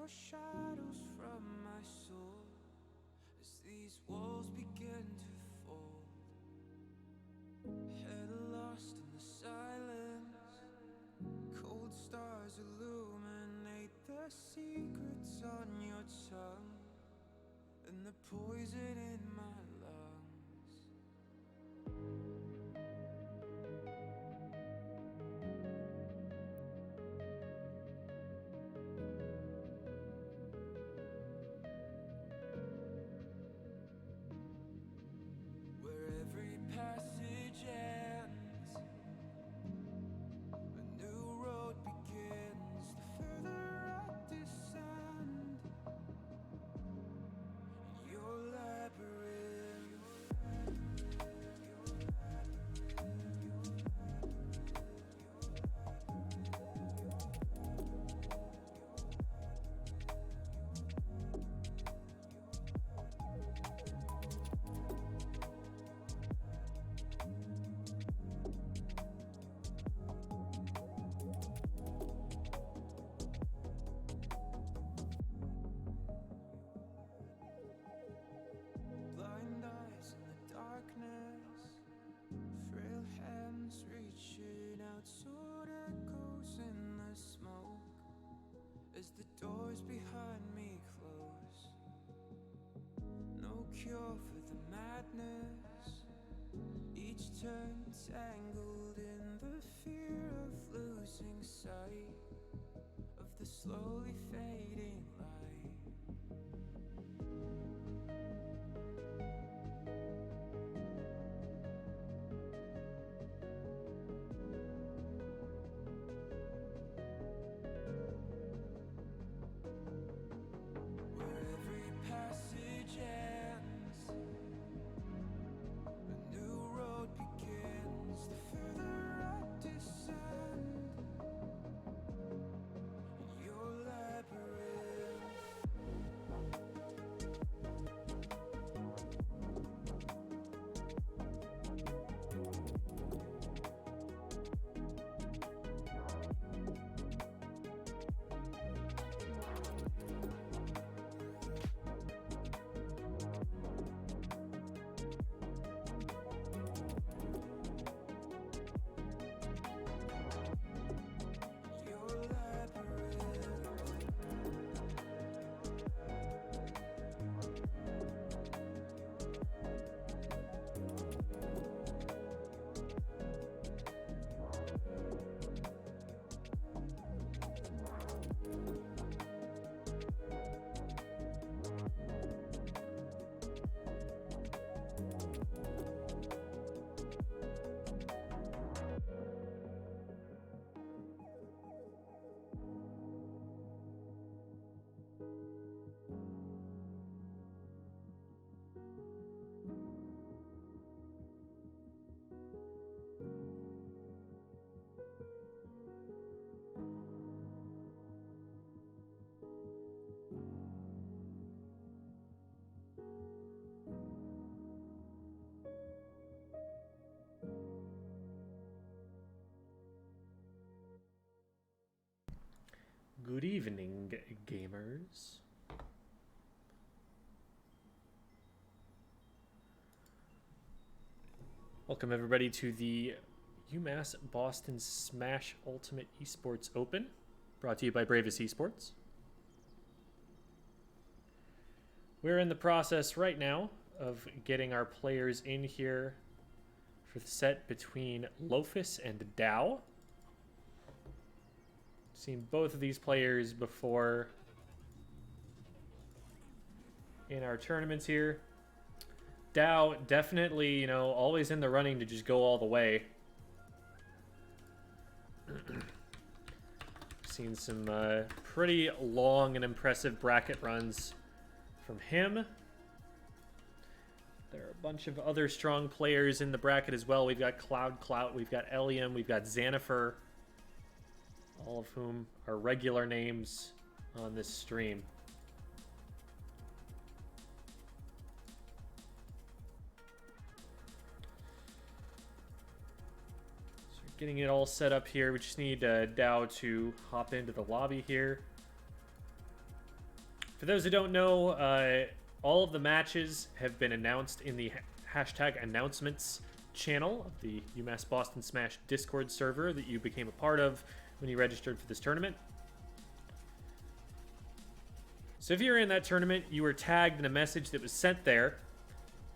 your shadows from my soul as these walls begin to fold. Head lost in the silence, cold stars illuminate the secrets on your tongue and the poison in my lungs. Where every passage ends, a new road begins. The further I descend, your labyrinth. Blind eyes in the darkness, frail hands reaching out, sword echoes in the smoke as the doors behind me close. No cure for the madness, each turn tangled in the fear of losing sight of the slowly fading light. Where every passage ends, a new road begins. The further I descend, your labyrinth. Your labyrinth. Good evening, gamers. Welcome everybody to the UMass Boston Smash Ultimate Esports Open, brought to you by Bravest Esports. We're in the process right now of getting our players in here for the set between Lofus and Dow. Seen both of these players before in our tournaments here. Dow definitely, always in the running to just go all the way. Seen some pretty long and impressive bracket runs from him. There are a bunch of other strong players in the bracket as well. We've got Clout, we've got Elium, we've got Xanifer, all of whom are regular names on this stream. So getting it all set up here. We just need Dow to hop into the lobby here. For those who don't know, all of the matches have been announced in the hashtag announcements channel of the UMass Boston Smash Discord server that you became a part of when you registered for this tournament. So if you're in that tournament, you were tagged in a message that was sent there,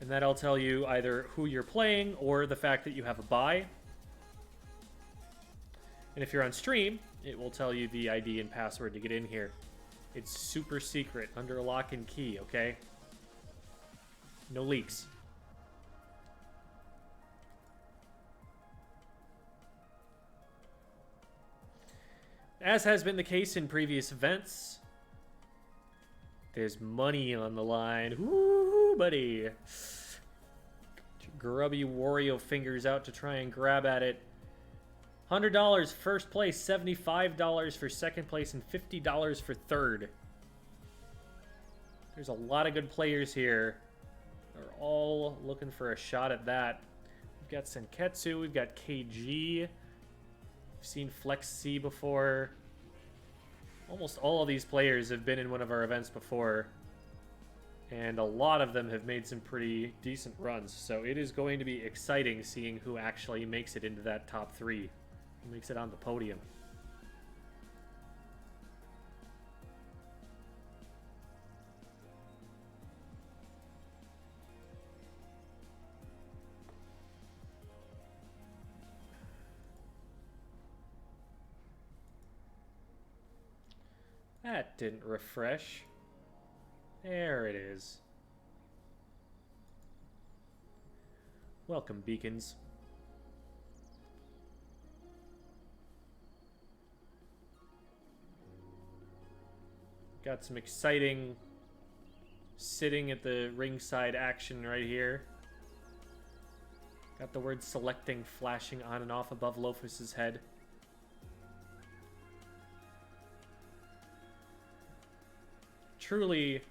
and that'll tell you either who you're playing or the fact that you have a bye. And if you're on stream, it will tell you the ID and password to get in here. It's super secret, under lock and key, okay? No leaks. As has been the case in previous events, there's money on the line. Woo, buddy. Get your grubby Wario fingers out to try and grab at it. $100 first place, $75 for second place, and $50 for third. There's a lot of good players here. They're all looking for a shot at that. We've got Senketsu, we've got KG. We've seen Flex C before. Almost all of these players have been in one of our events before. And a lot of them have made some pretty decent runs. So it is going to be exciting seeing who actually makes it into that top 3. Who makes it on the podium. That didn't refresh. There it is. Welcome, beacons. Got some exciting sitting at the ringside action right here. Got the word selecting flashing on and off above Lofus's head. Truly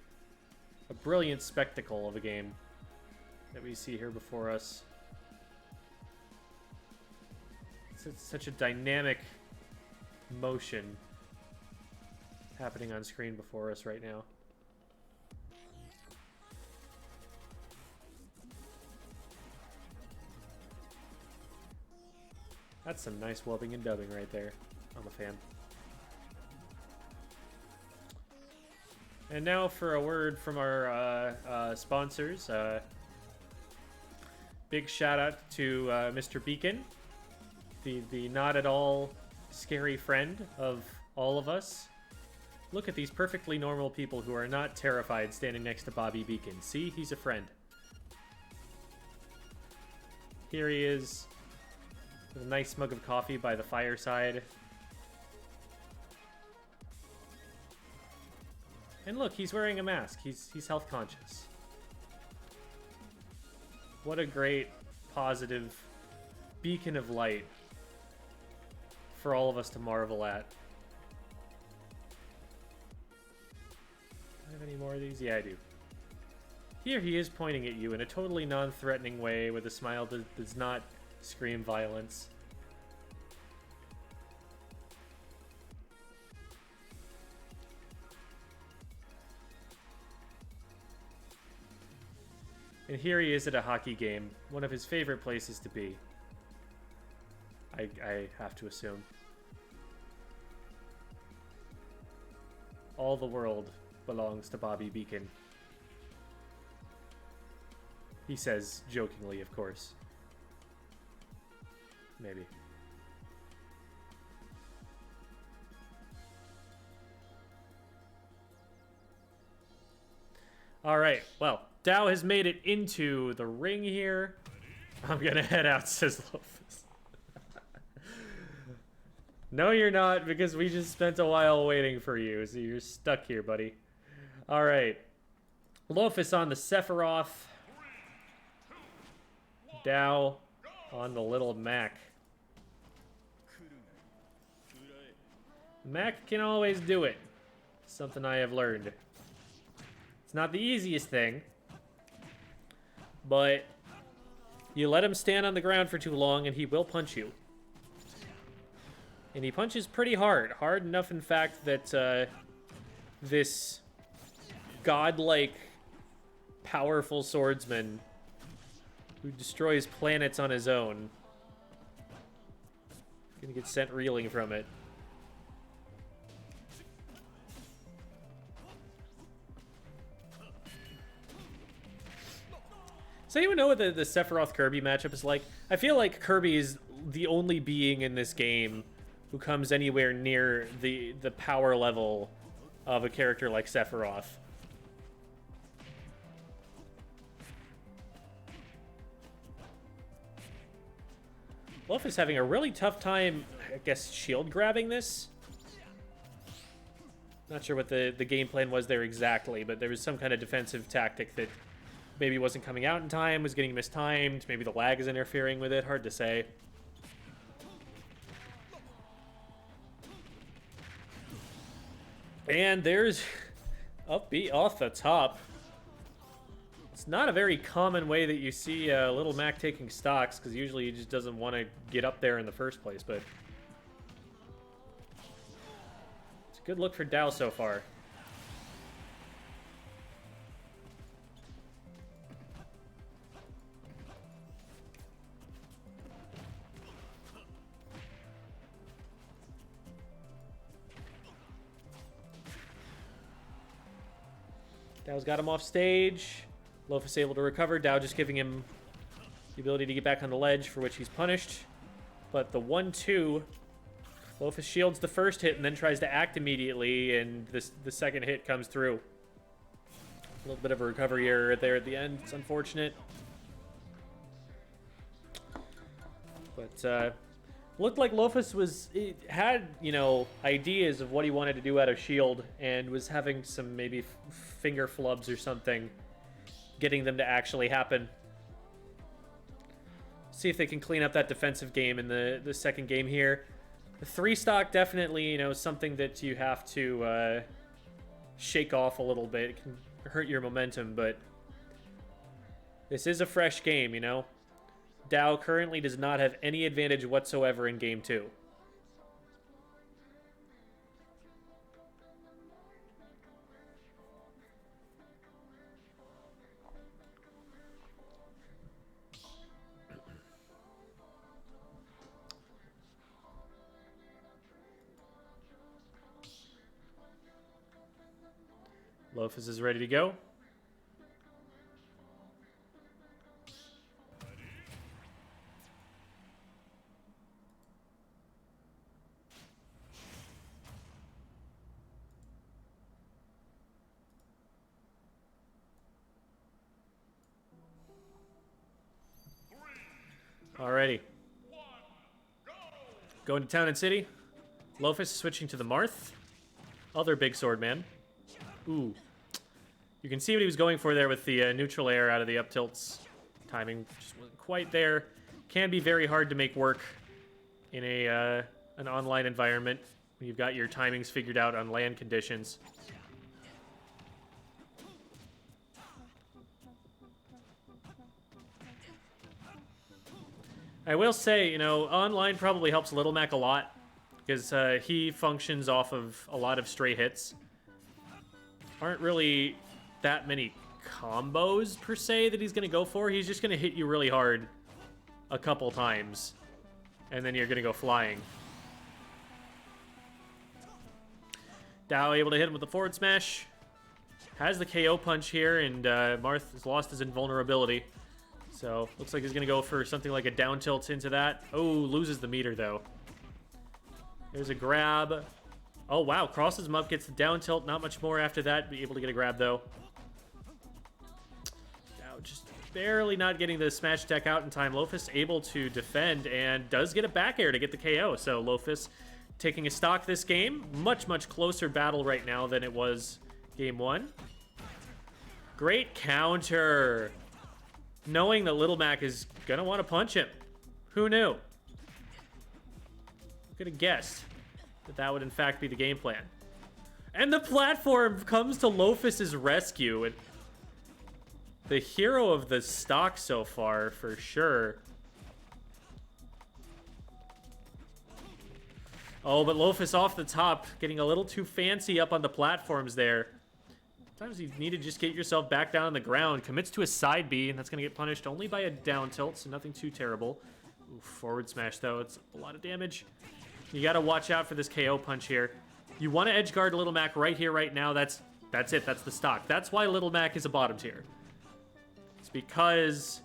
a brilliant spectacle of a game that we see here before us. It's such a dynamic motion happening on screen before us right now. That's some nice wubbing and dubbing right there. I'm a fan. And now for a word from our sponsors. Big shout out to Mr. Beacon, the not at all scary friend of all of us. Look at these perfectly normal people who are not terrified standing next to Bobby Beacon. See, he's a friend. Here he is with a nice mug of coffee by the fireside. And look, he's wearing a mask. He's health conscious. What a great, positive beacon of light for all of us to marvel at. Do I have any more of these? Yeah, I do. Here he is pointing at you in a totally non-threatening way with a smile that does not scream violence. And here he is at a hockey game, one of his favorite places to be. I have to assume. All the world belongs to Bobby Beacon. He says, jokingly, of course. Maybe. All right, well, Dow has made it into the ring here. I'm gonna head out, says Lofus. No, you're not, because we just spent a while waiting for you, so you're stuck here, buddy. All right. Lofus on the Sephiroth. Dow on the little Mac. Mac can always do it. Something I have learned. It's not the easiest thing, but you let him stand on the ground for too long and he will punch you. And he punches pretty hard. Hard enough, in fact, that this godlike, powerful swordsman who destroys planets on his own. Gonna get sent reeling from it. Does anyone know what the Sephiroth Kirby matchup is like? I feel like Kirby is the only being in this game who comes anywhere near the power level of a character like Sephiroth. Wolf is having a really tough time, I guess, shield grabbing this. Not sure what the game plan was there exactly, but there was some kind of defensive tactic that maybe wasn't coming out in time, was getting mistimed, maybe the lag is interfering with it, hard to say. And there's upbeat off the top. It's not a very common way that you see Little Mac taking stocks, because usually he just doesn't want to get up there in the first place, but it's a good look for Dow so far. Dow's got him off stage. Lofus able to recover. Dow just giving him the ability to get back on the ledge, for which he's punished. But the 1-2, Lofus shields the first hit and then tries to act immediately, and the second hit comes through. A little bit of a recovery error there at the end. It's unfortunate. But looked like Lofus had, you know, ideas of what he wanted to do out of shield, and was having some maybe finger flubs or something, getting them to actually happen. See if they can clean up that defensive game in the second game here. The 3 stock definitely, you know, something that you have to shake off a little bit. It can hurt your momentum, but this is a fresh game, you know. Dow currently does not have any advantage whatsoever in game 2. Lofus is ready to go. Alrighty. Going to Town and City. Lofus switching to the Marth. Other big sword man. Ooh. You can see what he was going for there with the neutral air out of the up tilts. Timing just wasn't quite there. Can be very hard to make work in an online environment when you've got your timings figured out on land conditions. I will say, you know, online probably helps Little Mac a lot, because he functions off of a lot of stray hits. Aren't really that many combos, per se, that he's going to go for. He's just going to hit you really hard a couple times, and then you're going to go flying. Dow able to hit him with the forward smash. Has the KO punch here, and Marth has lost his invulnerability. So, looks like he's going to go for something like a down tilt into that. Oh, loses the meter, though. There's a grab. Oh, wow. Crosses him up, gets the down tilt. Not much more after that. Be able to get a grab, though. Now, just barely not getting the smash attack out in time. Lofus able to defend and does get a back air to get the KO. So, Lofus taking a stock this game. Much, much closer battle right now than it was game 1. Great counter. Knowing that Little Mac is going to want to punch him. Who knew? Who could have guessed that that would in fact be the game plan? And the platform comes to Lofus's rescue. And the hero of the stock so far, for sure. Oh, but Lofus off the top, getting a little too fancy up on the platforms there. Sometimes you need to just get yourself back down on the ground. Commits to a side B, and that's going to get punished only by a down tilt, so nothing too terrible. Ooh, forward smash, though. It's a lot of damage. You got to watch out for this KO punch here. You want to edge guard Little Mac right here, right now. That's it. That's the stock. That's why Little Mac is a bottom tier. It's because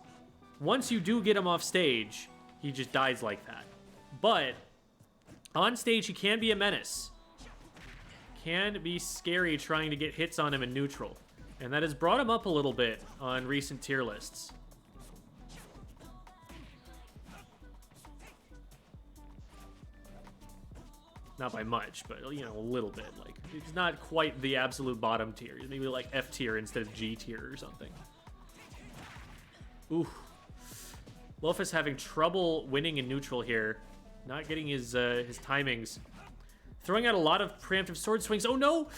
once you do get him off stage, he just dies like that. But on stage, he can be a menace. Can be scary trying to get hits on him in neutral. And that has brought him up a little bit on recent tier lists. Not by much, but, you know, a little bit. Like, he's not quite the absolute bottom tier. He's maybe like F tier instead of G tier or something. Ooh. Lofus having trouble winning in neutral here. Not getting his timings. Throwing out a lot of preemptive sword swings. Oh, no!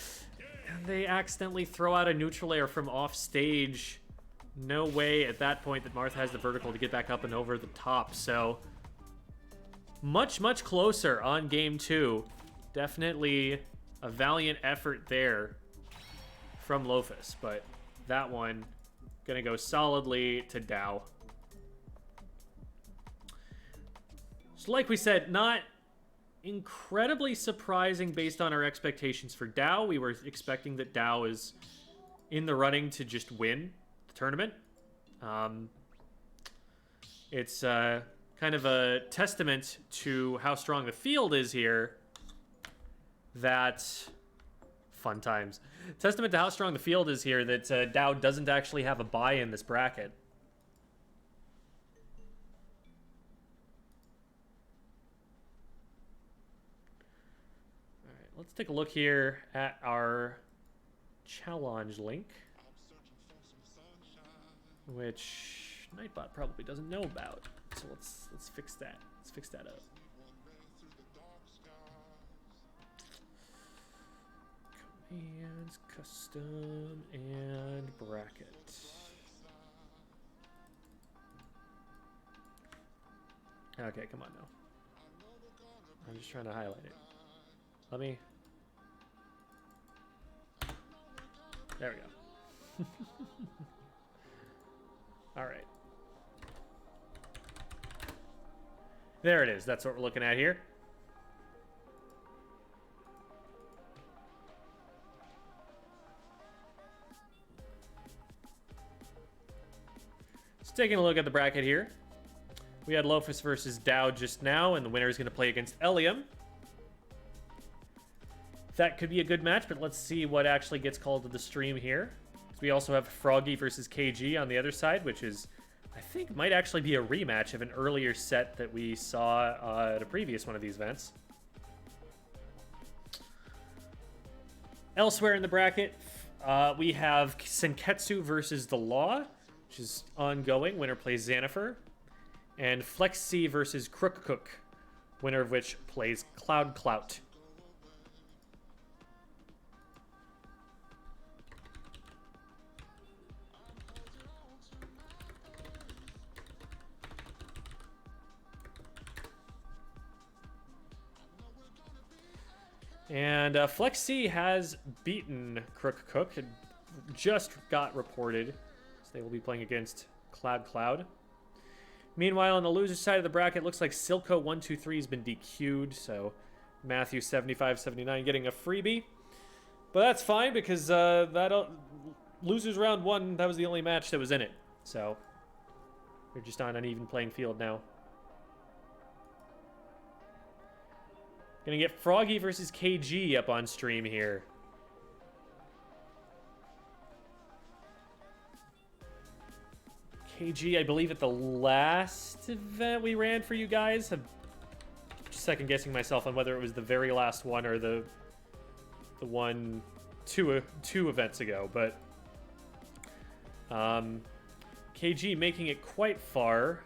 And they accidentally throw out a neutral air from off stage. No way at that point that Marth has the vertical to get back up and over the top. So, much, much closer on game 2. Definitely a valiant effort there from Lofus. But that one gonna go solidly to Dow. So like we said, not incredibly surprising based on our expectations for Dow. We were expecting that Dow is in the running to just win the tournament. It's kind of a testament to how strong the field is here. That fun times. Testament to how strong the field is here that Dow doesn't actually have a bye in this bracket. Let's take a look here at our challenge link, which Nightbot probably doesn't know about. So let's fix that. Let's fix that up. Commands, custom, and bracket. Okay, come on now. I'm just trying to highlight it. Let me. There we go. All right. There it is. That's what we're looking at here. Just taking a look at the bracket here. We had Lofus versus Dow just now, and the winner is going to play against Elium. That could be a good match, but let's see what actually gets called to the stream here. We also have Froggy versus KG on the other side, which is, I think, might actually be a rematch of an earlier set that we saw at a previous one of these events. Elsewhere in the bracket, we have Senketsu versus The Law, which is ongoing. Winner plays Xanifer. And Flexi versus Crook Cook, winner of which plays Cloud Clout. And Flexi has beaten Crook Cook. It just got reported. So they will be playing against Cloud Cloud. Meanwhile, on the loser side of the bracket, looks like Silco123 has been DQ'd. So Matthew 75-79 getting a freebie. But that's fine because losers round 1, that was the only match that was in it. So we're just on an even playing field now. Gonna get Froggy versus KG up on stream here. KG, I believe at the last event we ran for you guys. I'm second guessing myself on whether it was the very last one or the one two events ago, but KG making it quite far.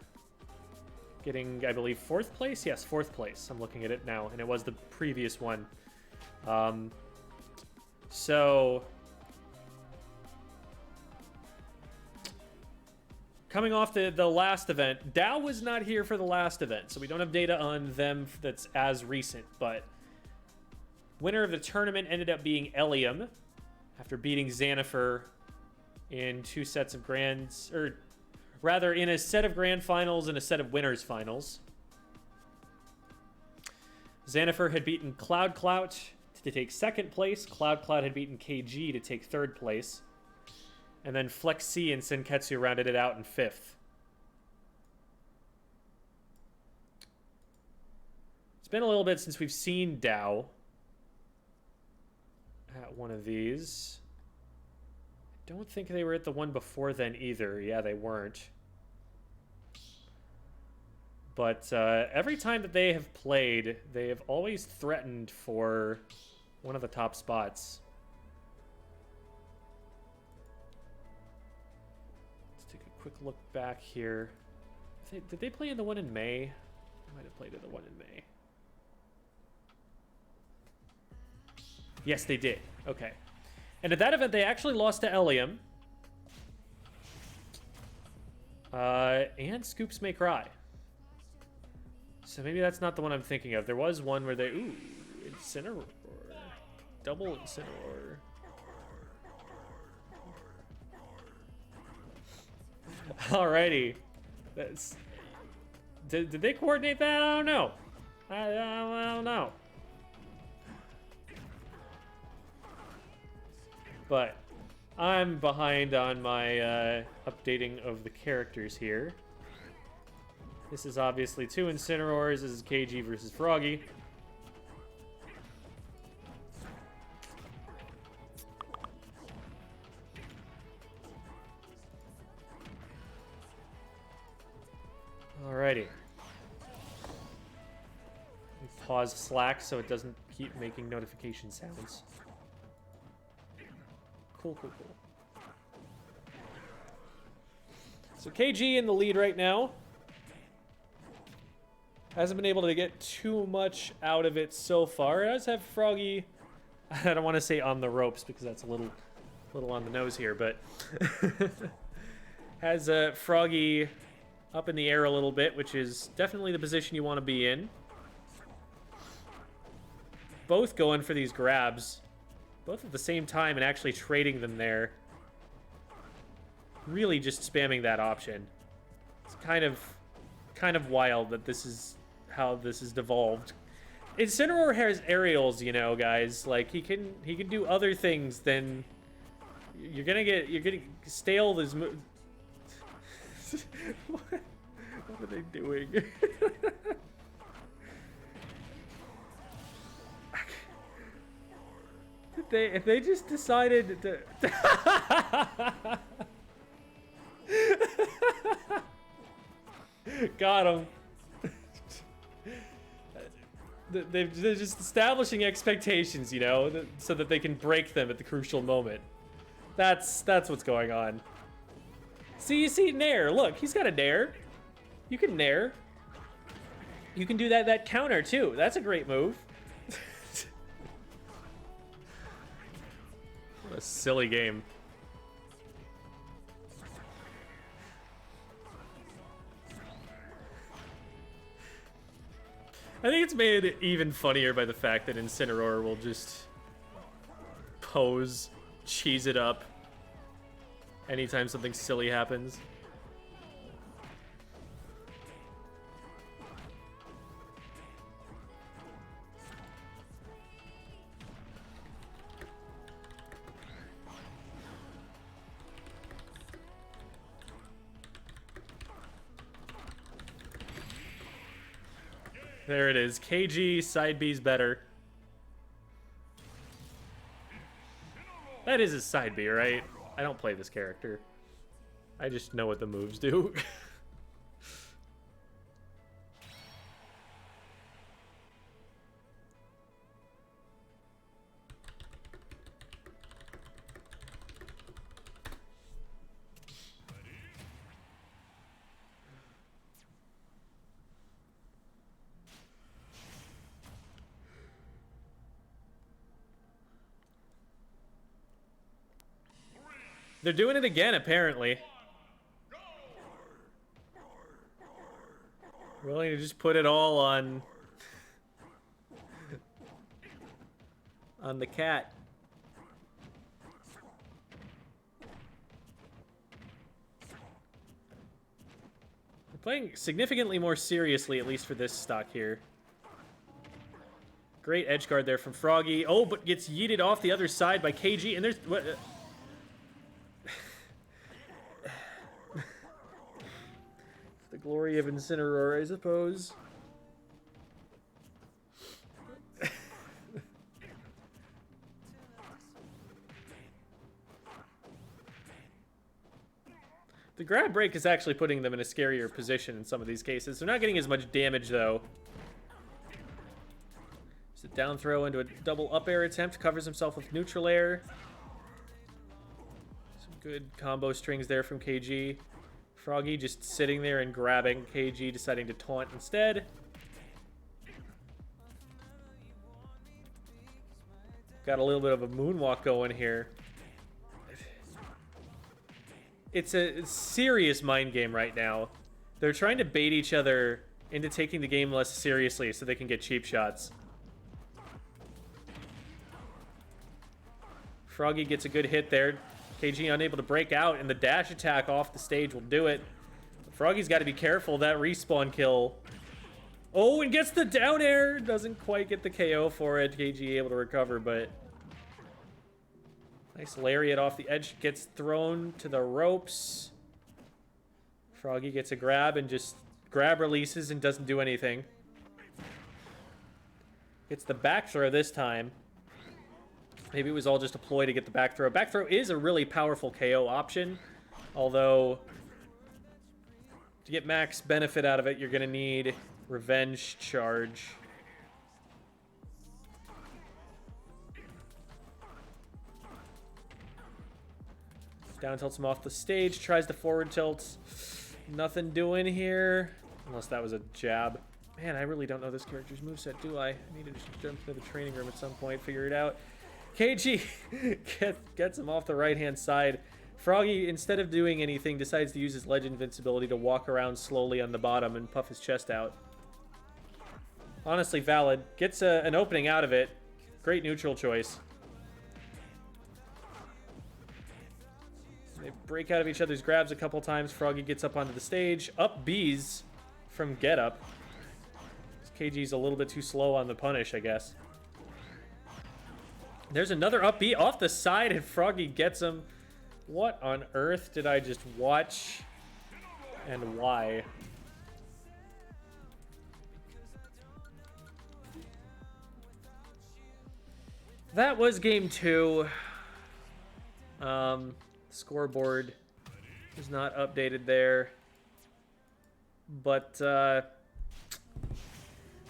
Getting, I believe, 4th place? Yes, 4th place. I'm looking at it now, and it was the previous one. So, coming off the last event, Dow was not here for the last event, so we don't have data on them that's as recent, but winner of the tournament ended up being Elium. after beating Xanafer in 2 sets of grands, or rather in a set of grand finals and a set of winners finals. Xanafer had beaten Cloud Clout to take 2nd place. Cloud Cloud had beaten KG to take 3rd place. And then Flex C and Senketsu rounded it out in 5th. It's been a little bit since we've seen Dao at one of these. I don't think they were at the one before then either. Yeah, they weren't. But every time that they have played, they have always threatened for one of the top spots. Let's take a quick look back here. Did they play in the one in May? I might have played in the one in May. Yes, they did. Okay. And at that event, they actually lost to Elium. And Scoops May Cry. So maybe that's not the one I'm thinking of. There was one where they... Ooh, Incineroar. Double Incineroar. Alrighty. That's... Did they coordinate that? I don't know. I don't know. But I'm behind on my updating of the characters here. This is obviously 2 Incineroars. This is KG versus Froggy. Alrighty. We pause Slack so it doesn't keep making notification sounds. Cool, cool, cool. So KG in the lead right now. Hasn't been able to get too much out of it so far. It does have Froggy, I don't want to say on the ropes because that's a little on the nose here, but has Froggy up in the air a little bit, which is definitely the position you want to be in. Both going for these grabs, both at the same time and actually trading them there. Really just spamming that option. It's kind of wild that this is how this has devolved. Incineroar has aerials, you know, guys. Like he can do other things than you're gonna stale this what are they doing? If they just decided to got him. They're just establishing expectations, you know, so that they can break them at the crucial moment. That's what's going on. See, you see Nair. Look, he's got a Nair. You can Nair. You can do that counter too. That's a great move. What a silly game. I think it's made even funnier by the fact that Incineroar will just pose, cheese it up anytime something silly happens. There it is. KG, side B's better. That is his side B, right? I don't play this character. I just know what the moves do. They're doing it again, apparently. Willing to just put it all on the cat. Playing significantly more seriously, at least for this stock here. Great edge guard there from Froggy. Oh, but gets yeeted off the other side by KG. And there's... what? The glory of Incineroar, I suppose. The grab break is actually putting them in a scarier position in some of these cases. They're not getting as much damage, though. Just a down throw into a double up air attempt. Covers himself with neutral air. Some good combo strings there from KG. Froggy just sitting there and grabbing. KG deciding to taunt instead. Got a little bit of a moonwalk going here. It's a serious mind game right now. They're trying to bait each other into taking the game less seriously so they can get cheap shots. Froggy gets a good hit there. KG unable to break out, and the dash attack off the stage will do it. Froggy's got to be careful. That respawn kill. Oh, and gets the down air. Doesn't quite get the KO for it. KG able to recover, but... nice lariat off the edge. Gets thrown to the ropes. Froggy gets a grab and just grab releases and doesn't do anything. Gets the back throw this time. Maybe it was all just a ploy to get the back throw. Back throw is a really powerful KO option. Although, to get max benefit out of it, you're going to need revenge charge. Down tilts him off the stage, tries the forward tilts. Nothing doing here. Unless that was a jab. Man, I really don't know this character's moveset, do I? I need to just jump into the training room at some point, figure it out. KG gets him off the right-hand side. Froggy, instead of doing anything, decides to use his ledge invincibility to walk around slowly on the bottom and puff his chest out. Honestly valid. Gets an opening out of it. Great neutral choice. They break out of each other's grabs a couple times. Froggy gets up onto the stage. Up B's from Get Up. KG's a little bit too slow on the punish, I guess. There's another up B off the side, and Froggy gets him. What on earth did I just watch? And why? That was game 2. Scoreboard is not updated there. But,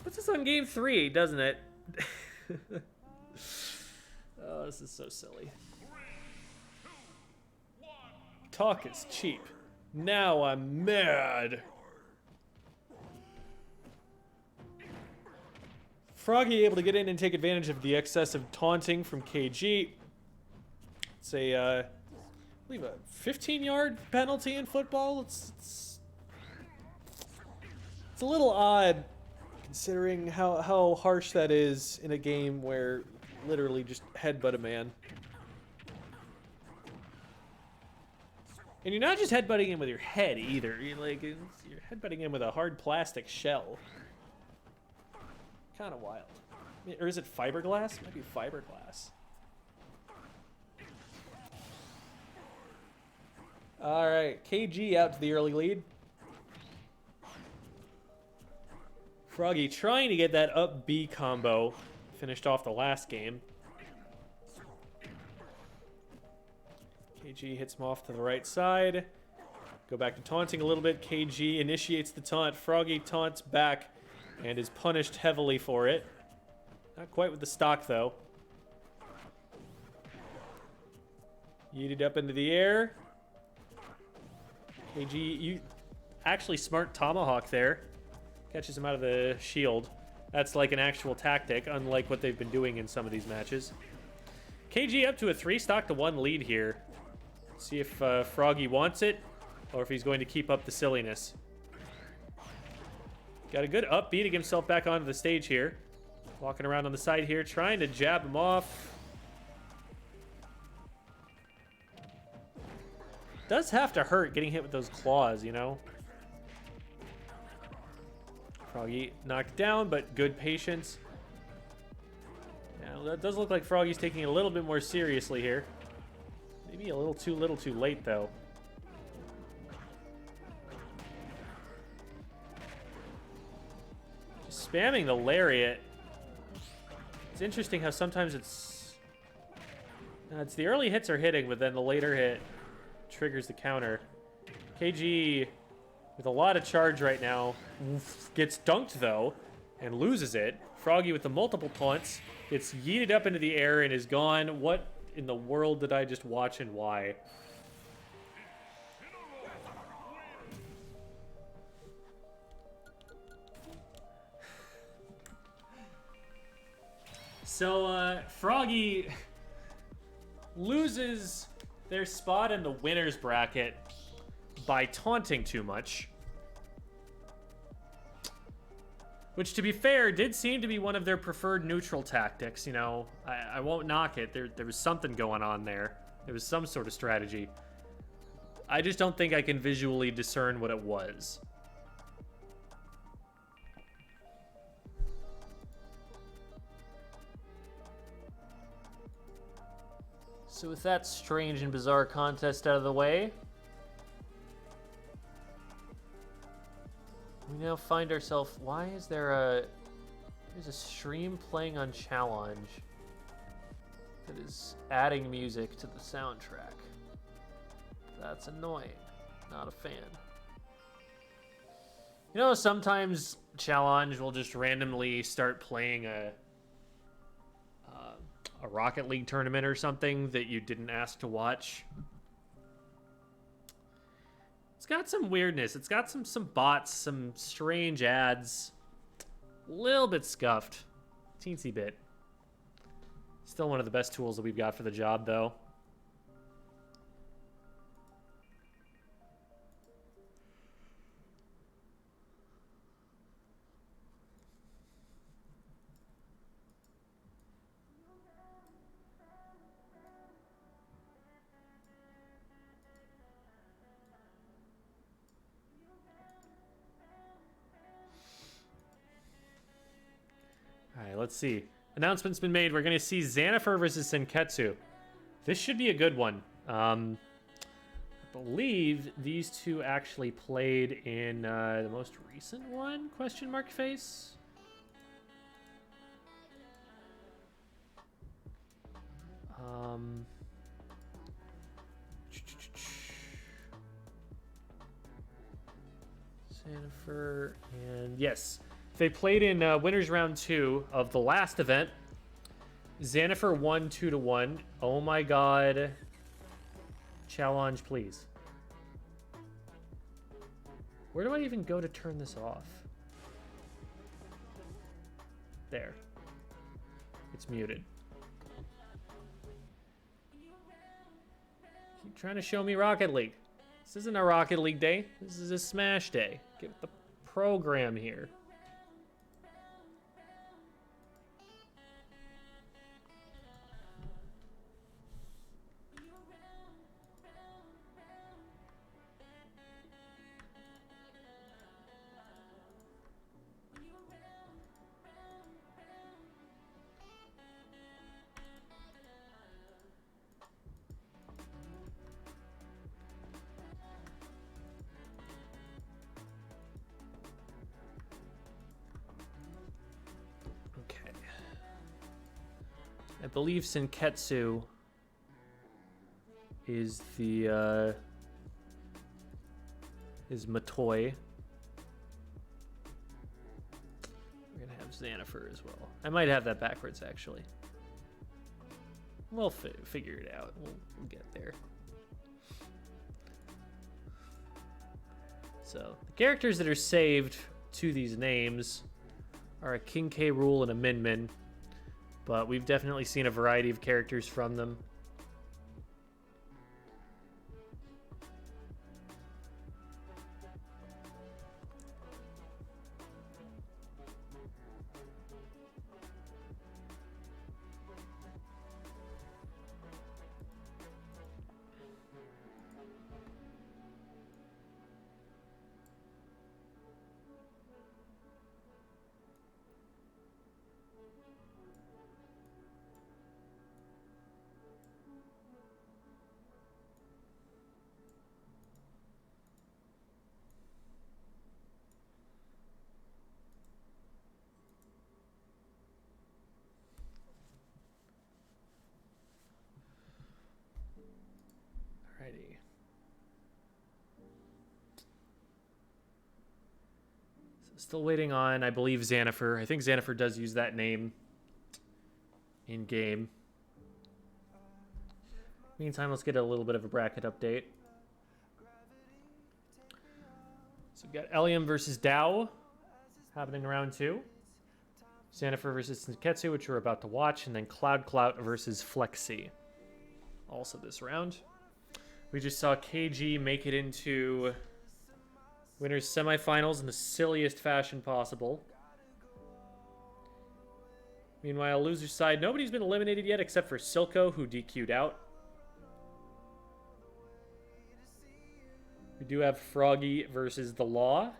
puts us on game 3, doesn't it? Oh, this is so silly. Talk is cheap. Now I'm mad. Froggy able to get in and take advantage of the excessive taunting from KG. It's a, I believe a 15-yard penalty in football. It's a little odd considering how harsh that is in a game where literally just headbutt a man. And you're not just headbutting him with your head either. You're headbutting him with a hard plastic shell. Kind of wild. Or is it fiberglass? It might be fiberglass. All right, KG out to the early lead. Froggy trying to get that up B combo. Finished off the last game. KG hits him off to the right side. Go back to taunting a little bit. KG initiates the taunt. Froggy taunts back and is punished heavily for it. Not quite with the stock, though. Yeeted up into the air. KG, you actually smart tomahawk there. Catches him out of the shield. That's like an actual tactic, unlike what they've been doing in some of these matches. KG up to a 3-stock-to-1 lead here. See if Froggy wants it, or if he's going to keep up the silliness. Got a good up, beating himself back onto the stage here. Walking around on the side here, trying to jab him off. Does have to hurt getting hit with those claws, you know? Froggy knocked down, but good patience. Now, that does look like Froggy's taking it a little bit more seriously here. Maybe a little too late, though. Just spamming the lariat. It's interesting how sometimes it's the early hits are hitting, but then the later hit triggers the counter. KG with a lot of charge right now gets dunked though and loses it. Froggy with the multiple taunts gets yeeted up into the air and is gone. What in the world did I just watch and why? So, Froggy loses their spot in the winner's bracket by taunting too much. Which, to be fair, did seem to be one of their preferred neutral tactics. You know, I won't knock it. There was something going on there. There was some sort of strategy. I just don't think I can visually discern what it was. So with that strange and bizarre contest out of the way, we now find ourselves... Why is there there's a stream playing on Challenge that is adding music to the soundtrack? That's annoying. Not a fan. You know, sometimes Challenge will just randomly start playing a Rocket League tournament or something that you didn't ask to watch. It's got some weirdness. It's got some bots, some strange ads. A little bit scuffed. Teensy bit. Still one of the best tools that we've got for the job, though. Alright, let's see. Announcement's been made. We're going to see Xanafer versus Senketsu. This should be a good one. I believe these two actually played in the most recent one? Question mark face? Xanafer and... Yes. They played in winners round 2 of the last event. Xanafer won 2-1. Oh my god. Challenge, please. Where do I even go to turn this off? There. It's muted. Keep trying to show me Rocket League. This isn't a Rocket League day. This is a Smash day. Get the program here. I believe Senketsu is the is Matoi. We're gonna have Xanafer as well. I might have that backwards actually. We'll figure it out. We'll get there. So the characters that are saved to these names are a King K. Rool and a Min Min. But we've definitely seen a variety of characters from them. Still waiting on, I believe, Xanifer. I think Xanifer does use that name in game. Meantime, let's get a little bit of a bracket update. So we've got Elium versus Dow happening in round 2. Xanifer versus Neketsu, which we're about to watch, and then Cloud Clout versus Flexi. Also this round. We just saw KG make it into winners semifinals in the silliest fashion possible. Meanwhile, loser side, nobody's been eliminated yet except for Silco, who DQ'd out. We do have Froggy versus The Law.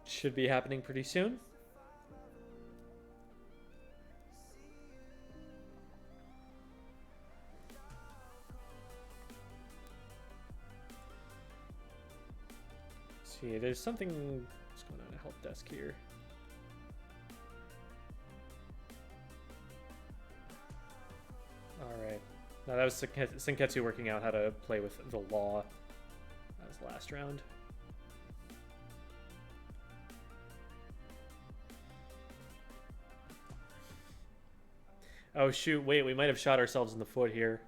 Should be happening pretty soon. Let's see, there's something... What's going on at help desk here? Alright. No, that was Senketsu working out how to play with The Law. That was last round. Oh shoot, wait, we might have shot ourselves in the foot here.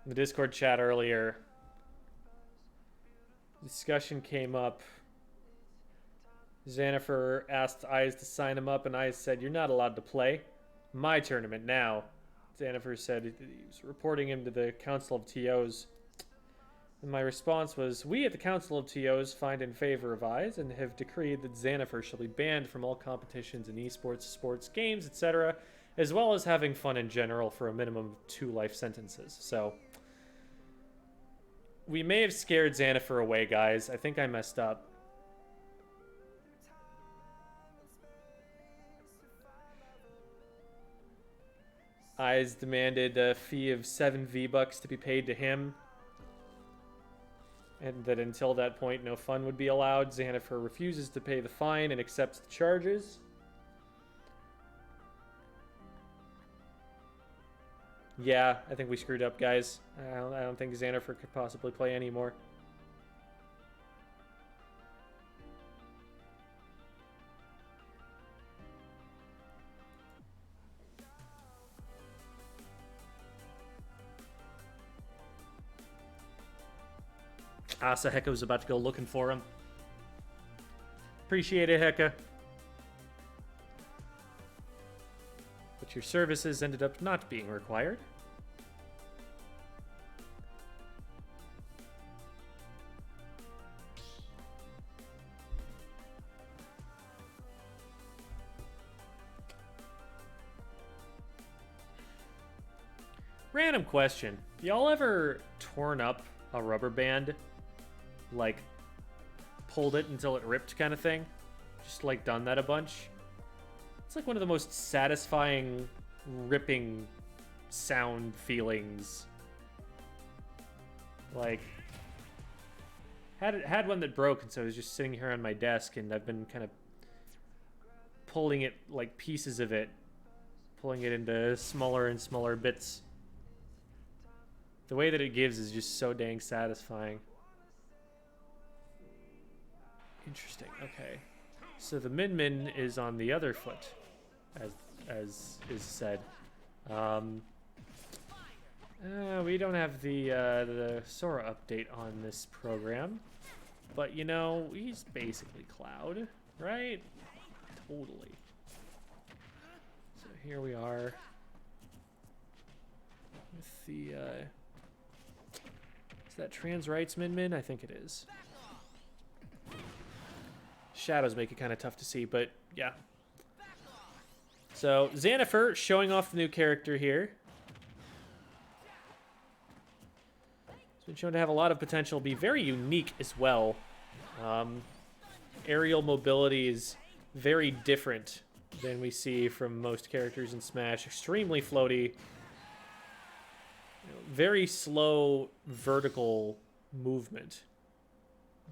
In the Discord chat earlier, discussion came up. Xanifer asked Eyes to sign him up, and Eyes said, "You're not allowed to play. My tournament now." Xanifer said he was reporting him to the Council of TOs. And my response was, "We at the Council of TOs find in favor of Eyes and have decreed that Xanifer shall be banned from all competitions in esports, sports, games, etc., as well as having fun in general for a minimum of 2 life sentences." So, we may have scared Xanifer away, guys. I think I messed up. Eyes demanded a fee of 7 V-Bucks to be paid to him. And that until that point, no fun would be allowed. Xanifer refuses to pay the fine and accepts the charges. Yeah, I think we screwed up, guys. I don't think Xanifer could possibly play anymore. So Hecka was about to go looking for him. Appreciate it, Hecka. But your services ended up not being required. Random question. Y'all ever torn up a rubber band? Like, pulled it until it ripped kind of thing? Just, like, done that a bunch? It's like one of the most satisfying ripping sound feelings. Like, had one that broke, and so I was just sitting here on my desk, and I've been kind of pulling it, like pieces of it, pulling it into smaller and smaller bits. The way that it gives is just so dang satisfying. Interesting. Okay, so the Min is on the other foot, as is said. We don't have the Sora update on this program, but you know he's basically Cloud, right? Totally. So here we are with the. Is that trans rights Min? I think it is. Shadows make it kind of tough to see, but yeah. So Xanifer showing off the new character here. It's been shown to have a lot of potential, be very unique as well. Aerial mobility is very different than we see from most characters in Smash. Extremely floaty. You know, very slow vertical movement.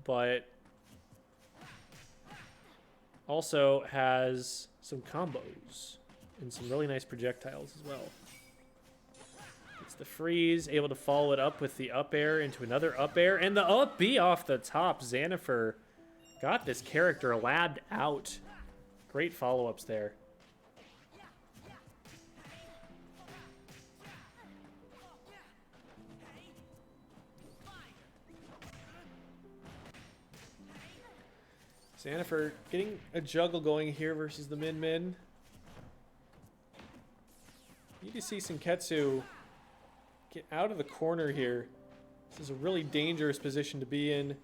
But also has some combos and some really nice projectiles as well. Gets Gets the freeze, able to follow it up with the up air into another up air, and the up B off the top. Xanifer got this character labbed out. Great follow-ups there. Xanifer getting a juggle going here versus the Min. Need to see Senketsu get out of the corner here. This is a really dangerous position to be in.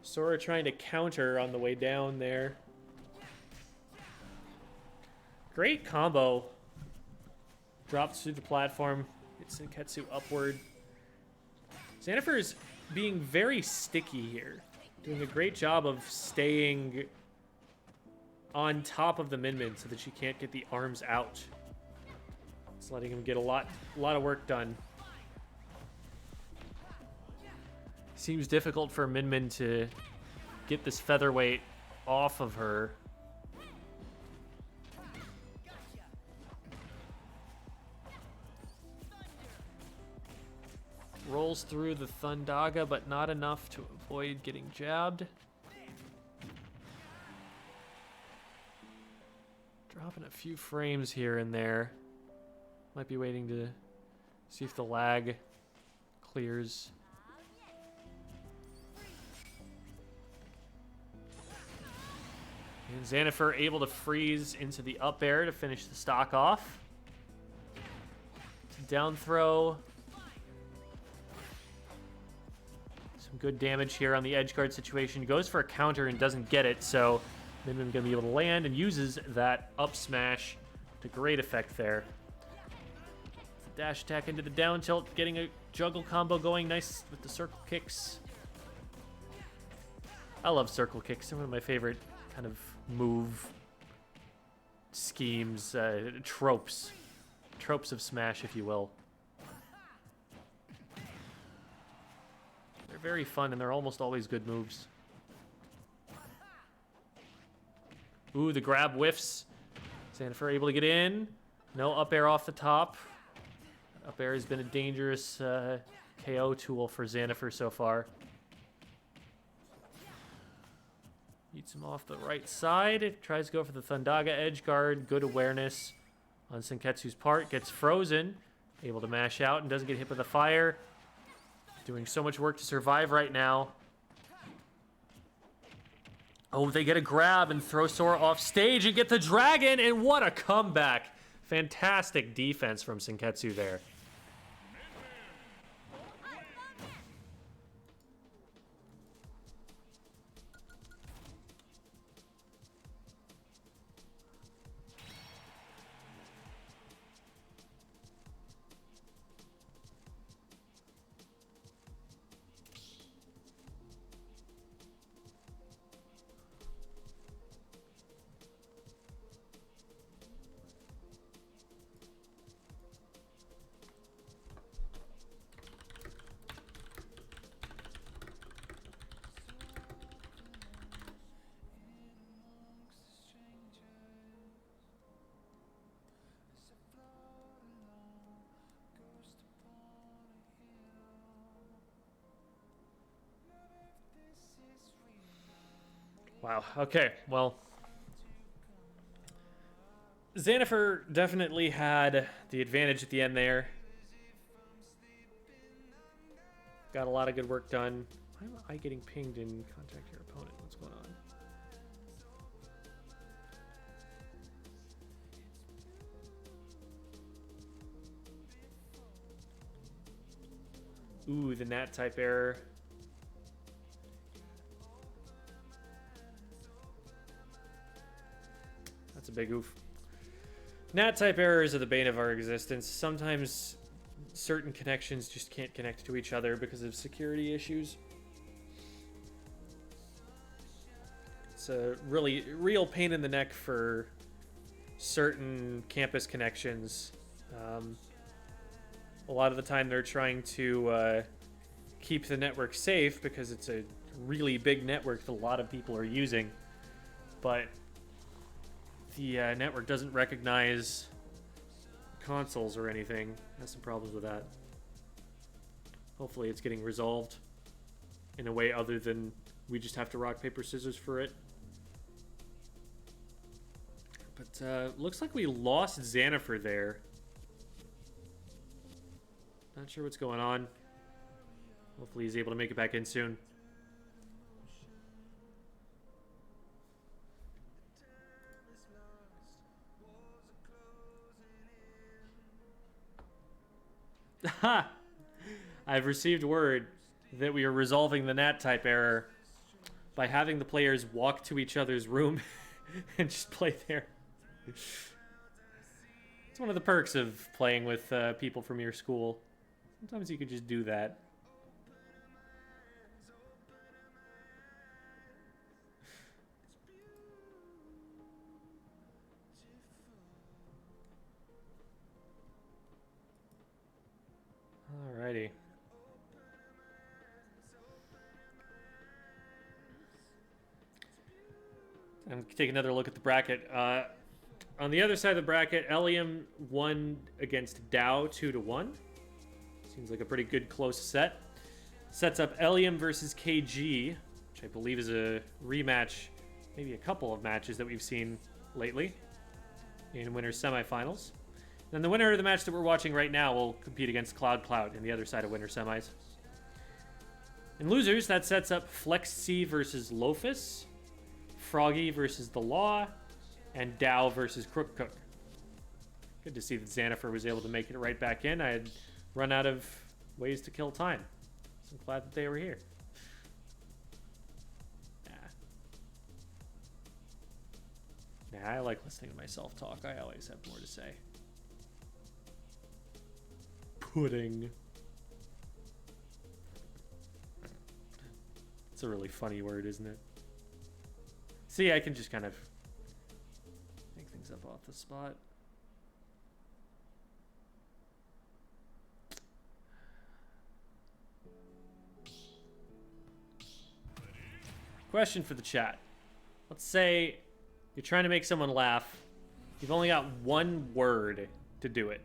Sora trying to counter on the way down there. Great combo. Drops through the platform. Gets Senketsu upward. Xanifer is being very sticky here. Doing a great job of staying on top of the Min so that she can't get the arms out. It's letting him get a lot of work done. Seems difficult for Min to get this featherweight off of her. Rolls through the Thundaga, but not enough to avoid getting jabbed. Dropping a few frames here and there. Might be waiting to see if the lag clears. And Xanifer able to freeze into the up air to finish the stock off. Down throw. Some good damage here on the edge guard situation. Goes for a counter and doesn't get it, so Min going to be able to land and uses that up smash to great effect there. Dash attack into the down tilt, getting a juggle combo going nice with the circle kicks. I love circle kicks. They're one of my favorite kind of move schemes, tropes of Smash, if you will. They're very fun, and they're almost always good moves. Ooh, the grab whiffs. Xanifer able to get in. No up air off the top. Up air has been a dangerous KO tool for Xanifer so far. Eats him off the right side. Tries to go for the Thundaga edge guard. Good awareness on Senketsu's part. Gets frozen. Able to mash out and doesn't get hit with the fire. Doing so much work to survive right now. Oh, they get a grab and throw Sora off stage and get the dragon. And what a comeback. Fantastic defense from Senketsu there. Wow, okay, well, Xanifer definitely had the advantage at the end there. Got a lot of good work done. Why am I getting pinged in contact your opponent? What's going on? Ooh, the Nat type error. That's a big oof. Nat type errors are the bane of our existence. Sometimes certain connections just can't connect to each other because of security issues. It's a really real pain in the neck for certain campus connections. A lot of the time they're trying to keep the network safe because it's a really big network that a lot of people are using. But the network doesn't recognize consoles or anything. Has some problems with that. Hopefully it's getting resolved in a way other than we just have to rock, paper, scissors for it. But looks like we lost Xanafer there. Not sure what's going on. Hopefully he's able to make it back in soon. Ha! I've received word that we are resolving the NAT type error by having the players walk to each other's room and just play there. It's one of the perks of playing with people from your school. Sometimes you could just do that. Alrighty. I'm take another look at the bracket. On the other side of the bracket, Elium won against Dow 2-1. Seems like a pretty good close set. Sets up Elium versus KG, which I believe is a rematch, maybe a couple of matches that we've seen lately in winners semifinals. Then the winner of the match that we're watching right now will compete against Cloud in the other side of winner semis. In losers, that sets up Flex C versus Lofus, Froggy versus The Law, and Dow versus Crook Cook. Good to see that Xanafer was able to make it right back in. I had run out of ways to kill time. So I'm glad that they were here. Nah, I like listening to myself talk. I always have more to say. Pudding. It's a really funny word, isn't it? See, I can just kind of make things up off the spot. Question for the chat. Let's say you're trying to make someone laugh. You've only got one word to do it.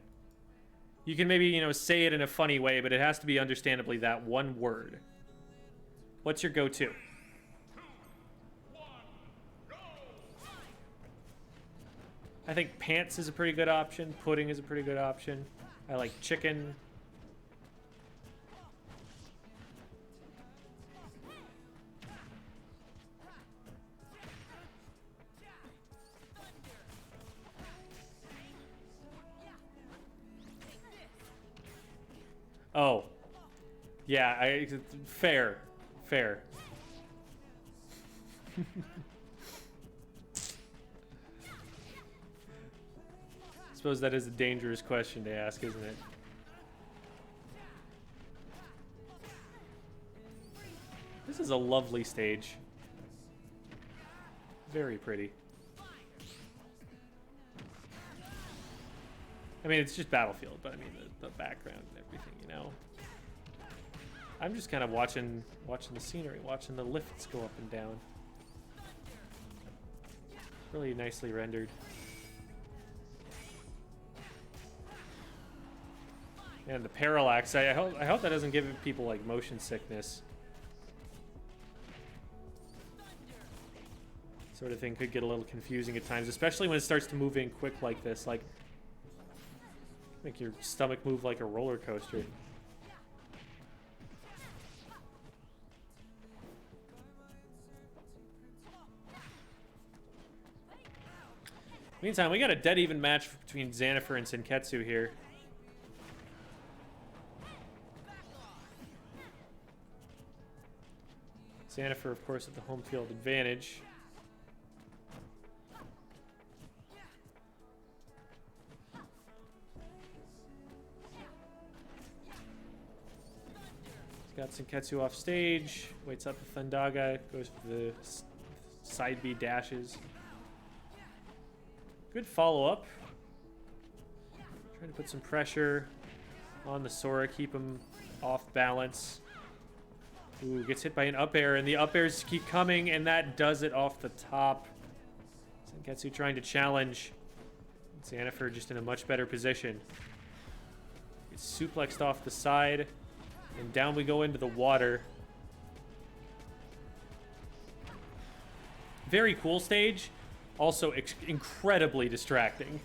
You can maybe, you know, say it in a funny way, but it has to be understandably that one word. What's your go-to? I think pants is a pretty good option. Pudding is a pretty good option. I like chicken. Oh. Yeah, fair. Fair. Suppose that is a dangerous question to ask, isn't it? This is a lovely stage. Very pretty. I mean, it's just Battlefield, but I mean the background and everything, you know. I'm just kind of watching the scenery, watching the lifts go up and down. Really nicely rendered. And the parallax, I hope that doesn't give people like motion sickness. Sort of thing could get a little confusing at times, especially when it starts to move in quick like this, like make your stomach move like a roller coaster. Meantime, we got a dead even match between Xanafer and Senketsu here. Xanafer, of course, at the home field advantage. He's got Senketsu off stage, waits up the Thundaga, goes for the side B dashes. Good follow-up. Trying to put some pressure on the Sora, keep him off balance. Ooh, gets hit by an up air, and the up airs keep coming, and that does it off the top. Senketsu trying to challenge. Xanafer just in a much better position. It's suplexed off the side. And down we go into the water. Very cool stage. Also incredibly distracting.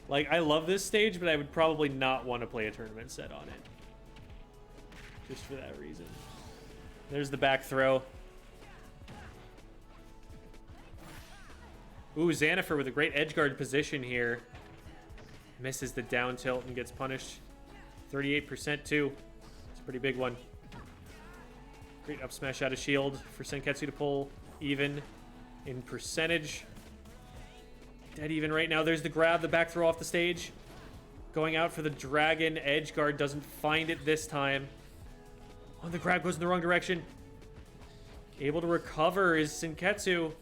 Like, I love this stage, but I would probably not want to play a tournament set on it. Just for that reason. There's the back throw. Ooh, Xanafer with a great edgeguard position here. Misses the down tilt and gets punished. 38% too. It's a pretty big one. Great up smash out of shield for Senketsu to pull even in percentage. Dead even right now. There's the grab, the back throw off the stage. Going out for the dragon. Edgeguard doesn't find it this time. Oh, the grab goes in the wrong direction. Able to recover is Senketsu.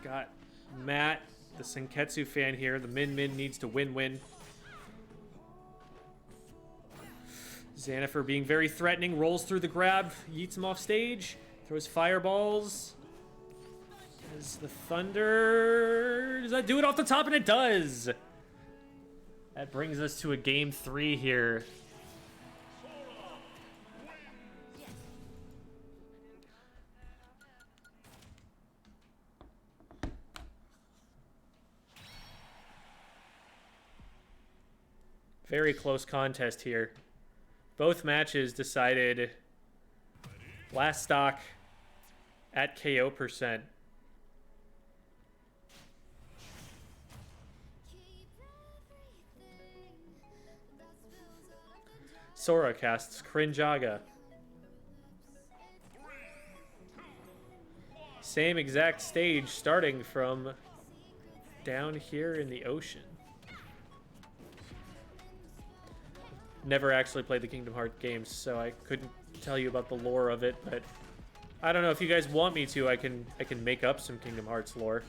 Got Matt, the Senketsu fan here. The Min needs to win-win. Xanafer being very threatening, rolls through the grab, yeets him off stage, throws fireballs. As the Thunder... Does that do it off the top? And it does! That brings us to a game 3 here. Very close contest here. Both matches decided last stock at KO percent. Sora casts Crinjaga. Same exact stage starting from down here in the ocean. Never actually played the Kingdom Hearts games, so I couldn't tell you about the lore of it, but I don't know, if you guys want me to, I can make up some Kingdom Hearts lore.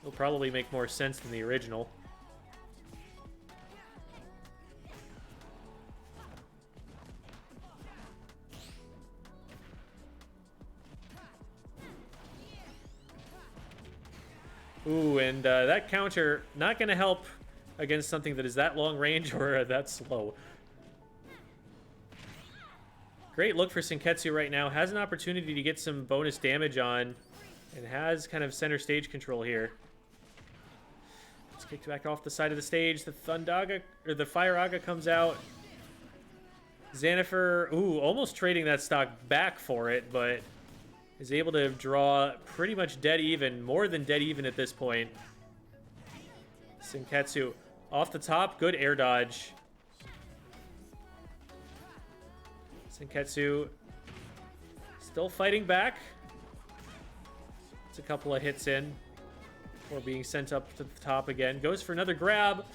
It'll probably make more sense than the original. Ooh, and that counter not going to help against something that is that long range or that slow. Great look for Senketsu right now. Has an opportunity to get some bonus damage on and has kind of center stage control here. It's kicked back off the side of the stage. The Thundaga, or the Fire Aga comes out. Xanafer, ooh, almost trading that stock back for it, but is able to draw pretty much dead even, more than dead even at this point. Senketsu off the top, good air dodge. Senketsu still fighting back. It's a couple of hits in before being sent up to the top again. Goes for another grab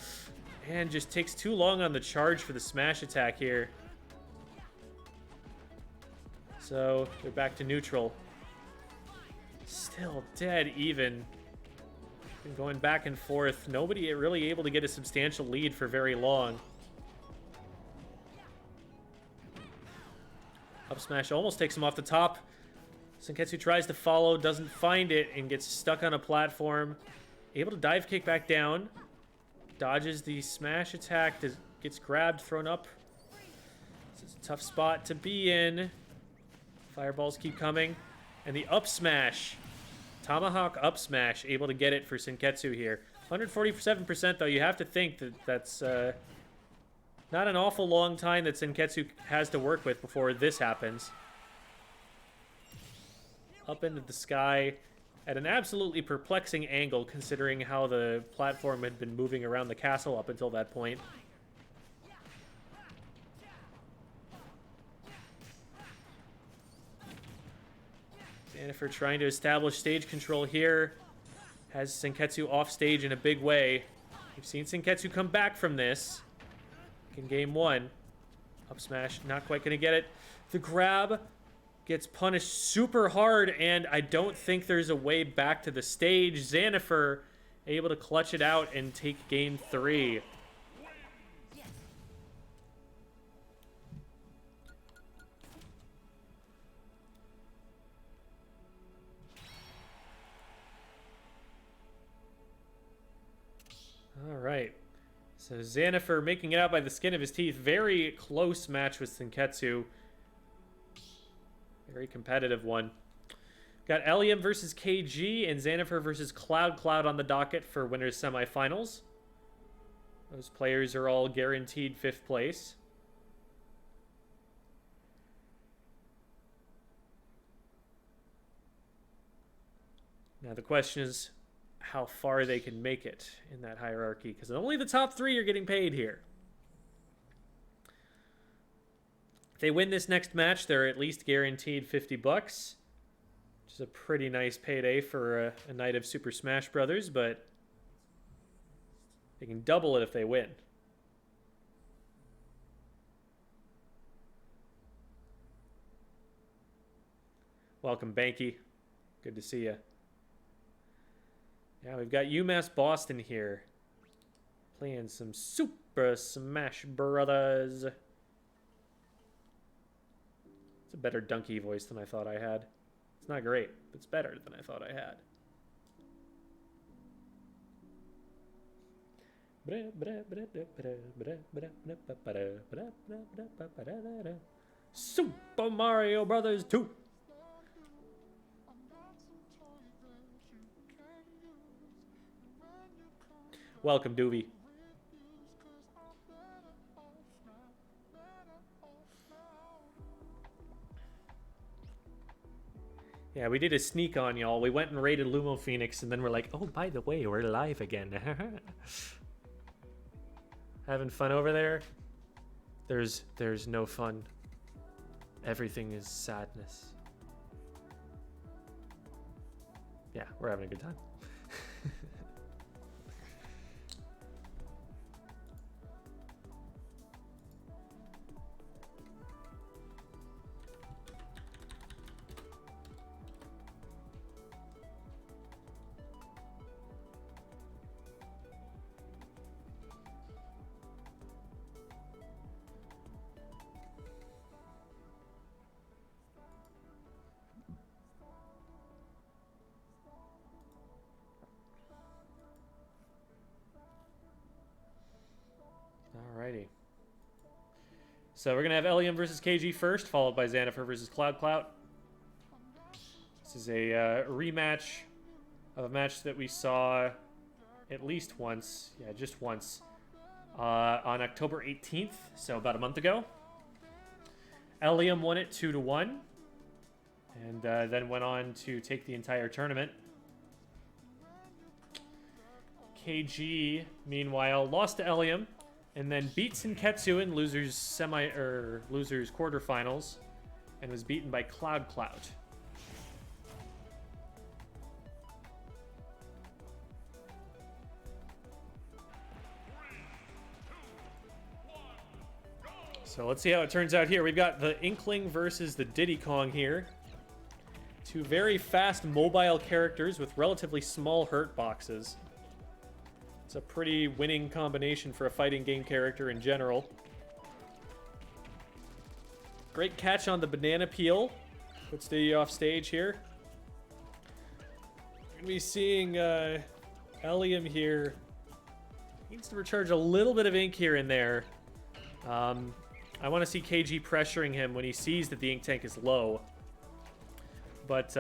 and just takes too long on the charge for the smash attack here. So they're back to neutral. Still dead even. Been going back and forth. Nobody really able to get a substantial lead for very long. Up smash almost takes him off the top. Senketsu tries to follow, doesn't find it, and gets stuck on a platform. Able to dive kick back down. Dodges the smash attack, gets grabbed, thrown up. This is a tough spot to be in. Fireballs keep coming. And the up smash. Tomahawk up smash, able to get it for Senketsu here. 147% though, you have to think that that's not an awful long time that Senketsu has to work with before this happens. Up into the sky at an absolutely perplexing angle considering how the platform had been moving around the castle up until that point. Xanafer trying to establish stage control here. Has Senketsu off stage in a big way. We've seen Senketsu come back from this. In game 1. Up smash, not quite going to get it. The grab gets punished super hard, and I don't think there's a way back to the stage. Xanafer able to clutch it out and take game 3. So Xanafer making it out by the skin of his teeth. Very close match with Senketsu. Very competitive one. Got Elium versus KG and Xanafer versus Cloud on the docket for winners semifinals. Those players are all guaranteed 5th place. Now the question is how far they can make it in that hierarchy, because only the top 3 are getting paid here. If they win this next match, they're at least guaranteed $50, which is a pretty nice payday for a night of Super Smash Brothers, but they can double it if they win. Welcome, Banky. Good to see you. Yeah, we've got UMass Boston here. Playing some Super Smash Brothers. It's a better donkey voice than I thought I had. It's not great, but it's better than I thought I had. Super Mario Brothers 2. Welcome, Doobie. Yeah, we did a sneak on y'all. We went and raided Lumo Phoenix, and then we're like, oh, by the way, we're live again. Having fun over there? There's no fun. Everything is sadness. Yeah, we're having a good time. Alrighty. So we're going to have Elium versus KG first, followed by Xanafer versus Cloud. This is a rematch of a match that we saw at least once. Yeah, just once. On October 18th, so about a month ago. Elium won it 2-1. And then went on to take the entire tournament. KG, meanwhile, lost to Elium. And then beat Senketsu in losers quarterfinals, and was beaten by Cloud. So let's see how it turns out here. We've got the Inkling versus the Diddy Kong here. Two very fast mobile characters with relatively small hurt boxes. It's a pretty winning combination for a fighting game character in general. Great catch on the banana peel. Puts Diddy off stage here. We're going to be seeing Elium here. Needs to recharge a little bit of ink here and there. I want to see KG pressuring him when he sees that the ink tank is low. But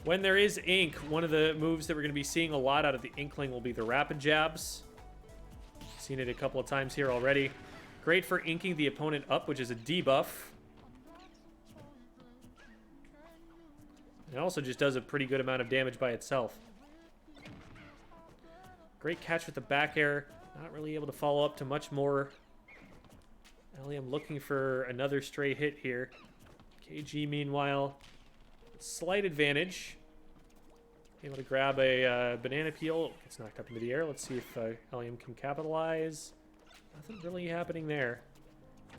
when there is ink, one of the moves that we're going to be seeing a lot out of the Inkling will be the rapid jabs. Seen it a couple of times here already. Great for inking the opponent up, which is a debuff. It also just does a pretty good amount of damage by itself. Great catch with the back air. Not really able to follow up to much more. Elium looking for another stray hit here. KG, meanwhile, slight advantage. Able to grab a banana peel. Gets knocked up into the air. Let's see if Elium can capitalize. Nothing really happening there.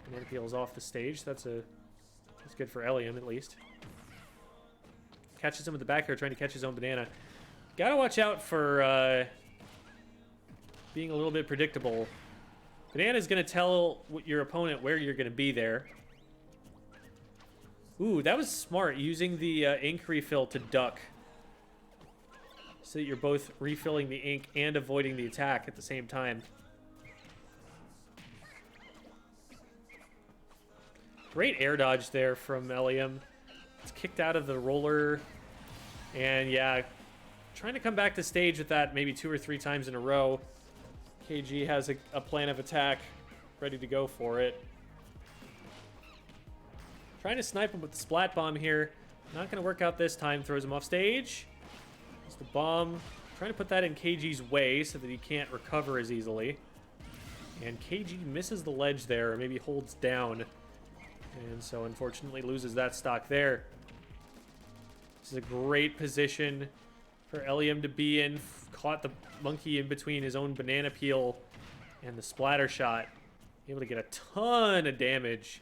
Banana peel is off the stage. That's good for Elium, at least. Catches him with the back air, trying to catch his own banana. Gotta watch out for being a little bit predictable. Banana's gonna tell your opponent where you're gonna be there. Ooh, that was smart, using the ink refill to duck. so that you're both refilling the ink and avoiding the attack at the same time. Great air dodge there from Elium. It's kicked out of the roller. And yeah, trying to come back to stage with that maybe 2 or 3 times in a row. KG has a plan of attack ready to go for it. Trying to snipe him with the splat bomb here. Not going to work out this time. Throws him off stage. It's the bomb. Trying to put that in KG's way so that he can't recover as easily. And KG misses the ledge there, or maybe holds down. And so unfortunately loses that stock there. This is a great position for Elium to be in. Caught the monkey in between his own banana peel and the splatter shot. Able to get a ton of damage.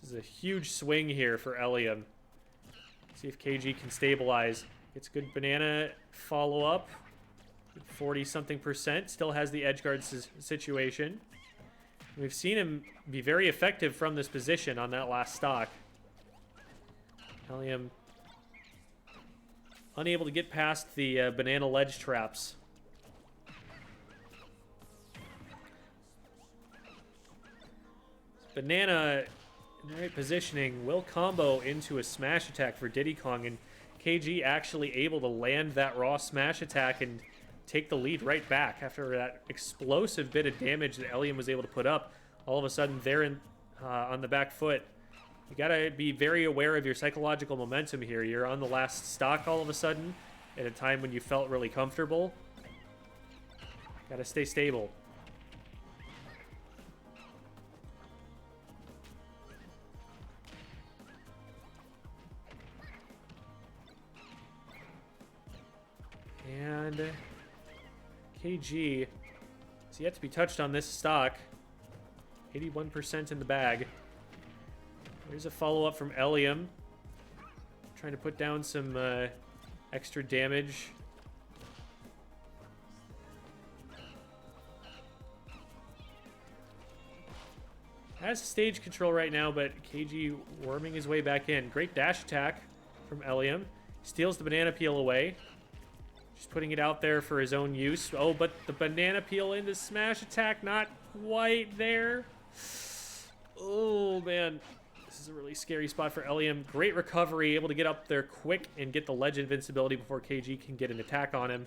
This is a huge swing here for Elium. See if KG can stabilize. Gets good banana follow-up. 40-something%. Still has the edge guard situation. We've seen him be very effective from this position on that last stock. Elium unable to get past the banana ledge traps. Banana in the right positioning will combo into a smash attack for Diddy Kong, and KG actually able to land that raw smash attack and take the lead right back after that explosive bit of damage that Elium was able to put up. All of a sudden, they're in, on the back foot. You gotta be very aware of your psychological momentum here. You're on the last stock all of a sudden at a time when you felt really comfortable. Gotta stay stable. And KG is yet to be touched on this stock. 81% in the bag. There's a follow-up from Elium. Trying to put down some extra damage. Has stage control right now, but KG worming his way back in. Great dash attack from Elium. Steals the banana peel away. Just putting it out there for his own use. Oh, but the banana peel into smash attack, not quite there. Oh, man. This is a really scary spot for Elium. Great recovery, able to get up there quick and get the ledge invincibility before KG can get an attack on him.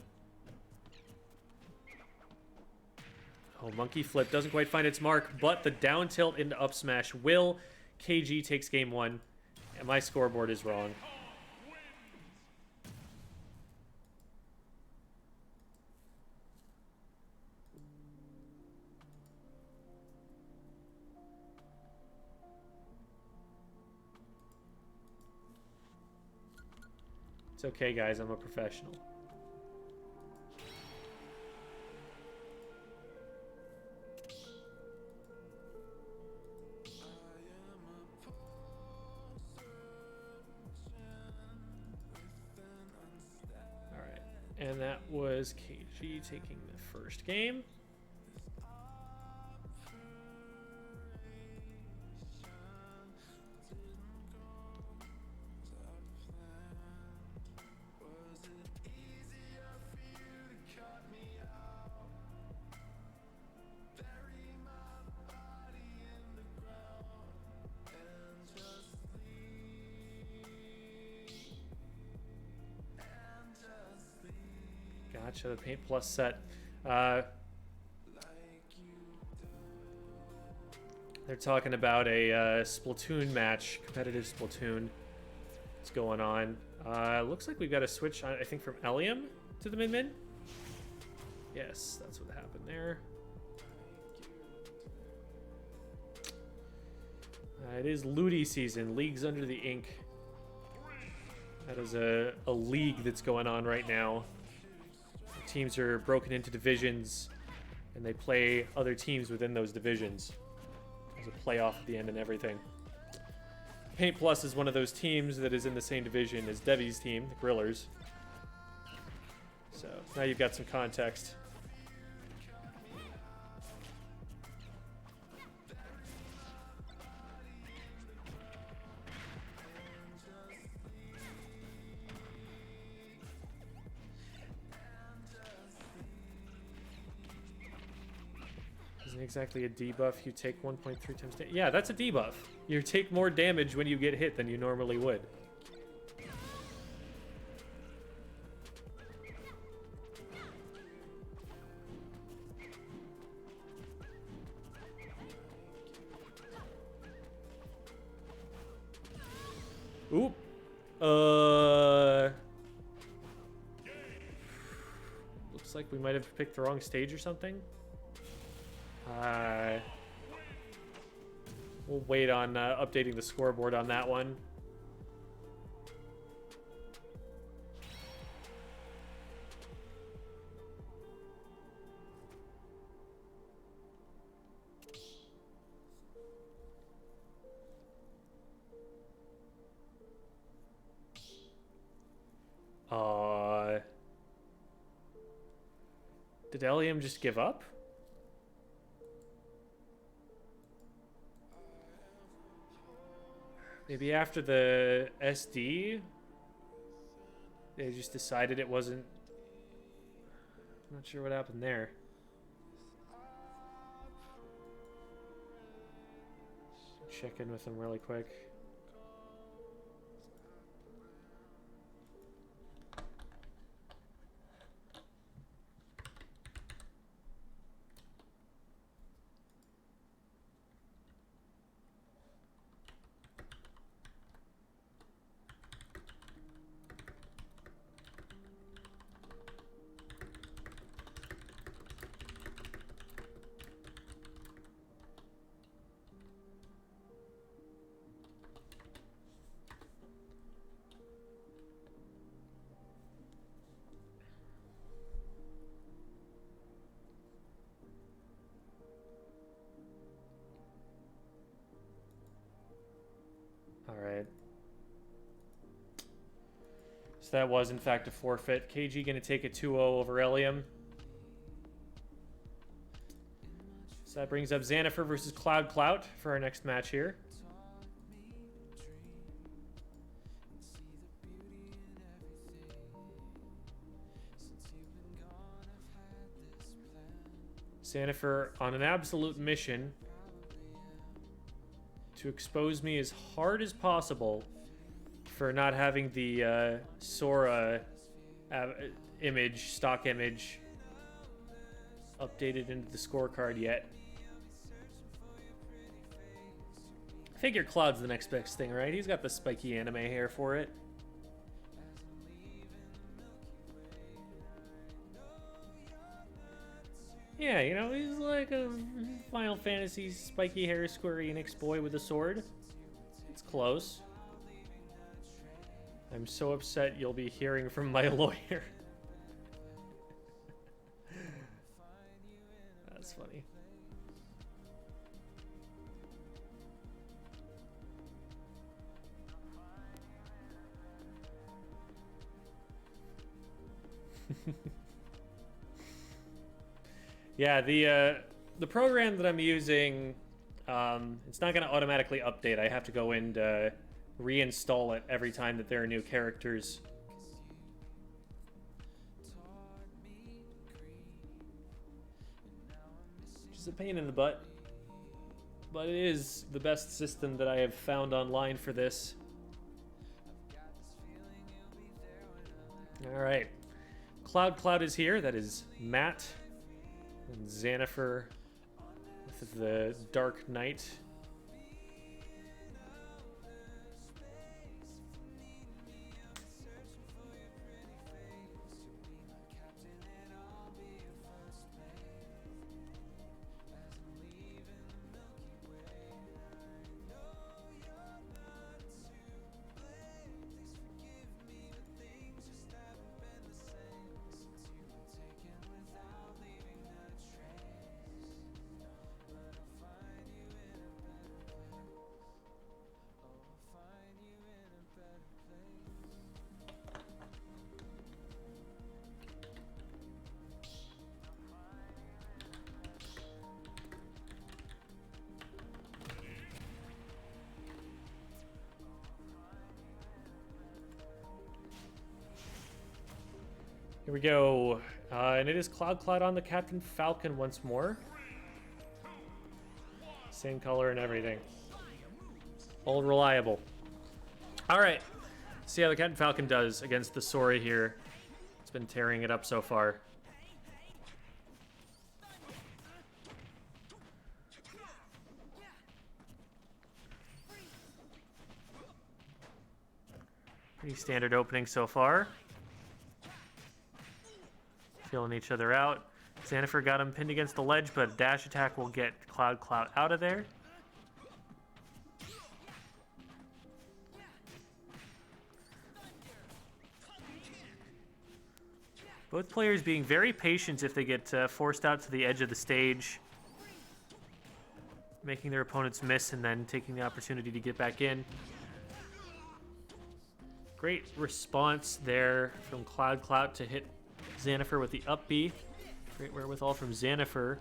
Oh, monkey flip doesn't quite find its mark, but the down tilt into up smash will. KG takes game 1, and my scoreboard is wrong. It's okay, guys. I'm a professional. All right. And that was KG taking the first game. Gotcha, the Paint Plus set. They're talking about a Splatoon match, competitive Splatoon. What's going on? Looks like we've got a switch, I think, from Elium to the mid-mid. Yes, that's what happened there. It is Ludi season, Leagues Under the Ink. That is a league that's going on right now. Teams are broken into divisions, and they play other teams within those divisions. There's a playoff at the end and everything. Paint Plus is one of those teams that is in the same division as Devi's team, the Grillers. So now you've got some context. exactly a debuff. You take 1.3 times damage. Yeah, that's a debuff. You take more damage when you get hit than you normally would. Oop. Looks like we might have picked the wrong stage or something. We'll wait on updating the scoreboard on that one. Did Eliam just give up? Maybe after the SD, they just decided it wasn't. I'm not sure what happened there. Check in with them really quick. Alright. So that was, in fact, a forfeit. KG going to take a 2-0 over Eliam. So that brings up Xanafer versus Cloud Clout for our next match here. Xanafer on an absolute mission to expose me as hard as possible for not having the Sora image, stock image, updated into the scorecard yet. I figure Cloud's the next best thing, right? He's got the spiky anime hair for it. Yeah, you know, he's like a Final Fantasy spiky hair Square Enix boy with a sword. It's close. I'm so upset you'll be hearing from my lawyer. That's funny. Yeah, the program that I'm using, it's not going to automatically update. I have to go and reinstall it every time that there are new characters. Which is a pain in the butt. But it is the best system that I have found online for this. Alright. Cloud is here. That is Matt. And Xanafer with the Dark Knight. Here we go. And it is Cloud on the Captain Falcon once more. Same color and everything. All reliable. All right. See how the Captain Falcon does against the Sora here. It's been tearing it up so far. Pretty standard opening so far. Feeling each other out. Xanafer got him pinned against the ledge, but a dash attack will get Cloud out of there. Both players being very patient if they get forced out to the edge of the stage, making their opponents miss and then taking the opportunity to get back in. Great response there from Cloud to hit Xanafer with the up B. Great wherewithal from Xanafer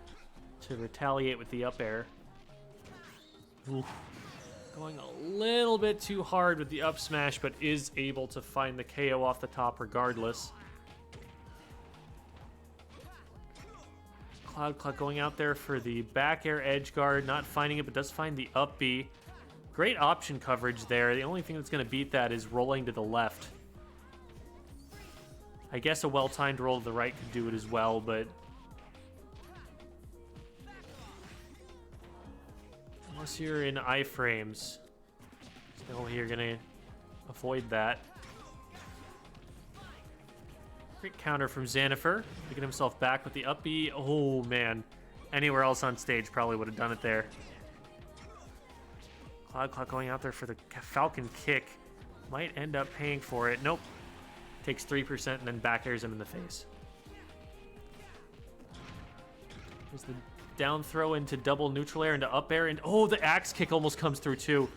to retaliate with the up air. Oof. Going a little bit too hard with the up smash, but is able to find the KO off the top regardless. Cloud going out there for the back air edge guard, not finding it, but does find the up B. Great option coverage there. The only thing that's going to beat that is rolling to the left. I guess a well-timed roll to the right could do it as well, but unless you're in iframes, still you're going to avoid that. Great counter from Xanafer, picking himself back with the up B. Oh, man. Anywhere else on stage probably would have done it there. Cloud going out there for the Falcon kick. Might end up paying for it. Nope. Takes 3% and then back airs him in the face. There's the down throw into double neutral air into up air. And oh, the axe kick almost comes through too.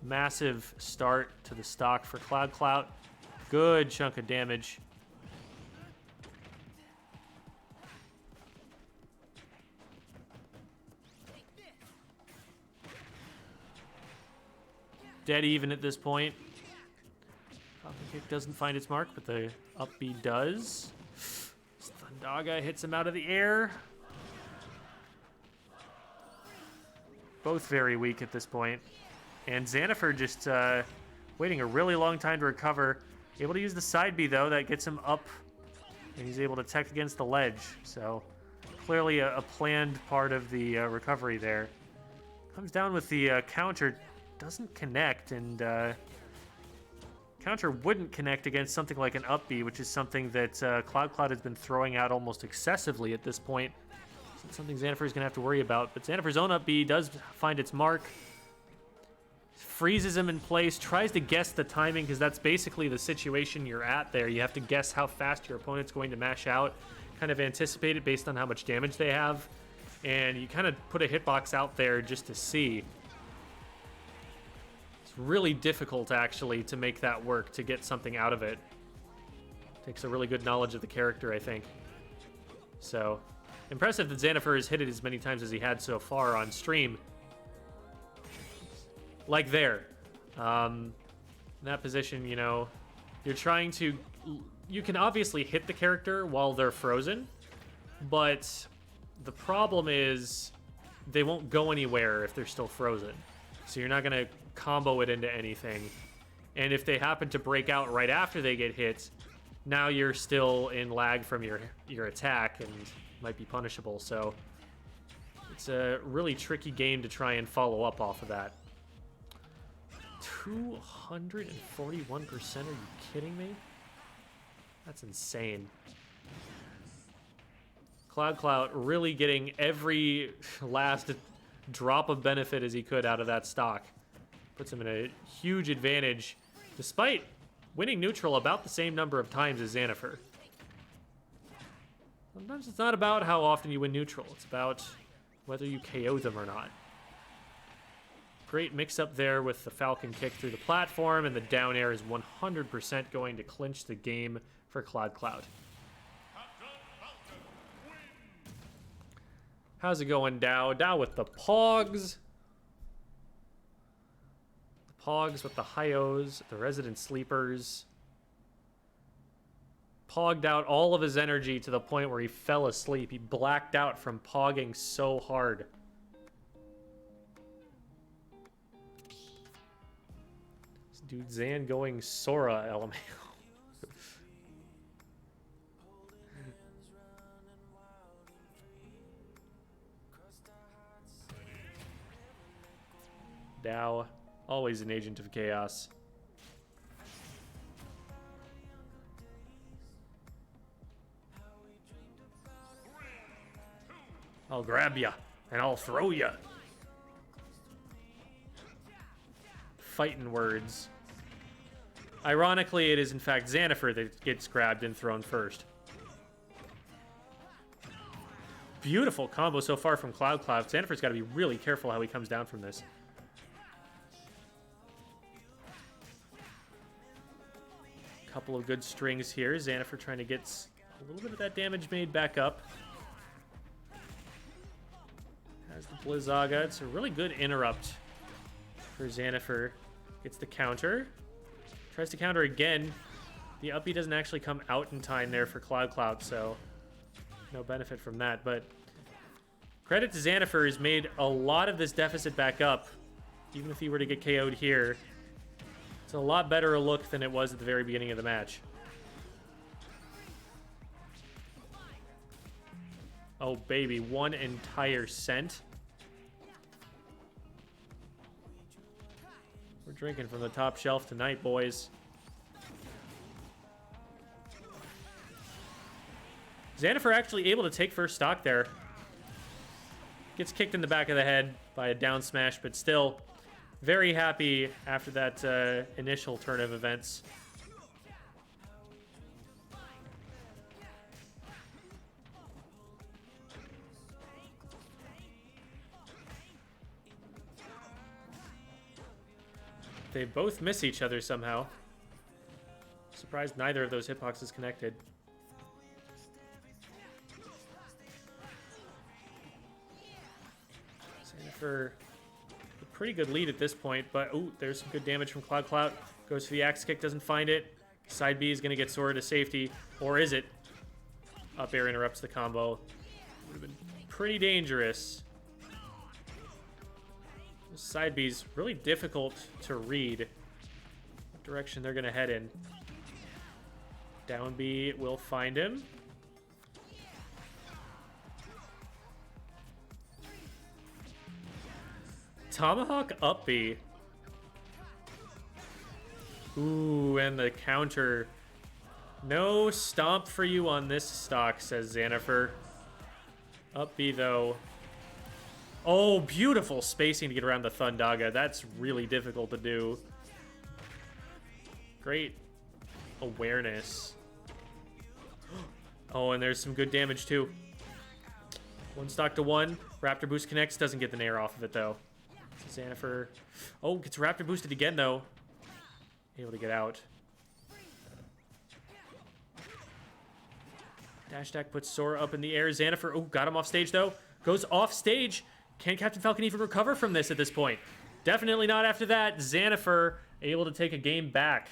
Massive start to the stock for Cloud. Good chunk of damage. Dead even at this point. Falcon kick doesn't find its mark, but the up B does. Thundaga hits him out of the air. Both very weak at this point. And Xanafer just waiting a really long time to recover. Able to use the side B, though. That gets him up, and he's able to tech against the ledge. So clearly a planned part of the recovery there. Comes down with the counter. Doesn't connect, and counter wouldn't connect against something like an up B, which is something that Cloud has been throwing out almost excessively at this point. So it's something Xanafer is going to have to worry about. But Xanafer's own up B does find its mark. Freezes him in place, tries to guess the timing, because that's basically the situation you're at there. You have to guess how fast your opponent's going to mash out, kind of anticipate it based on how much damage they have, and you kind of put a hitbox out there just to see. Really difficult, actually, to make that work, to get something out of it. Takes a really good knowledge of the character, I think. So, impressive that Xanafer has hit it as many times as he had so far on stream. Like there. In that position, you know, you're trying to... You can obviously hit the character while they're frozen, but the problem is they won't go anywhere if they're still frozen. So you're not going to combo it into anything. And if they happen to break out right after they get hit, now you're still in lag from your attack and might be punishable. So it's a really tricky game to try and follow up off of that. 241%? Are you kidding me? That's insane. Cloud really getting every last drop of benefit as he could out of that stock. Puts him in a huge advantage, despite winning neutral about the same number of times as Xanafer. Sometimes it's not about how often you win neutral. It's about whether you KO them or not. Great mix-up there with the Falcon kick through the platform, and the down air is 100% going to clinch the game for Cloud. How's it going, Dow? Dow with the Pogs. The Pogs with the Hyos, the Resident Sleepers. Pogged out all of his energy to the point where he fell asleep. He blacked out from pogging so hard. Dude, Zan going Sora, LMAO. Dow, always an agent of chaos. I'll grab ya, and I'll throw ya. Fighting words. Ironically, it is in fact Xanafer that gets grabbed and thrown first. Beautiful combo so far from Cloud. Xanafer's got to be really careful how he comes down from this. Couple of good strings here. Xanafer trying to get a little bit of that damage made back up. Has the Blizzaga. It's a really good interrupt for Xanafer. Gets the counter. Tries to counter again. The up B doesn't actually come out in time there for Cloud, so no benefit from that. But credit to Xanafer, has made a lot of this deficit back up. Even if he were to get KO'd here, it's a lot better a look than it was at the very beginning of the match. Oh, baby. One entire cent. We're drinking from the top shelf tonight, boys. Xanafer actually able to take first stock there. Gets kicked in the back of the head by a down smash, but still very happy after that initial turn of events. They both miss each other somehow. Surprised neither of those hitboxes connected. For a pretty good lead at this point, but ooh, there's some good damage from Cloud. Goes for the axe kick, doesn't find it. Side B is going to get Sora to safety, or is it? Up air interrupts the combo. Would have been pretty dangerous. Side B's really difficult to read what direction they're going to head in. Down B will find him. Tomahawk up B. Ooh, and the counter. No stomp for you on this stock, says Xanafer. Up B, though. Oh, beautiful spacing to get around the Thundaga. That's really difficult to do. Great awareness. Oh, and there's some good damage, too. One stock to one. Raptor boost connects. Doesn't get the nair off of it, though. Xanafer. Oh, gets Raptor boosted again, though. Able to get out. Dash attack puts Sora up in the air. Xanafer, oh, got him off stage, though. Goes off stage. Can Captain Falcon even recover from this at this point? Definitely not after that. Xanafer able to take a game back.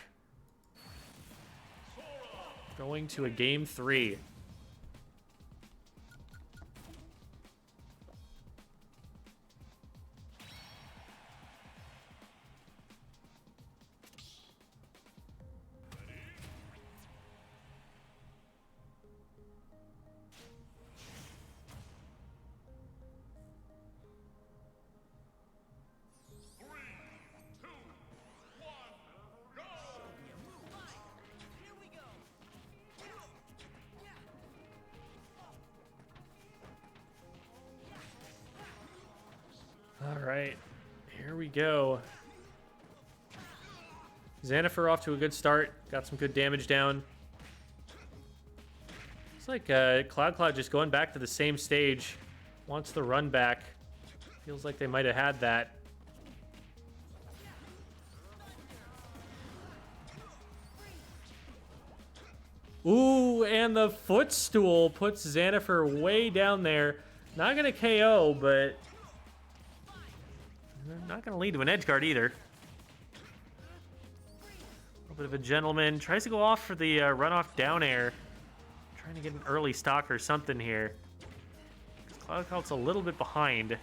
Going to a game 3. All right, here we go. Xanafer off to a good start. Got some good damage down. It's like Cloud just going back to the same stage. Wants the run back. Feels like they might have had that. Ooh, and the footstool puts Xanafer way down there. Not going to KO, but not going to lead to an edge guard either. A little bit of a gentleman. Tries to go off for the runoff down air. Trying to get an early stock or something here. Cloud's a little bit behind.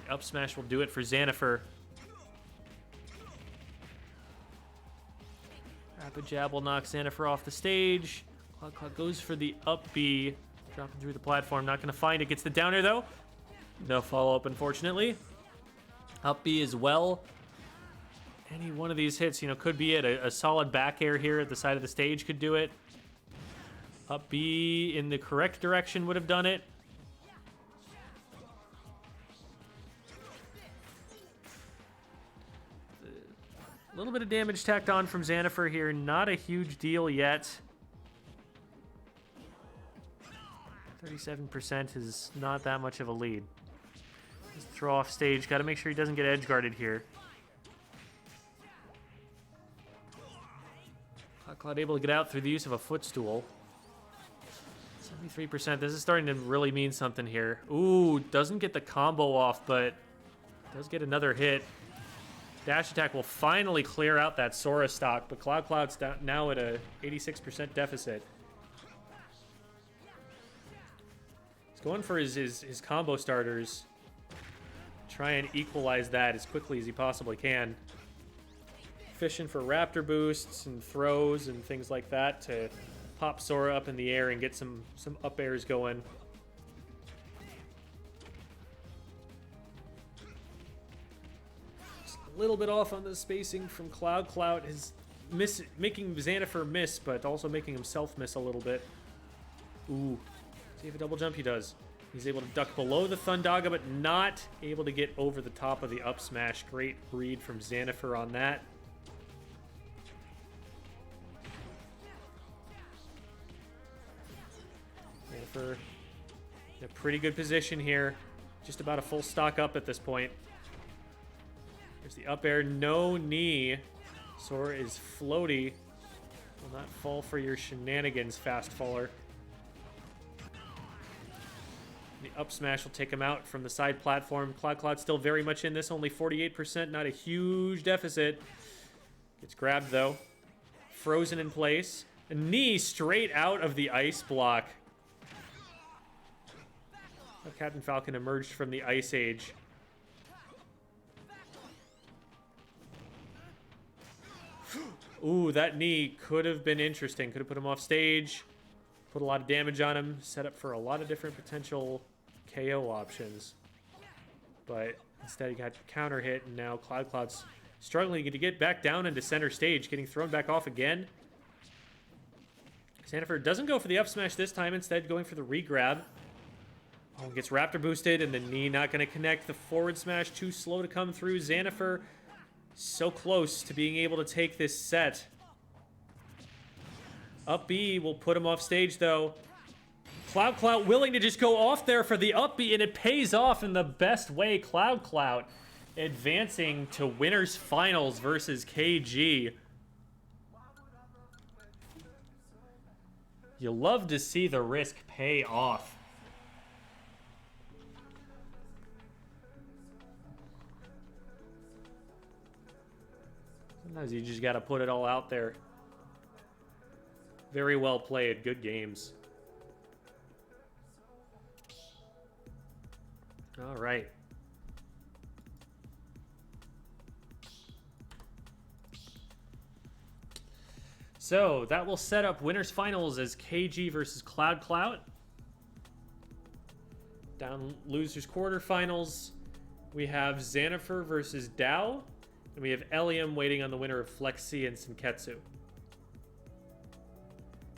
The up smash will do it for Xanafer. Rapid jab will knock Xanafer off the stage. Cloud goes for the up B. Dropping through the platform. Not going to find it. Gets the down air, though. No follow-up, unfortunately. Up B as well. Any one of these hits, could be it. A solid back air here at the side of the stage could do it. Up B in the correct direction would have done it. A little bit of damage tacked on from Xanafer here. Not a huge deal yet. 37% is not that much of a lead. Just throw off stage. Got to make sure he doesn't get edge guarded here. Cloud able to get out through the use of a footstool. 73%. This is starting to really mean something here. Ooh, doesn't get the combo off, but does get another hit. Dash attack will finally clear out that Sora stock, but Cloud's now at a 86% deficit. He's going for his combo starters. Try and equalize that as quickly as he possibly can. Fishing for raptor boosts and throws and things like that to pop Sora up in the air and get some up airs going. Just a little bit off on the spacing from Cloud. Cloud is making Xanafer miss, but also making himself miss a little bit. Ooh. See if a double jump he does. He's able to duck below the Thundaga, but not able to get over the top of the up smash. Great read from Xanafer on that. Xanafer in a pretty good position here. Just about a full stock up at this point. There's the up air, no knee. Sora is floaty. Will not fall for your shenanigans, fast faller. The up smash will take him out from the side platform. Cloud still very much in this, only 48%, not a huge deficit. Gets grabbed though. Frozen in place. A knee straight out of the ice block. Captain Falcon emerged from the Ice Age. Ooh, that knee could have been interesting. Could have put him off stage. Put a lot of damage on him. Set up for a lot of different potential KO options. But instead he got counter hit, and now Cloud's struggling to get back down into center stage. Getting thrown back off again. Xanafer doesn't go for the up smash this time. Instead going for the re-grab. Oh, gets raptor boosted, and the knee not going to connect. The forward smash too slow to come through. Xanafer so close to being able to take this set. Up B will put him off stage, though. Cloud willing to just go off there for the up B, and it pays off in the best way. Cloud advancing to winners finals versus KG. You love to see the risk pay off. Sometimes you just got to put it all out there. Very well played. Good games. All right. So that will set up winners finals as KG versus Cloud. Down losers quarterfinals, we have Xanafer versus Dow. And we have Elium waiting on the winner of Flexi and Senketsu.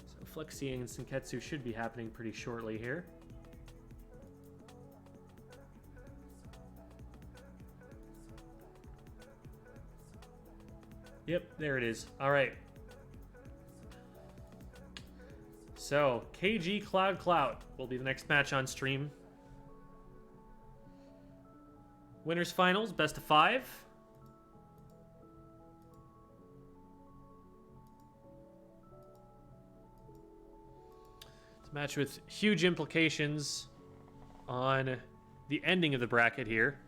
So Flexi and Senketsu should be happening pretty shortly here. Yep, there it is. All right. So KG Cloud will be the next match on stream. Winners finals, best of 5. It's a match with huge implications on the ending of the bracket here.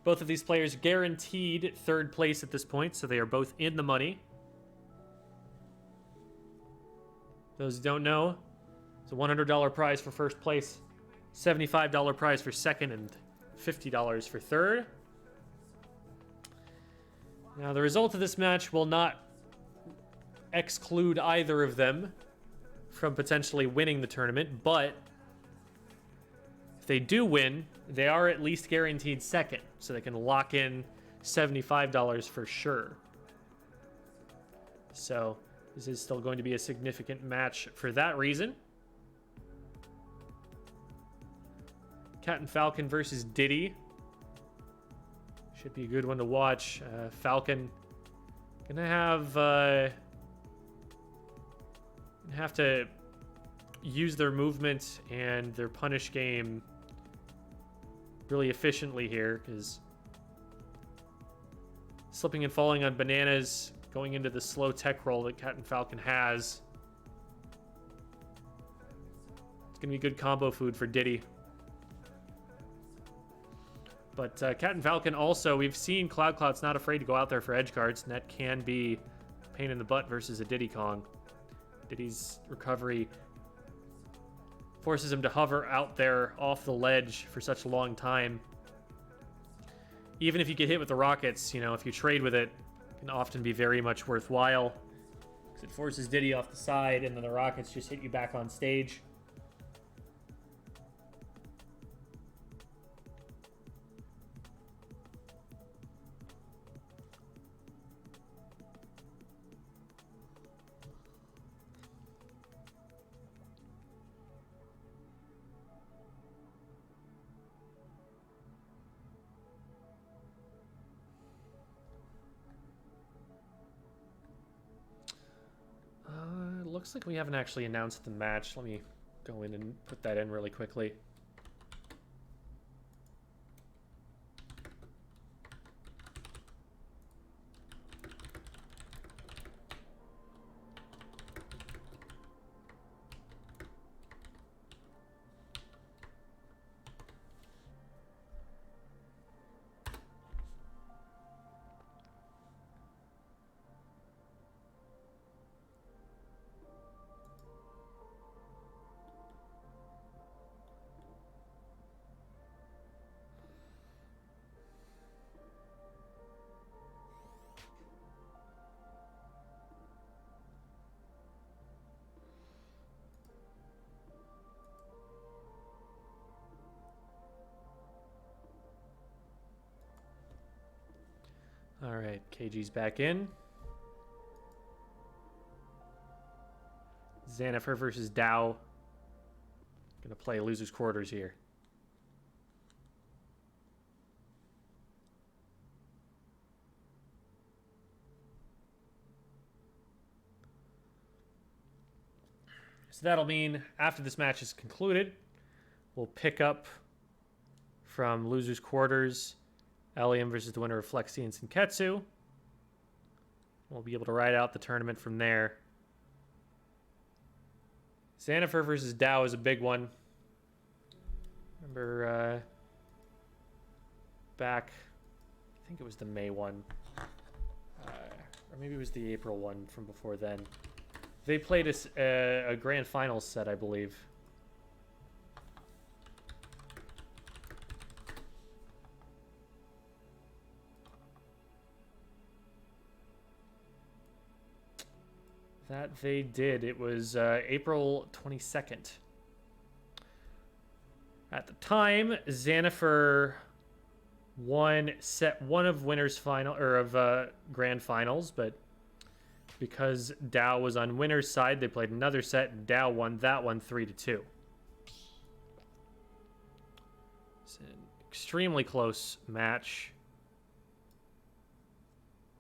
Both of these players guaranteed third place at this point, so they are both in the money. Those who don't know, it's a $100 prize for first place, $75 prize for second, and $50 for third. Now, the result of this match will not exclude either of them from potentially winning the tournament, but if they do win, they are at least guaranteed second, so they can lock in $75 for sure. So this is still going to be a significant match for that reason. Cat and Falcon versus Diddy. Should be a good one to watch. Falcon gonna have to use their movement and their punish game really efficiently here, because slipping and falling on bananas, going into the slow tech roll that Cat and Falcon has. It's gonna be good combo food for Diddy. But Cat and Falcon also, we've seen Cloud's not afraid to go out there for edge guards, and that can be a pain in the butt versus a Diddy Kong. Diddy's recovery forces him to hover out there off the ledge for such a long time. Even if you get hit with the rockets, you know, if you trade with it, it can often be very much worthwhile, because it forces Diddy off the side, and then the rockets just hit you back on stage. Looks like we haven't actually announced the match. Let me go in and put that in really quickly. All right, KG's back in. Xanafer versus Dow. Gonna play losers quarters here. So that'll mean after this match is concluded, we'll pick up from losers quarters. Eliam versus the winner of Flexi and Senketsu. We'll be able to ride out the tournament from there. Xanafer versus Dow is a big one. Remember back, I think it was the May one. Or maybe it was the April one from before then. They played a grand finals set, I believe. That they did. It was April 22nd. At the time, Xanafer won set one of winners final or of grand finals, but because Dow was on winner's side, they played another set, and Dow won that one 3-2. It's an extremely close match.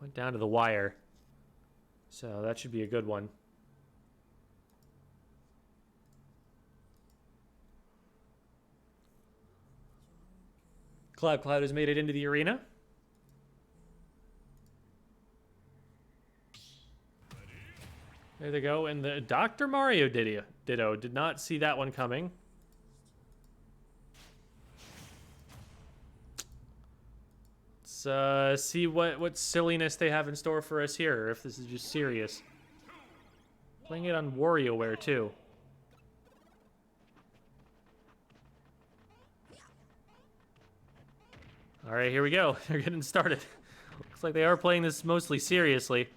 Went down to the wire. So that should be a good one. Cloud has made it into the arena. There they go. And the Dr. Mario Ditto did not see that one coming. Let's see what silliness they have in store for us here, or if this is just serious. Playing it on WarioWare, too. Alright, here we go. They're getting started. Looks like they are playing this mostly seriously.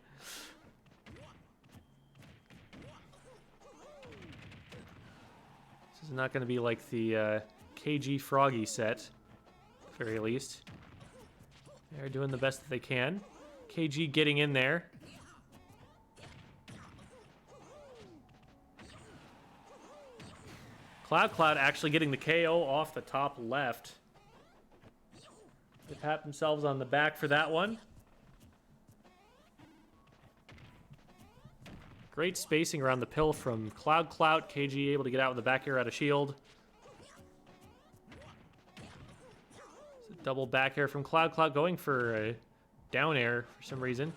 is not going to be like the KG Froggy set, at the very least. They're doing the best that they can. KG getting in there. Cloud actually getting the KO off the top left. They pat themselves on the back for that one. Great spacing around the pill from Cloud. KG able to get out with the back air out of shield. It's a double back air from Cloud going for a down air for some reason.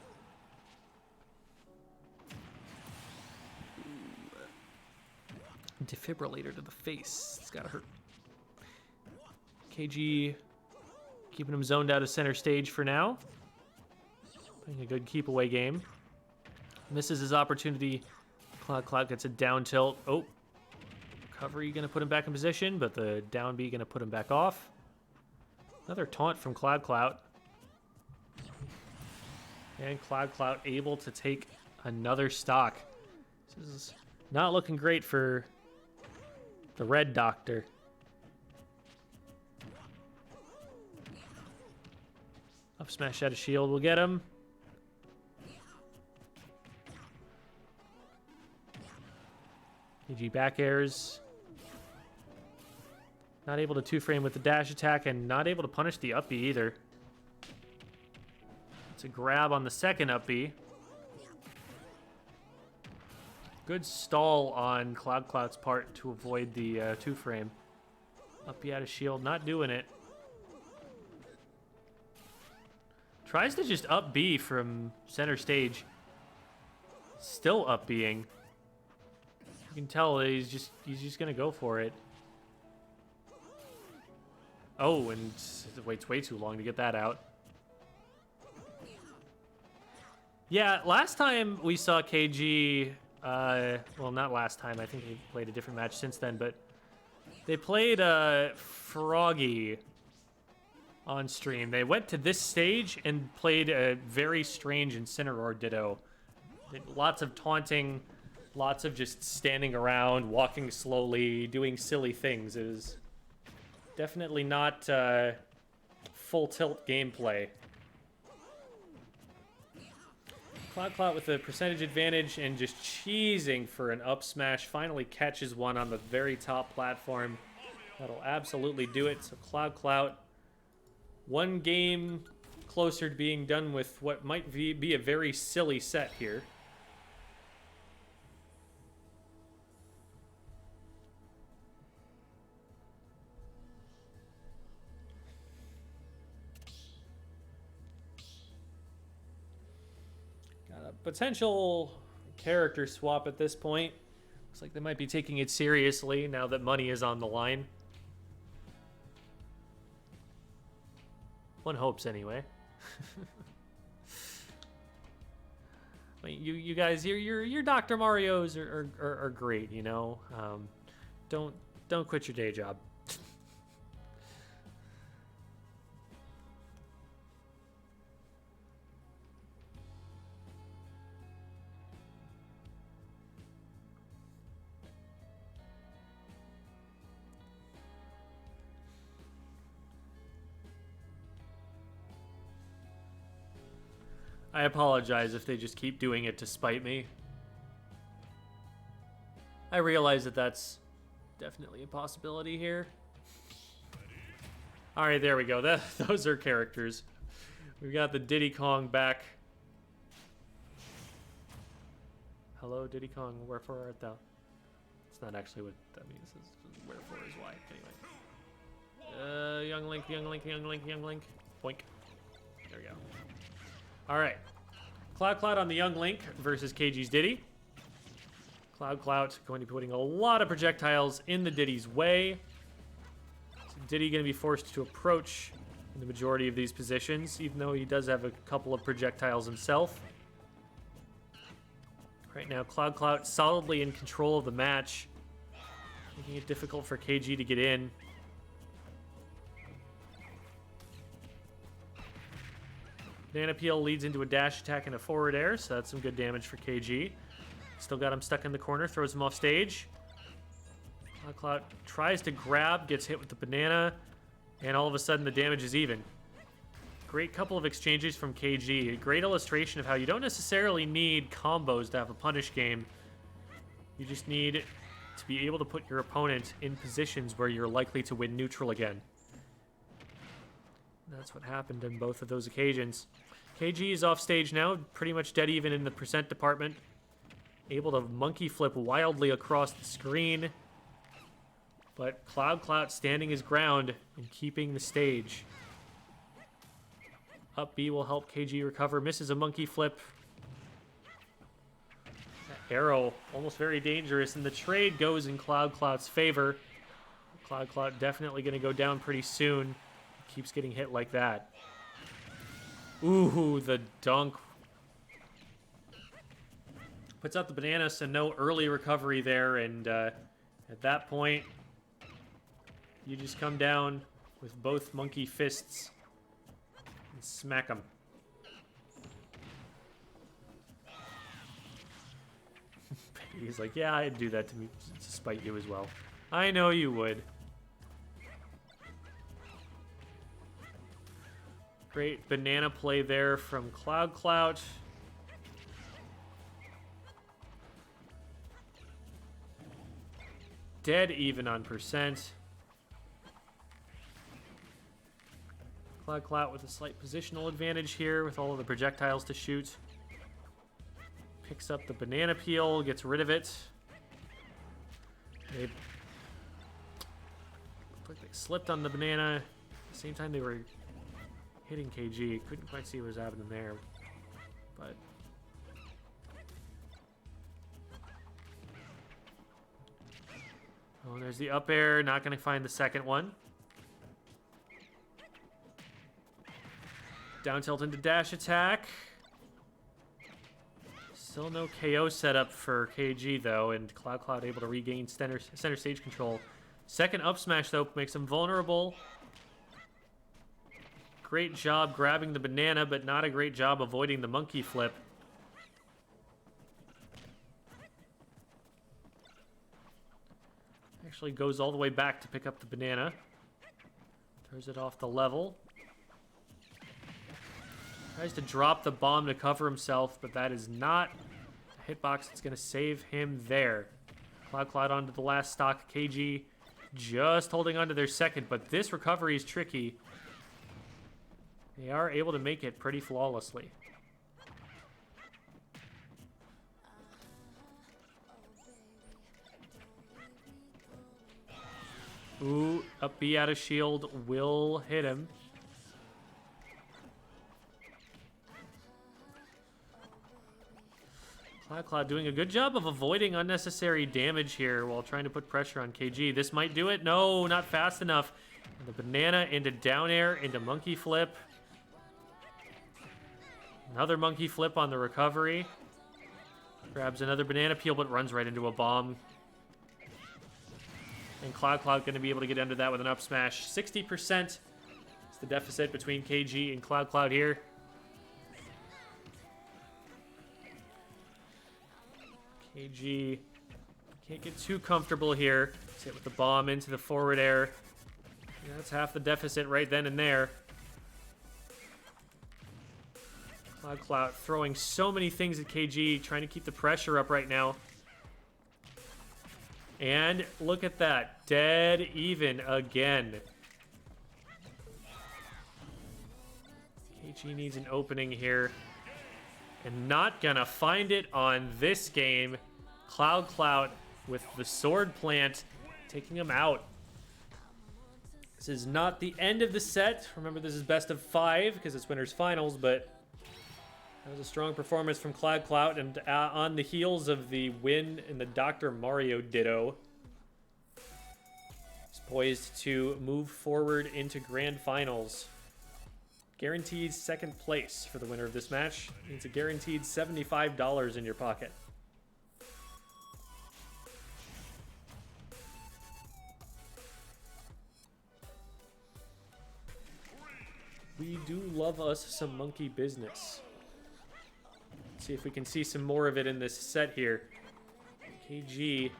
Defibrillator to the face. It's gotta hurt. KG keeping him zoned out of center stage for now. Playing a good keep away game. Misses his opportunity. Cloud gets a down tilt. Oh, recovery gonna put him back in position, but the down B gonna put him back off. Another taunt from Cloud. And Cloud able to take another stock. This is not looking great for the Red Doctor. Up smash out of shield will get him. KG back airs. Not able to two-frame with the dash attack and not able to punish the up B either. It's a grab on the second up B. Good stall on Cloud's part to avoid the two-frame. Up B out of shield, not doing it. Tries to just up B from center stage. Still up B'ing. You can tell that he's just gonna go for it. Oh, and it waits way too long to get that out. Yeah, last time we saw KG, well, not last time. I think they played a different match since then, but they played Froggy on stream. They went to this stage and played a very strange Incineroar Ditto. Lots of taunting, lots of just standing around, walking slowly, doing silly things. It was definitely not full tilt gameplay. Cloud with a percentage advantage and just cheesing for an up smash. Finally catches one on the very top platform. That'll absolutely do it. So Cloud, one game closer to being done with what might be a very silly set here. Potential character swap at this point. Looks like they might be taking it seriously now that money is on the line. One hopes anyway. I mean, you guys, your Dr. Marios are great, you know. Don't quit your day job. I apologize if they just keep doing it to spite me. I realize that that's definitely a possibility here. Alright, there we go. Those are characters. We've got the Diddy Kong back. Hello, Diddy Kong, wherefore art thou? It's not actually what that means. It's wherefore is why. Anyway. Young Link. Boink. There we go. Alright. Cloud on the Young Link versus KG's Diddy. Cloud going to be putting a lot of projectiles in the Diddy's way. So Diddy going to be forced to approach in the majority of these positions, even though he does have a couple of projectiles himself. Right now, Cloud solidly in control of the match, making it difficult for KG to get in. Banana Peel leads into a dash attack and a forward air, so that's some good damage for KG. Still got him stuck in the corner, throws him off stage. Cloud tries to grab, gets hit with the banana, and all of a sudden the damage is even. Great couple of exchanges from KG. A great illustration of how you don't necessarily need combos to have a punish game. You just need to be able to put your opponent in positions where you're likely to win neutral again. That's what happened in both of those occasions. KG is off stage now, pretty much dead even in the percent department. Able to monkey flip wildly across the screen. But Cloud standing his ground and keeping the stage. Up B will help KG recover. Misses a monkey flip. That arrow almost very dangerous, and the trade goes in Cloud's favor. Cloud definitely going to go down pretty soon. Keeps getting hit like that. Ooh, the dunk. Puts out the banana, so no early recovery there, and at that point, you just come down with both monkey fists and smack them. He's like, yeah, I'd do that to me to spite you as well. I know you would. Great banana play there from Cloud. Dead even on percent. Cloud with a slight positional advantage here with all of the projectiles to shoot. Picks up the banana peel, gets rid of it. They looked like they slipped on the banana. At the same time they were hitting KG. Couldn't quite see what was happening there. But oh, there's the up air. Not going to find the second one. Down tilt into dash attack. Still no KO setup for KG, though, and Cloud able to regain center stage control. Second up smash, though, makes him vulnerable. Great job grabbing the banana, but not a great job avoiding the monkey flip. Actually goes all the way back to pick up the banana. Throws it off the level. Tries to drop the bomb to cover himself, but that is not a hitbox that's going to save him there. Cloud onto the last stock. KG just holding on to their second, but this recovery is tricky. They are able to make it pretty flawlessly. Ooh, up B out of shield will hit him. Cloud doing a good job of avoiding unnecessary damage here while trying to put pressure on KG. This might do it. No, not fast enough. And the banana into down air, into monkey flip. Another monkey flip on the recovery. Grabs another banana peel, but runs right into a bomb. And Cloud going to be able to get under that with an up smash. 60% is the deficit between KG and Cloud here. KG can't get too comfortable here. He's hit with the bomb into the forward air. Yeah, that's half the deficit right then and there. Cloud throwing so many things at KG, trying to keep the pressure up right now. And look at that. Dead even again. KG needs an opening here. And not gonna find it on this game. Cloud with the sword plant taking him out. This is not the end of the set. Remember, this is best of 5 because it's winners finals, but that was a strong performance from Cloud, and on the heels of the win in the Dr. Mario Ditto, he's poised to move forward into grand finals. Guaranteed second place for the winner of this match. It's a guaranteed $75 in your pocket. We do love us some monkey business. Let's see if we can see some more of it in this set here. KG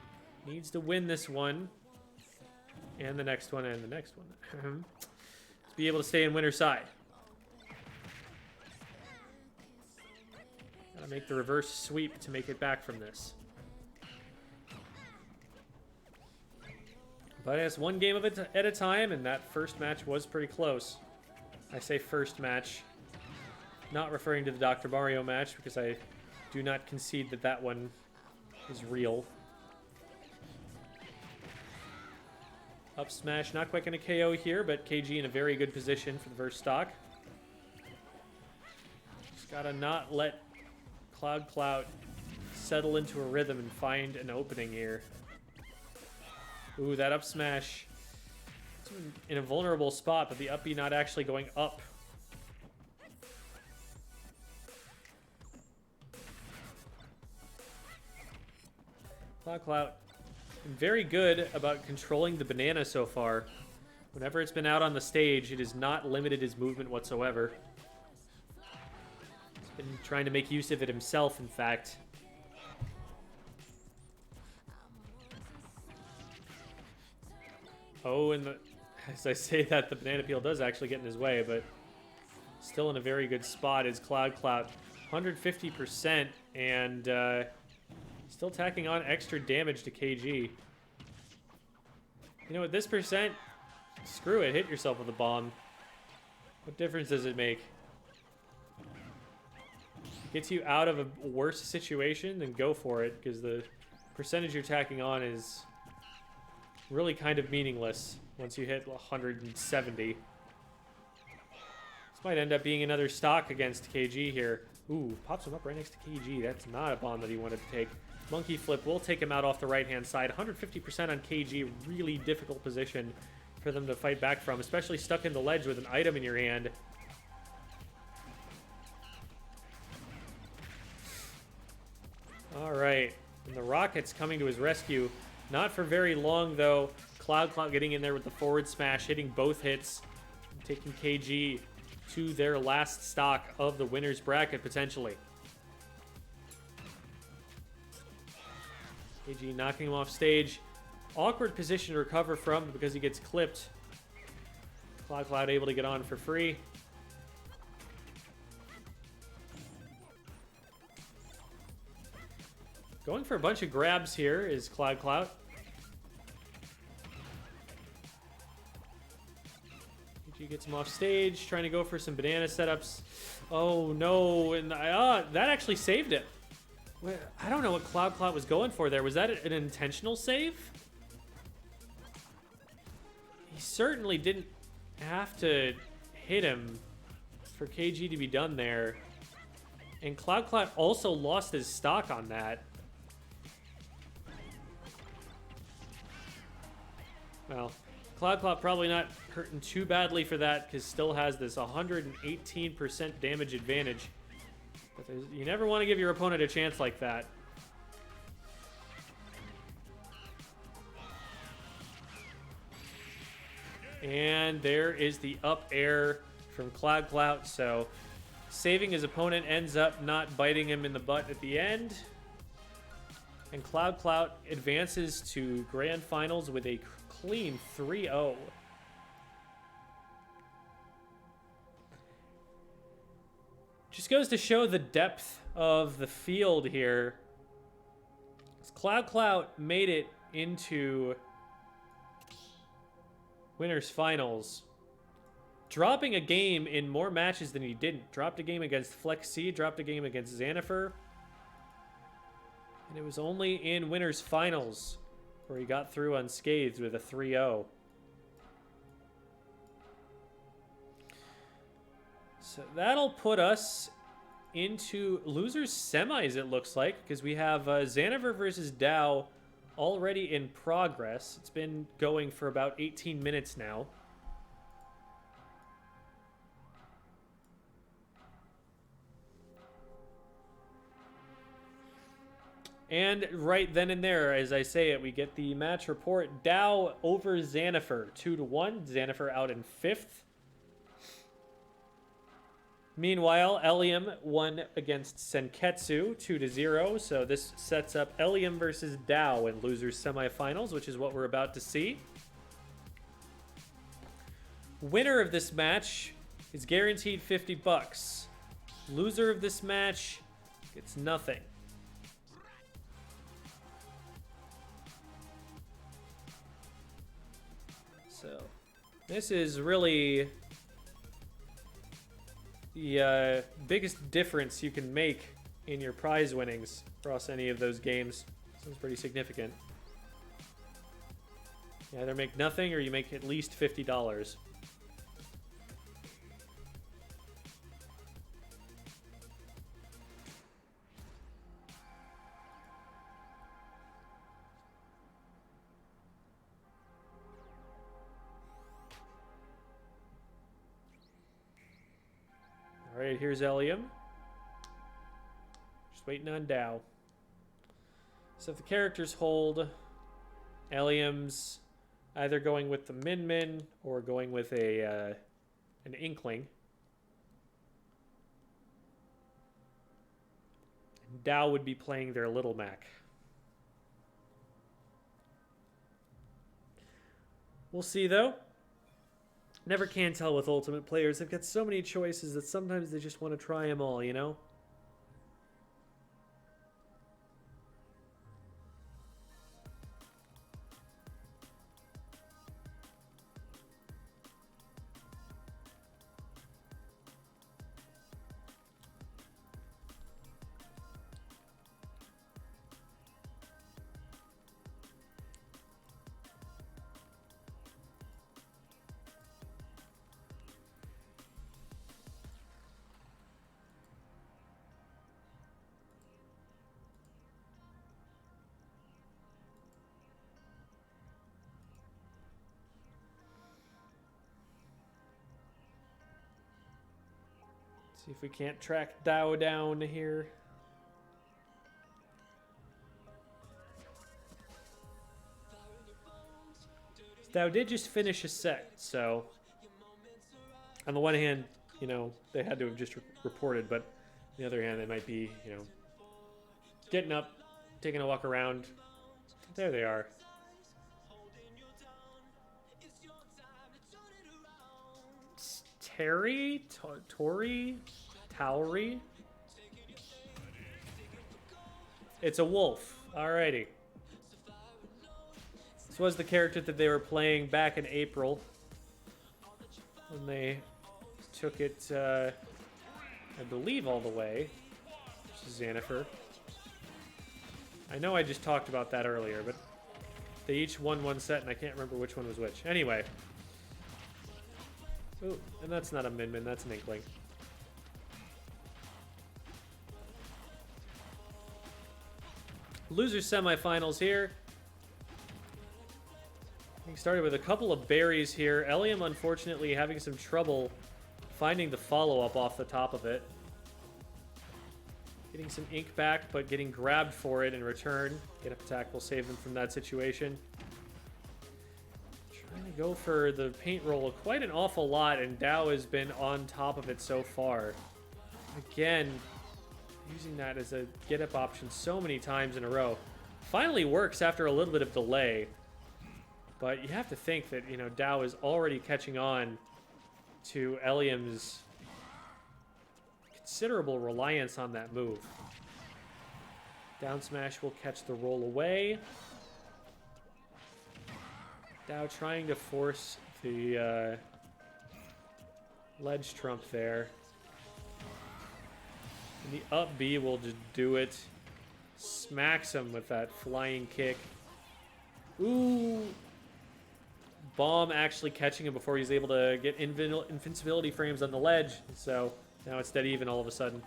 needs to win this one. And the next one, and the next one. Let's be able to stay in winner's side. Gotta make the reverse sweep to make it back from this. But it's one game of it at a time, and that first match was pretty close. I say first match, not referring to the Dr. Mario match, because I do not concede that that one is real. Up smash, not quite going to KO here, but KG in a very good position for the first stock. Just gotta not let Cloud settle into a rhythm and find an opening here. Ooh, that up smash. It's in a vulnerable spot, but the up B not actually going up. Cloud very good about controlling the banana so far. Whenever it's been out on the stage, it has not limited his movement whatsoever. He's been trying to make use of it himself, in fact. Oh, and as I say that, the banana peel does actually get in his way, but still in a very good spot is Cloud. 150%, and still tacking on extra damage to KG. You know, at this percent, screw it, hit yourself with a bomb. What difference does it make? It gets you out of a worse situation, then go for it, because the percentage you're tacking on is really kind of meaningless once you hit 170. This might end up being another stock against KG here. Ooh, pops him up right next to KG. That's not a bomb that he wanted to take. Monkey flip will take him out off the right-hand side. 150% on KG. Really difficult position for them to fight back from, especially stuck in the ledge with an item in your hand. All right. And the Rocket's coming to his rescue. Not for very long, though. Cloud getting in there with the forward smash, hitting both hits, taking KG to their last stock of the winner's bracket, potentially. KG knocking him off stage. Awkward position to recover from because he gets clipped. Cloud able to get on for free. Going for a bunch of grabs here is Cloud. KG gets him off stage, trying to go for some banana setups. Oh no, and that actually saved it. I don't know what Cloud was going for there. Was that an intentional save? He certainly didn't have to hit him for KG to be done there. And Cloud also lost his stock on that. Well, Cloud probably not hurting too badly for that, because still has this 118% damage advantage. But you never want to give your opponent a chance like that. And there is the up air from Cloud. So saving his opponent ends up not biting him in the butt at the end. And Cloud advances to grand finals with a clean 3-0. Just goes to show the depth of the field here. Cloud made it into winners finals, dropping a game in more matches than he didn't. Dropped a game against Flex C, dropped a game against Xanifer. And it was only in winners finals where he got through unscathed with a 3-0. So that'll put us into losers semis, it looks like, because we have Xanifer versus Dow already in progress. It's been going for about 18 minutes now. And right then and there, as I say it, we get the match report. Dow over Xanifer, 2-1. Xanifer out in 5th. Meanwhile, Elium won against Senketsu, 2-0. So this sets up Elium versus Dow in losers semifinals, which is what we're about to see. Winner of this match is guaranteed 50 bucks. Loser of this match gets nothing. So, this is really the biggest difference you can make in your prize winnings across any of those games. Sounds pretty significant. You either make nothing or you make at least $50. Alright, here's Elium. Just waiting on Dow. So if the characters hold, Elium's either going with the Min or going with an Inkling. And Dow would be playing their Little Mac. We'll see, though. Never can tell with Ultimate players. They've got so many choices that sometimes they just want to try them all, you know? See if we can't track Dow down here. Dow did just finish a set, so on the one hand, you know, they had to have just reported, but on the other hand, they might be, you know, getting up, taking a walk around. There they are. Terry? Tori? Towery? It's a wolf. Alrighty. This was the character that they were playing back in April when they took it, I believe, all the way to Xanafer. I know I just talked about that earlier, but they each won one set, and I can't remember which one was which. Anyway. Ooh, and that's not a Min, that's an Inkling. Loser semifinals here. Getting started with a couple of berries here. Elium, unfortunately, having some trouble finding the follow-up off the top of it. Getting some ink back, but getting grabbed for it in return. Get up attack will save them from that situation. Trying to go for the paint roll quite an awful lot, and Dow has been on top of it so far. Again, using that as a get-up option so many times in a row. Finally works after a little bit of delay. But you have to think that, you know, Dow is already catching on to Elium's considerable reliance on that move. Down smash will catch the roll away. Dow trying to force the ledge trump there. And the up B will just do it. Smacks him with that flying kick. Ooh. Bomb actually catching him before he's able to get invincibility frames on the ledge. So now it's dead even all of a sudden.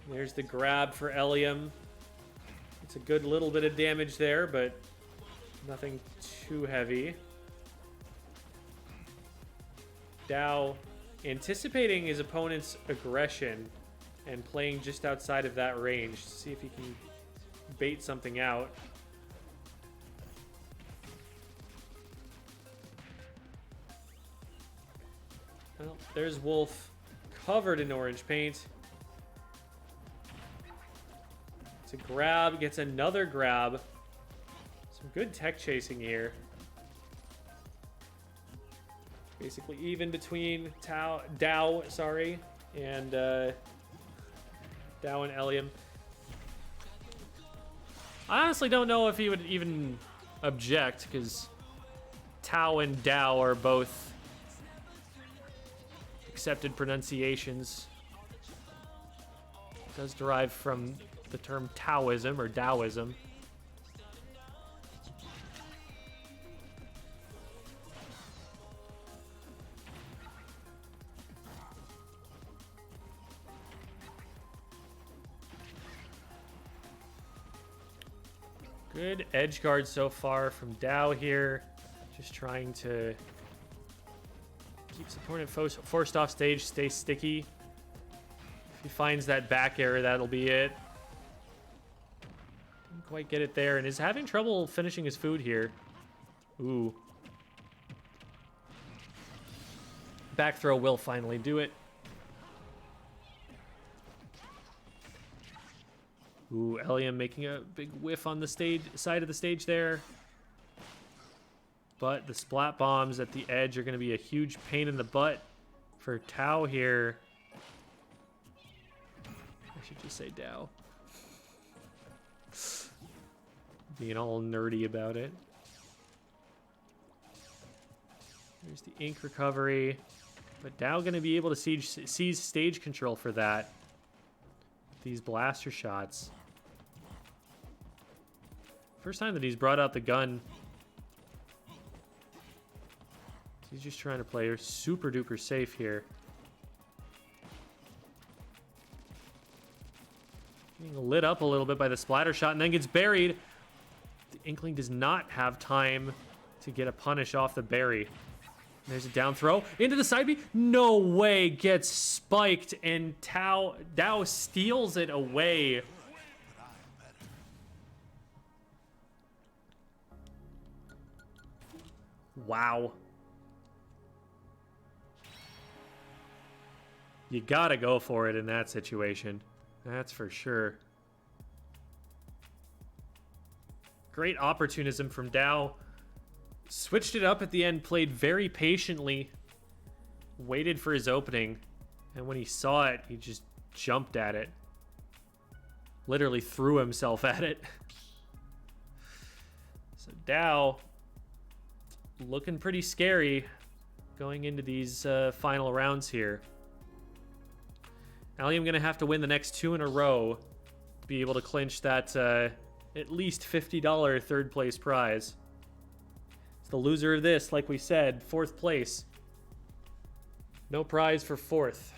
There's the grab for Elium. It's a good little bit of damage there, but nothing too heavy. Dow anticipating his opponent's aggression and playing just outside of that range to see if he can bait something out. Well, there's Wolf covered in orange paint. It's a grab, gets another grab. Some Good tech chasing here. Basically even between Dow, sorry, and Dow and Elliam. I honestly don't know if he would even object, because Tao and Dow are both accepted pronunciations. It does derive from the term Taoism or Taoism. Good edge guard so far from Dow here. Just trying to keep his opponent forced off stage, stay sticky. If he finds that back air, that'll be it. Didn't quite get it there, and is having trouble finishing his food here. Ooh. Back throw will finally do it. Ooh, Elliam making a big whiff on the side of the stage there. But the splat bombs at the edge are going to be a huge pain in the butt for Tao here. I should just say Dow. Being all nerdy about it. There's the ink recovery. But Dow going to be able to seize stage control for that. These blaster shots. First time that he's brought out the gun. He's just trying to play super duper safe here. Getting lit up a little bit by the splatter shot and then gets buried. The Inkling does not have time to get a punish off the berry. There's a down throw into the side B. No way, gets spiked, and Dow steals it away. Wow. You gotta go for it in that situation. That's for sure. Great opportunism from Dow. Switched it up at the end, played very patiently, waited for his opening, and when he saw it, he just jumped at it. Literally threw himself at it. So Dow looking pretty scary going into these final rounds here. Allium going to have to win the next 2 in a row to be able to clinch that at least $50 third place prize. It's the loser of this, like we said, 4th place. No prize for 4th.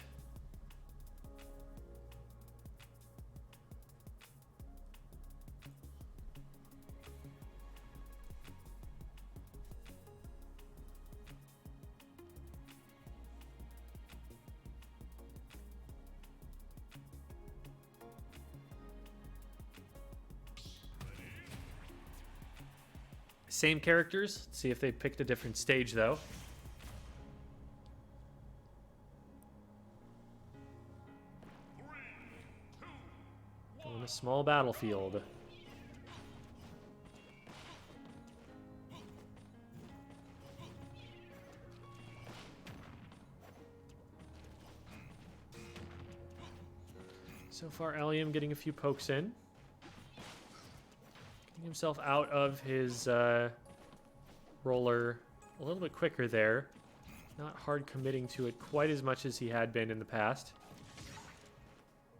Same characters. Let's see if they picked a different stage, though. On a small battlefield. So far, Allium getting a few pokes in. Getting himself out of his roller a little bit quicker there. Not hard committing to it quite as much as he had been in the past.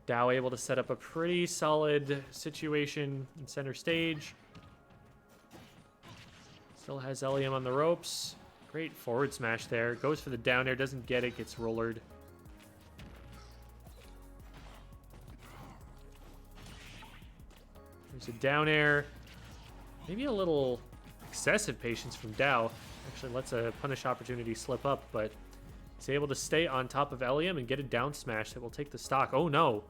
Dow able to set up a pretty solid situation in center stage. Still has Elliam on the ropes. Great forward smash there. Goes for the down air, doesn't get it, gets rollered. There's a down air. Maybe a little excessive patience from Dow. Actually lets a punish opportunity slip up, but he's able to stay on top of Elliam and get a down smash that will take the stock. Oh no.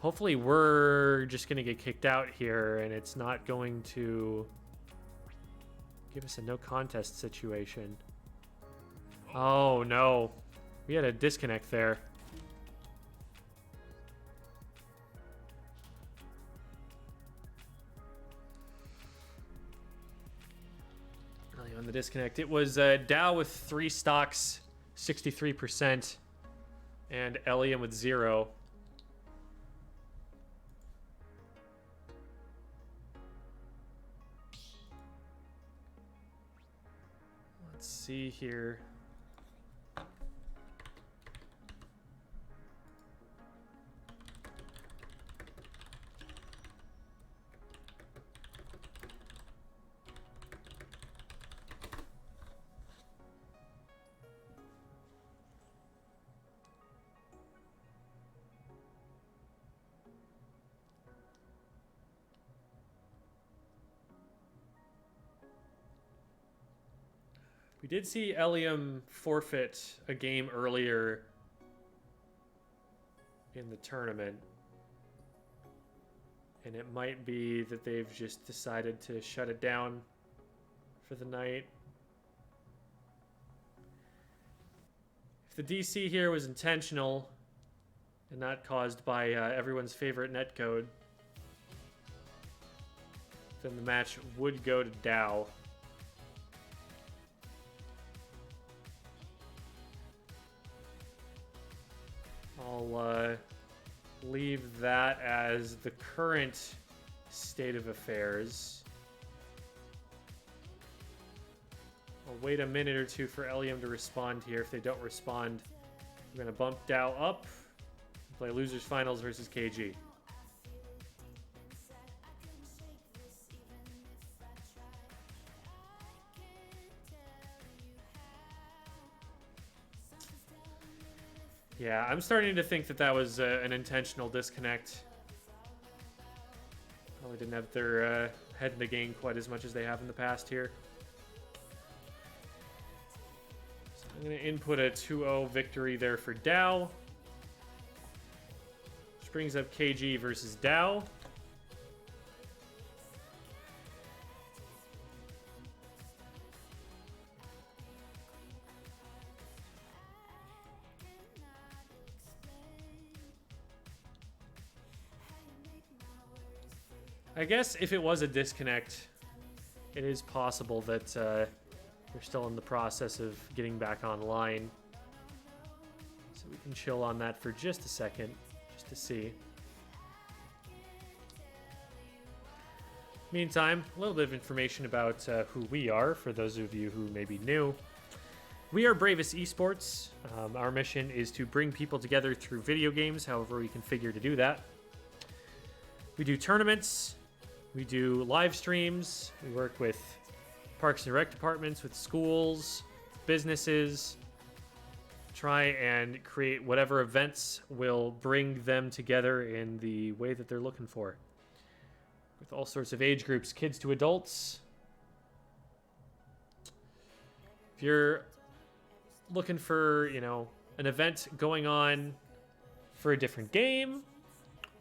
Hopefully we're just going to get kicked out here and it's not going to give us a no contest situation. Oh no. We had a disconnect there. Ellium on the disconnect. It was Dow with 3 stocks, 63%, and Ellium with 0. Let's see here. We did see Ellium forfeit a game earlier in the tournament. And it might be that they've just decided to shut it down for the night. If the DC here was intentional and not caused by everyone's favorite netcode, then the match would go to Dow. I'll leave that as the current state of affairs. I'll wait a minute or two for Ellium to respond here. If they don't respond, I'm going to bump Dow up and play losers finals versus KG. Yeah, I'm starting to think that that was an intentional disconnect. Probably didn't have their head in the game quite as much as they have in the past here. So I'm going to input a 2-0 victory there for Dow. Which brings up KG versus Dow. I guess if it was a disconnect, it is possible that they're still in the process of getting back online. So we can chill on that for just a second, just to see. Meantime, a little bit of information about who we are, for those of you who may be new. We are Bravest Esports. Our mission is to bring people together through video games, however we can figure to do that. We do tournaments. We do live streams. We work with Parks and Rec departments, with schools, businesses. Try and create whatever events will bring them together in the way that they're looking for. With all sorts of age groups, kids to adults. If you're looking for, an event going on for a different game,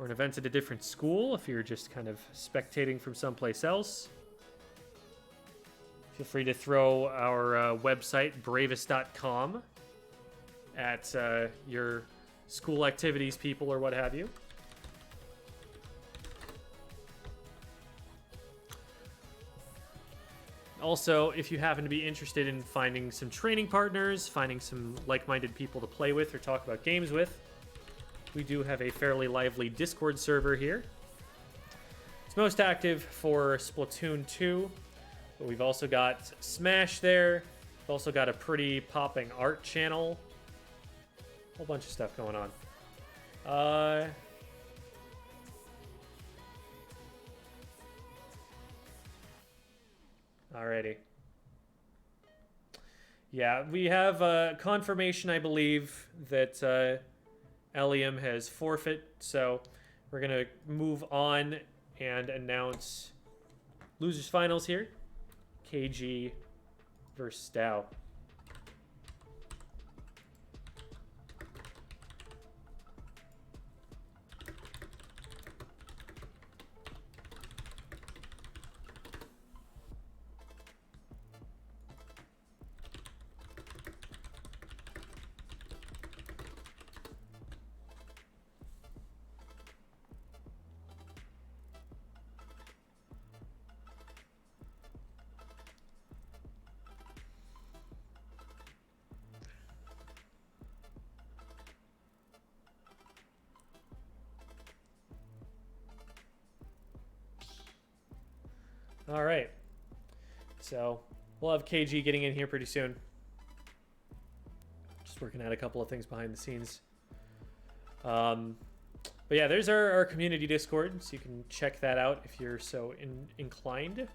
or an event at a different school, if you're just kind of spectating from someplace else, feel free to throw our website, bravest.com, at your school activities people or what have you. Also, if you happen to be interested in finding some training partners, finding some like-minded people to play with or talk about games with, we do have a fairly lively Discord server here. It's most active for Splatoon 2, but we've also got Smash there. We've also got a pretty popping art channel. A whole bunch of stuff going on. Alrighty. Yeah, we have confirmation, I believe, that Ellium has forfeit, so we're going to move on and announce losers finals here. KG versus Dow. All right. So we'll have KG getting in here pretty soon. Just working out a couple of things behind the scenes. But yeah, there's our community Discord, so you can check that out if you're so inclined.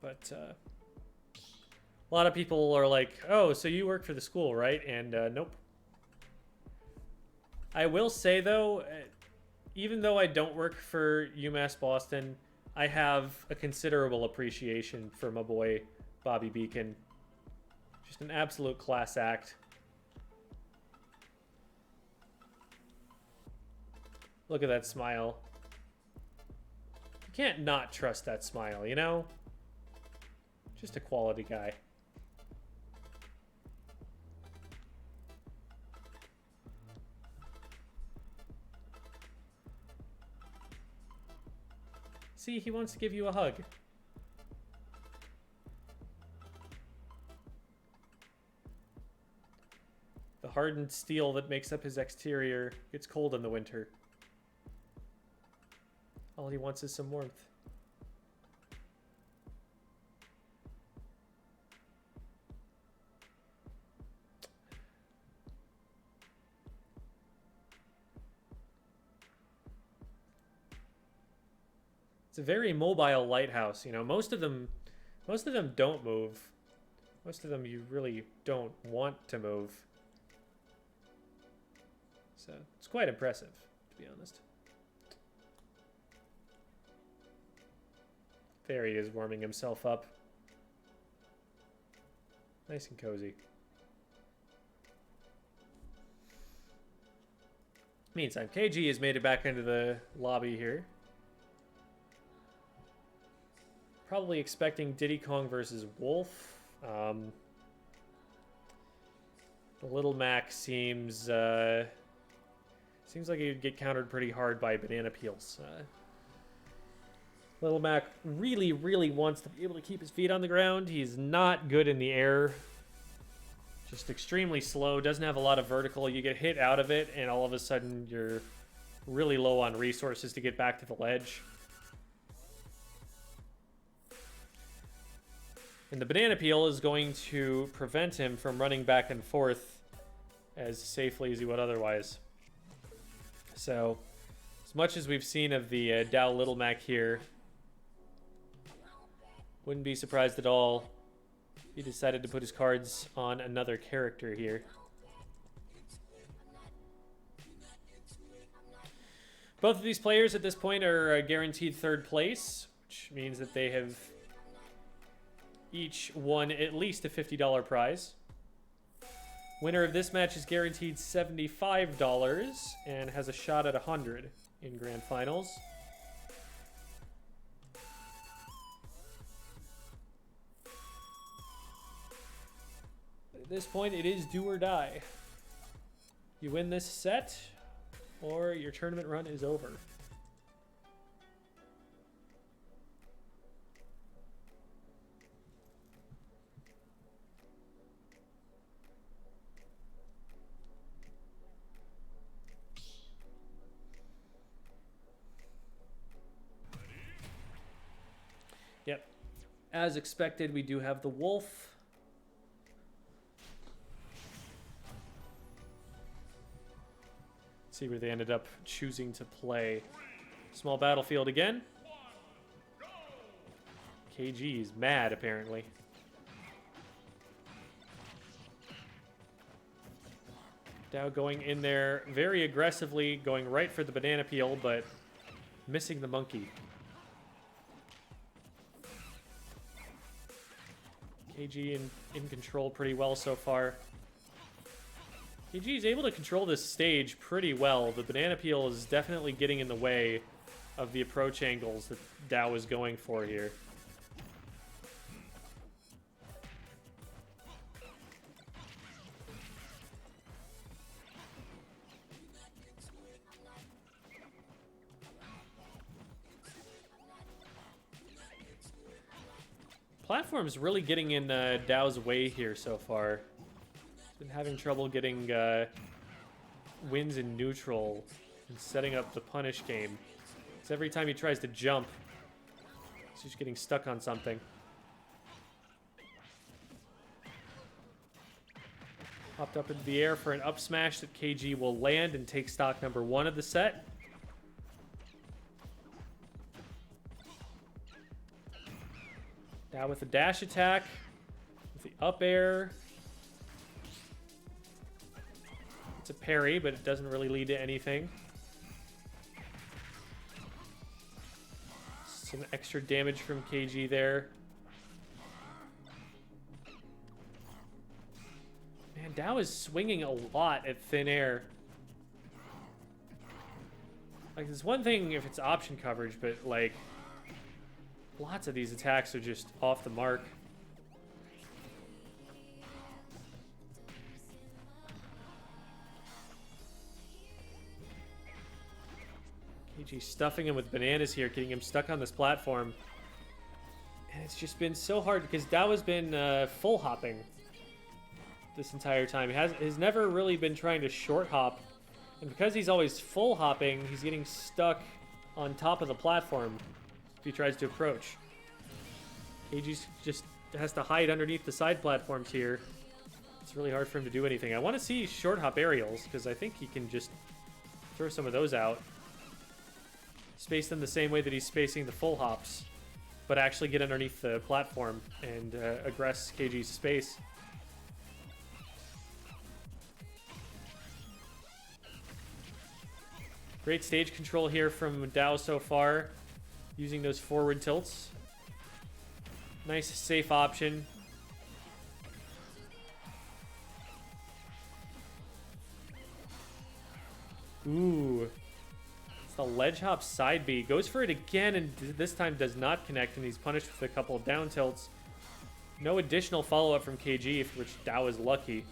But a lot of people are like, oh, so you work for the school, right? And nope. I will say, though, even though I don't work for UMass Boston, I have a considerable appreciation for my boy, Bobby Beacon. Just an absolute class act. Look at that smile. You can't not trust that smile, you know? Just a quality guy. See, he wants to give you a hug. The hardened steel that makes up his exterior gets cold in the winter. All he wants is some warmth. It's a very mobile lighthouse, you know. Most of them don't move. Most of them you really don't want to move. So it's quite impressive, to be honest. There he is, warming himself up. Nice and cozy. Meantime, KG has made it back into the lobby here. Probably expecting Diddy Kong versus Wolf. The Little Mac seems like he would get countered pretty hard by banana peels. Little Mac really, really wants to be able to keep his feet on the ground. He's not good in the air. Just extremely slow. Doesn't have a lot of vertical. You get hit out of it, and all of a sudden you're really low on resources to get back to the ledge. And the banana peel is going to prevent him from running back and forth as safely as he would otherwise. So, as much as we've seen of the Dow Little Mac here, wouldn't be surprised at all if he decided to put his cards on another character here. Both of these players at this point are guaranteed third place, which means that they have each won at least a $50 prize. Winner of this match is guaranteed $75 and has a shot at $100 in grand finals. At this point, it is do or die. You win this set, or your tournament run is over. Yep. As expected, we do have the Wolf. See where they ended up choosing to play. Small battlefield again. KG is mad, apparently. Dow going in there very aggressively, going right for the banana peel, but missing the monkey. KG in control pretty well so far. KG is able to control this stage pretty well. The banana peel is definitely getting in the way of the approach angles that Dow is going for here. Platform's really getting in Dow's way here so far. He's been having trouble getting wins in neutral and setting up the punish game. Because every time he tries to jump, he's just getting stuck on something. Popped up into the air for an up smash that KG will land and take stock number 1 of the set. Now with the dash attack, with the up air. It's a parry, but it doesn't really lead to anything. Some extra damage from KG there. Man, Dao is swinging a lot at thin air. Like, there's one thing if it's option coverage, but, like, lots of these attacks are just off the mark. KG stuffing him with bananas here, getting him stuck on this platform. And it's just been so hard because Dao has been full hopping this entire time. He has never really been trying to short hop. And because he's always full hopping, he's getting stuck on top of the platform if he tries to approach. KG just has to hide underneath the side platforms here. It's really hard for him to do anything. I want to see short hop aerials because I think he can just throw some of those out. Space them the same way that he's spacing the full hops, but actually get underneath the platform and aggress KG's space. Great stage control here from Dao so far, using those forward tilts. Nice, safe option. Ooh. It's the ledge hop side B. Goes for it again, and this time does not connect, and he's punished with a couple of down tilts. No additional follow-up from KG, for which Dao is lucky.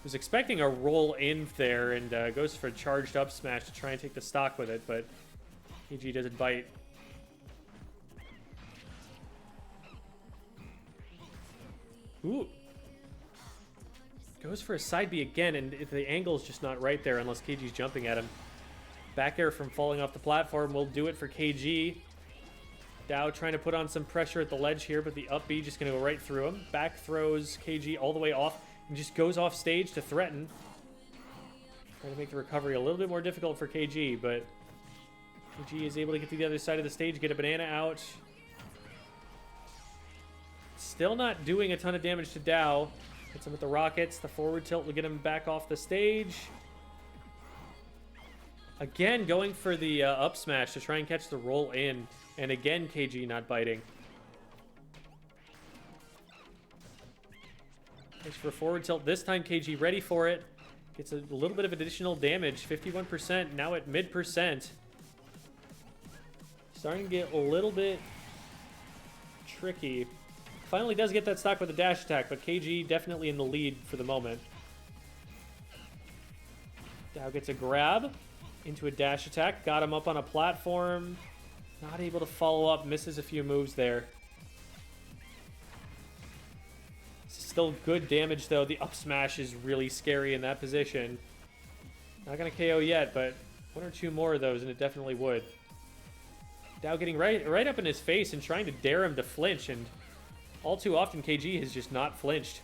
Was expecting a roll in there, and goes for a charged up smash to try and take the stock with it, but KG doesn't bite. Ooh. Goes for a side B again, and the angle's just not right there unless KG's jumping at him. Back air from falling off the platform will do it for KG. Dao trying to put on some pressure at the ledge here, but the up B just going to go right through him. Back throws KG all the way off and just goes off stage to threaten. Trying to make the recovery a little bit more difficult for KG, but KG is able to get to the other side of the stage, get a banana out. Still not doing a ton of damage to Dao. Hits him with the rockets. The forward tilt will get him back off the stage. Again, going for the up smash to try and catch the roll in. And again, KG not biting. Thanks for a forward tilt. This time, KG ready for it. Gets a little bit of additional damage. 51%, now at mid%. Starting to get a little bit tricky. Finally does get that stock with a dash attack, but KG definitely in the lead for the moment. Dao gets a grab into a dash attack. Got him up on a platform. Not able to follow up. Misses a few moves there. Still good damage, though. The up smash is really scary in that position. Not going to KO yet, but one or two more of those, and it definitely would. Dao getting right up in his face and trying to dare him to flinch, and all too often, KG has just not flinched.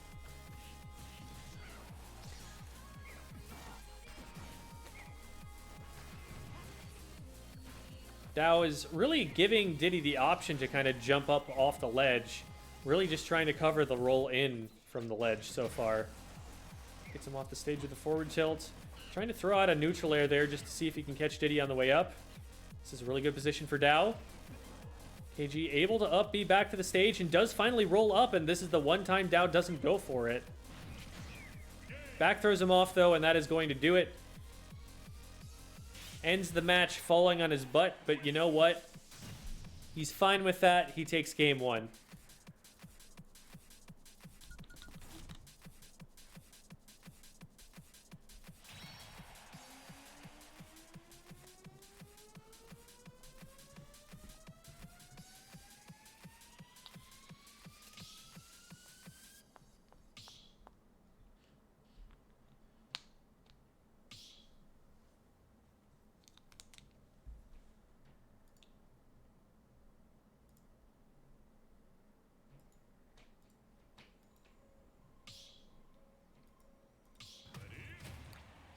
Dao is really giving Diddy the option to kind of jump up off the ledge. Really just trying to cover the roll in from the ledge so far. Gets him off the stage with a forward tilt. Trying to throw out a neutral air there just to see if he can catch Diddy on the way up. This is a really good position for Dao. KG able to up B back to the stage and does finally roll up, and this is the one time Dao doesn't go for it. Back throws him off, though, and that is going to do it. Ends the match falling on his butt, but you know what? He's fine with that. He takes game 1.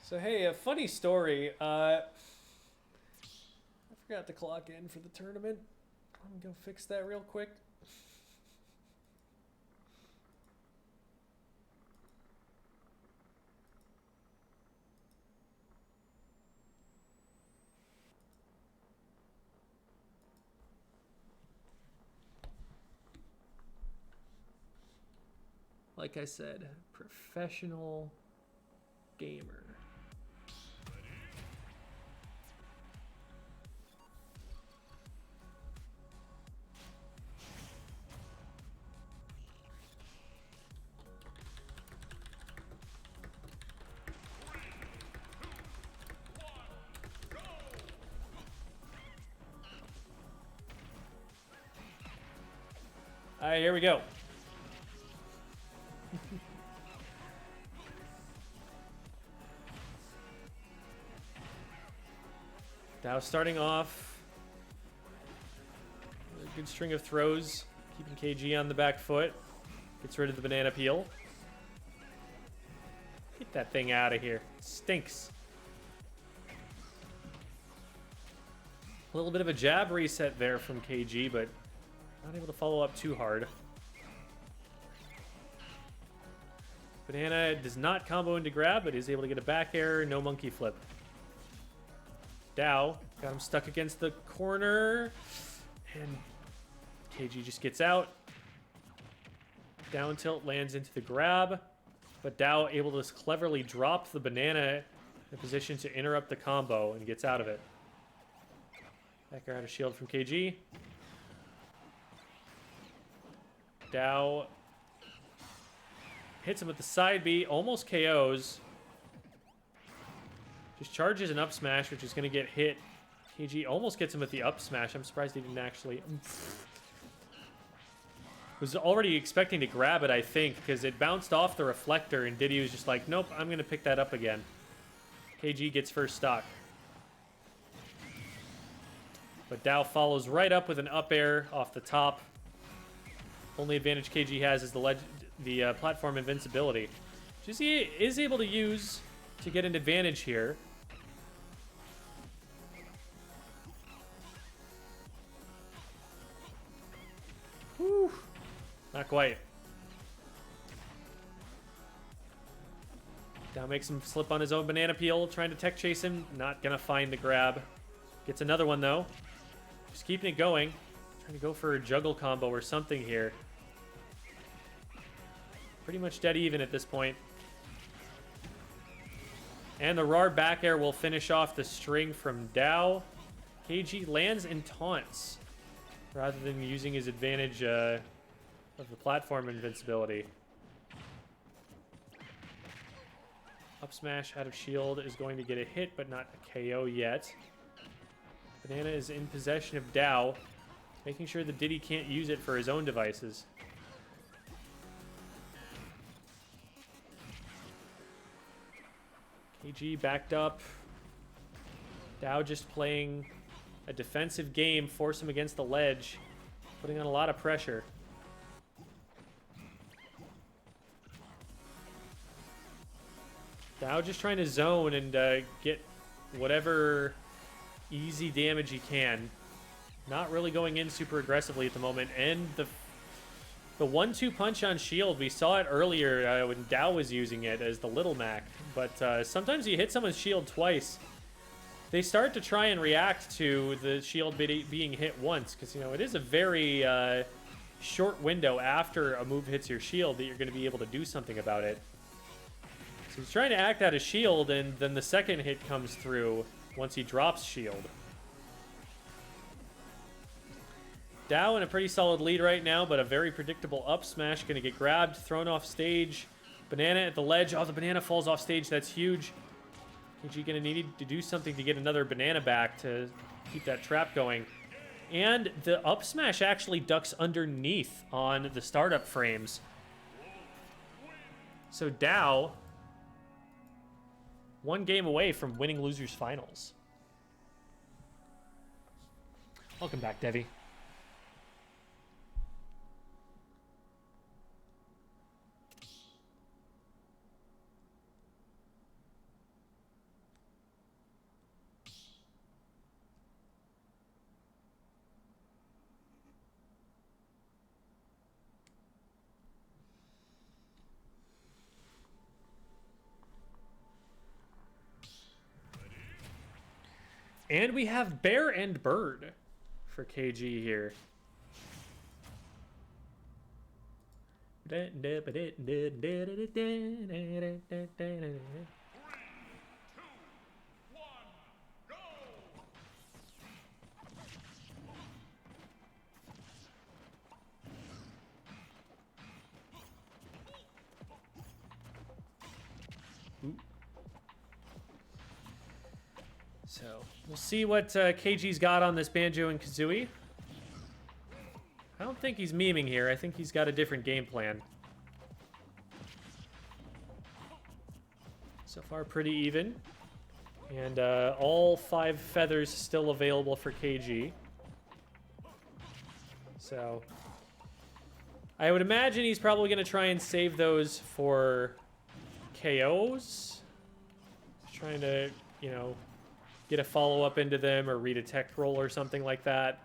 So hey, a funny story. I forgot to clock in for the tournament. I'm gonna go fix that real quick. Like I said, professional gamer. All right, here we go. Now starting off, a good string of throws, keeping KG on the back foot. Gets rid of the banana peel. Get that thing out of here. It stinks. A little bit of a jab reset there from KG, but not able to follow up too hard. Banana does not combo into grab, but is able to get a back air, no monkey flip. Dow got him stuck against the corner, and KG just gets out. Down tilt lands into the grab, but Dow able to cleverly drop the banana in a position to interrupt the combo and gets out of it. Back air out of shield from KG. Dow hits him with the side B, almost KOs. Just charges an up smash, which is going to get hit. KG almost gets him with the up smash. I'm surprised he didn't actually... Was already expecting to grab it, I think, because it bounced off the reflector, and Diddy was just like, nope, I'm going to pick that up again. KG gets first stock. But Dow follows right up with an up air off the top. Only advantage KG has is the platform invincibility, which he is able to use to get an advantage here. Whew. Not quite. Dow makes him slip on his own banana peel, trying to tech chase him. Not gonna find the grab. Gets another one though. Just keeping it going. Trying to go for a juggle combo or something here. Pretty much dead even at this point. And the RAR back air will finish off the string from Dow. KG lands in taunts rather than using his advantage of the platform invincibility. Up smash out of shield is going to get a hit, but not a KO yet. Banana is in possession of Dow, making sure that Diddy can't use it for his own devices. KG backed up. Dow just playing a defensive game, force him against the ledge, putting on a lot of pressure. Dow just trying to zone and get whatever easy damage he can. Not really going in super aggressively at the moment. And the 1-2 punch on shield, we saw it earlier when Dow was using it as the Little Mac. But sometimes you hit someone's shield twice, they start to try and react to the shield being hit once. Because, you know, it is a very short window after a move hits your shield that you're going to be able to do something about it. So he's trying to act out of shield, and then the second hit comes through once he drops shield. Dow in a pretty solid lead right now, but a very predictable up smash. Going to get grabbed, thrown off stage. Banana at the ledge. Oh, the banana falls off stage. That's huge. KG going to need to do something to get another banana back to keep that trap going. And the up smash actually ducks underneath on the startup frames. So Dow, one game away from winning losers finals. Welcome back, Devi. And we have Bear and Bird for KG here. So we'll see what KG's got on this Banjo and Kazooie. I don't think he's memeing here. I think he's got a different game plan. So far, pretty even. And all 5 feathers still available for KG. So I would imagine he's probably going to try and save those for KOs. He's trying to, you know, get a follow-up into them or read a tech roll or something like that.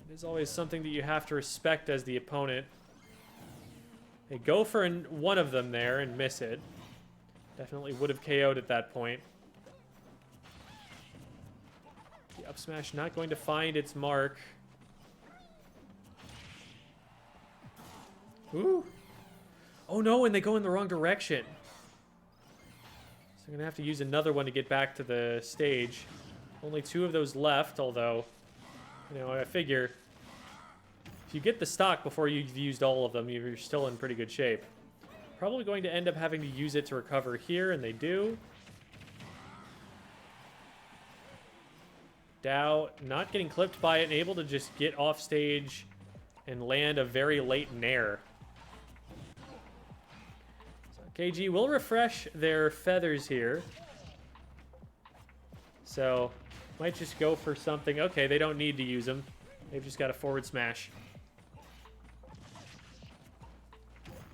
It is always something that you have to respect as the opponent. They go for one of them there and miss it. Definitely would have KO'd at that point. The up smash not going to find its mark. Ooh. Oh no, and they go in the wrong direction. So I'm going to have to use another one to get back to the stage. Only 2 of those left, although, you know, I figure if you get the stock before you've used all of them, you're still in pretty good shape. Probably going to end up having to use it to recover here, and they do. Dow not getting clipped by it and able to just get off stage and land a very late nair. KG will refresh their feathers here. So, might just go for something. Okay, they don't need to use them. They've just got a forward smash.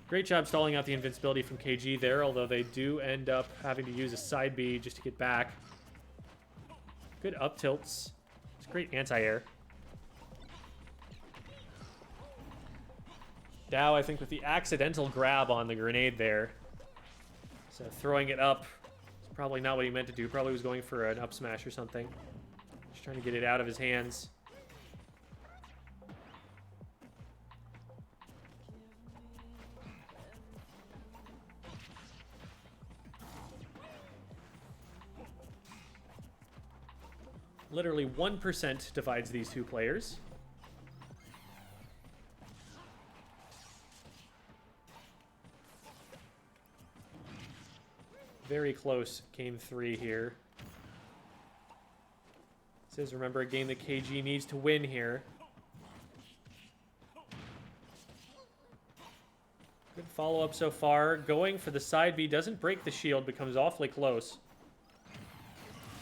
Great job stalling out the invincibility from KG there, although they do end up having to use a side B just to get back. Good up tilts. It's great anti-air. Dow, I think, with the accidental grab on the grenade there. So throwing it up is probably not what he meant to do. Probably was going for an up smash or something. Just trying to get it out of his hands. Literally 1% divides these 2 players. Very close game 3 here. This is, remember, a game that KG needs to win here. Good follow-up so far. Going for the side B, doesn't break the shield, becomes awfully close.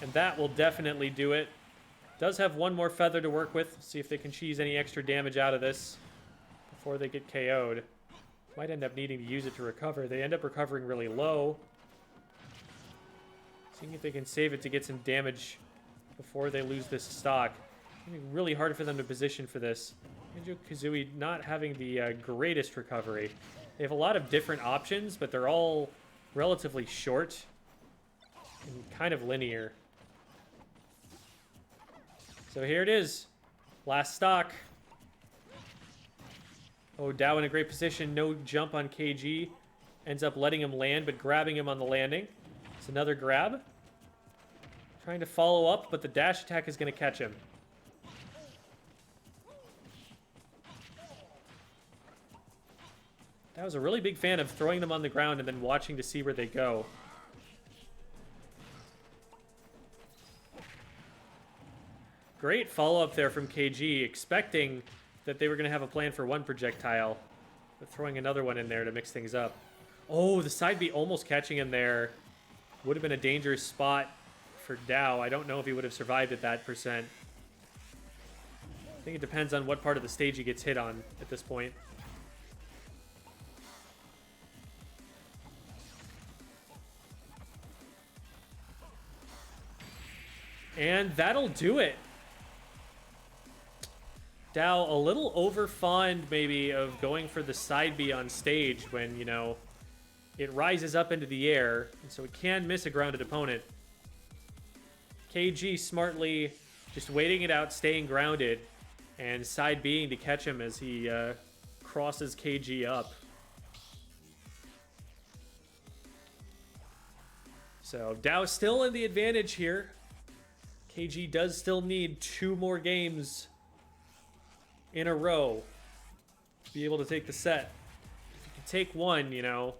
And that will definitely do it. Does have one more feather to work with. See if they can cheese any extra damage out of this before they get KO'd. Might end up needing to use it to recover. They end up recovering really low. Seeing if they can save it to get some damage before they lose this stock. It's going to be really hard for them to position for this. Banjo-Kazooie not having the greatest recovery. They have a lot of different options, but they're all relatively short and kind of linear. So here it is. Last stock. Oh, Dow in a great position. No jump on KG. Ends up letting him land, but grabbing him on the landing. It's another grab. Trying to follow up, but the dash attack is going to catch him. I was a really big fan of throwing them on the ground and then watching to see where they go. Great follow-up there from KG, expecting that they were going to have a plan for one projectile, but throwing another one in there to mix things up. Oh, the side B almost catching him there. Would have been a dangerous spot for Dow. I don't know if he would have survived at that percent. I think it depends on what part of the stage he gets hit on at this point. And that'll do it. Dow, a little over fond maybe of going for the side B on stage when, you know, it rises up into the air, and so it can miss a grounded opponent. KG smartly just waiting it out, staying grounded, and side B'ing to catch him as he crosses KG up. So Dow's still in the advantage here. KG does still need 2 more games in a row to be able to take the set. If you can take one, you know.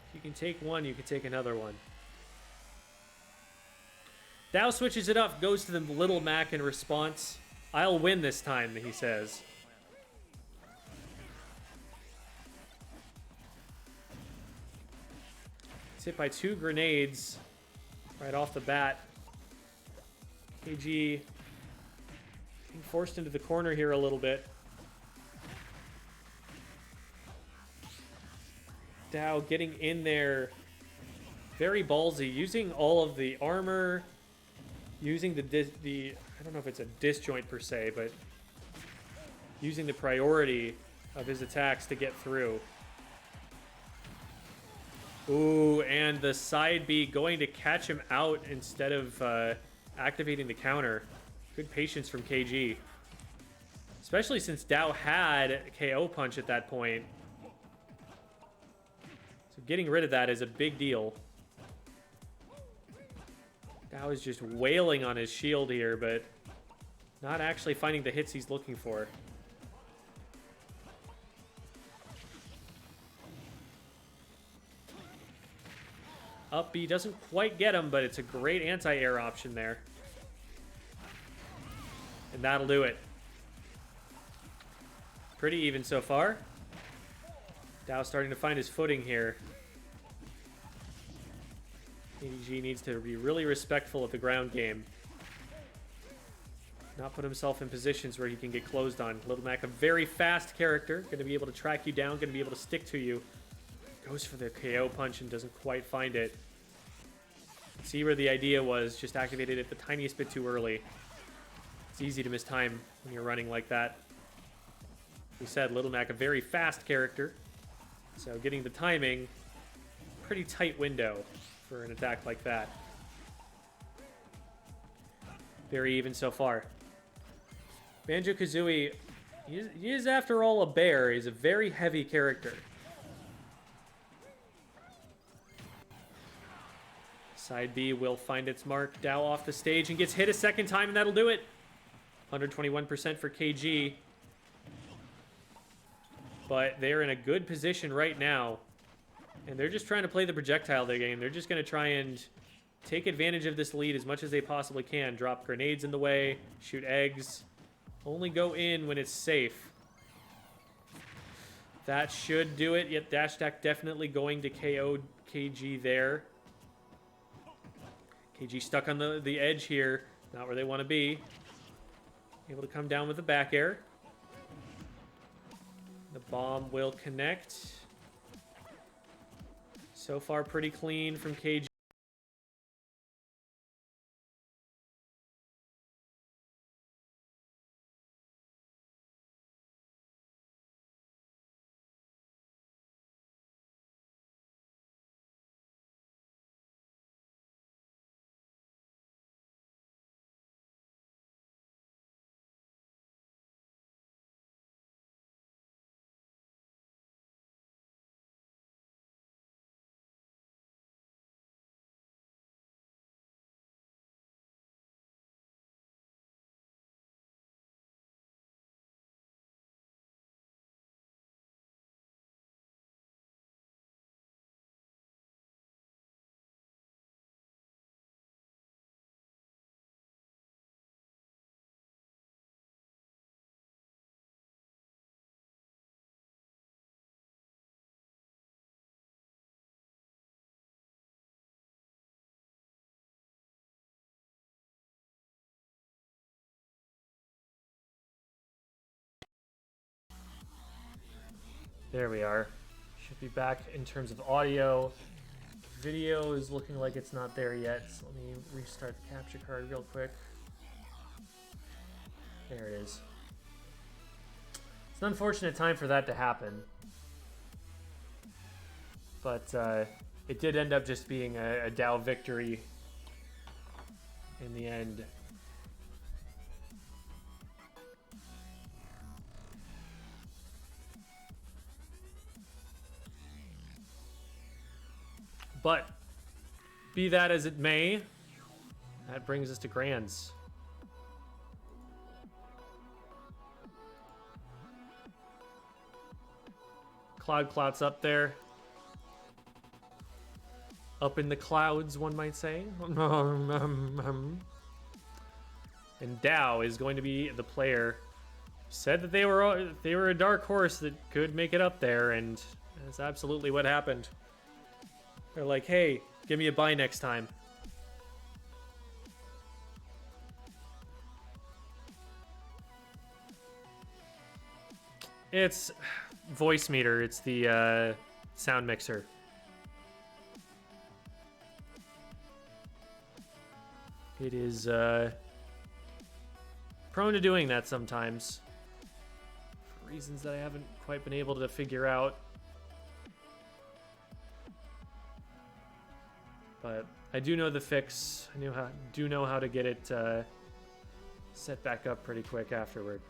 If you can take one, you can take another one. Dow switches it up, goes to the Little Mac in response. I'll win this time, he says. He's hit by 2 grenades right off the bat. KG being forced into the corner here a little bit. Dow getting in there very ballsy, using all of the armor, using the I don't know if it's a disjoint per se, but using the priority of his attacks to get through. Ooh, and the side B going to catch him out instead of activating the counter. Good patience from KG. Especially since Dow had a KO punch at that point. So getting rid of that is a big deal. Dow is just wailing on his shield here, but not actually finding the hits he's looking for. Up B doesn't quite get him, but it's a great anti-air option there. And that'll do it. Pretty even so far. Dow starting to find his footing here. ADG needs to be really respectful of the ground game. Not put himself in positions where he can get closed on. Little Mac, a very fast character. Going to be able to track you down. Going to be able to stick to you. Goes for the KO punch and doesn't quite find it. See where the idea was, just activated it the tiniest bit too early. It's easy to miss time when you're running like that. We said Little Mac, a very fast character. So getting the timing, pretty tight window for an attack like that. Very even so far. Banjo-Kazooie, he is after all a bear. He's a very heavy character. Side B will find its mark. Dow off the stage and gets hit a second time, and that'll do it. 121% for KG. But they're in a good position right now. And they're just trying to play the projectile their game. They're just going to try and take advantage of this lead as much as they possibly can. Drop grenades in the way, shoot eggs. Only go in when it's safe. That should do it. Yep, Dash Attack definitely going to KO KG there. KG stuck on the edge here. Not where they want to be. Able to come down with the back air. The bomb will connect. So far, pretty clean from KG. There we are. Should be back in terms of audio. Video is looking like it's not there yet, so let me restart the capture card real quick. There it is. It's an unfortunate time for that to happen. But it did end up just being a Dow victory in the end. But be that as it may, that brings us to Grands. Cloud's up there. Up in the clouds, one might say. And Dow is going to be the player. Said that they were a dark horse that could make it up there, and that's absolutely what happened. They're like, hey, give me a bye next time. It's voice meter. It's the sound mixer. It is prone to doing that sometimes. For reasons that I haven't quite been able to figure out. But I do know the fix. I do know how to get it set back up pretty quick afterward.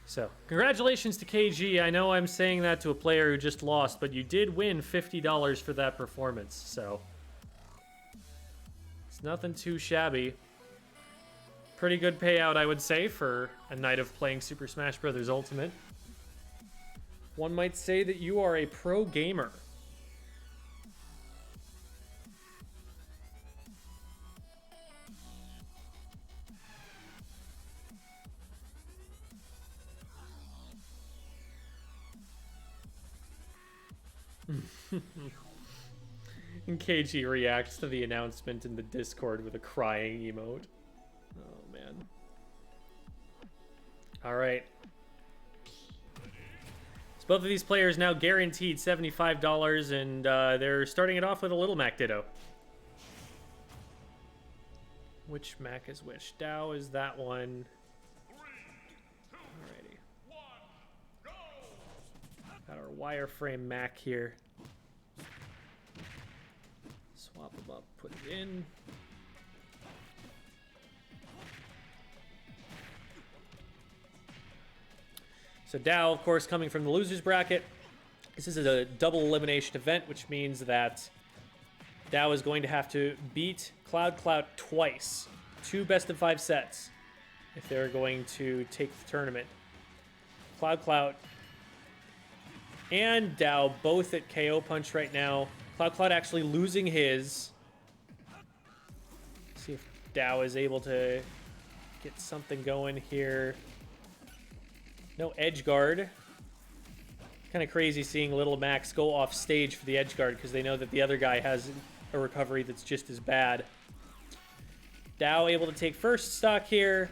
So, congratulations to KG. I know I'm saying that to a player who just lost, but you did win $50 for that performance, so it's nothing too shabby. Pretty good payout, I would say, for a night of playing Super Smash Bros. Ultimate. One might say that you are a pro gamer. And KG reacts to the announcement in the Discord with a crying emote. Oh, man. All right. So both of these players now guaranteed $75, and they're starting it off with a Little Mac Ditto. Which Mac is which? Dow is that one. Alrighty. Got our wireframe Mac here. Swap them up, put it in. So Dow, of course, coming from the loser's bracket. This is a double elimination event, which means that Dow is going to have to beat Cloud twice. 2 best-of-5 sets if they're going to take the tournament. Cloud and Dow both at KO punch right now. Cloud actually losing his. See if Dow is able to get something going here. No edge guard. Kind of crazy seeing Little Max go off stage for the edge guard because they know that the other guy has a recovery that's just as bad. Dow able to take first stock here.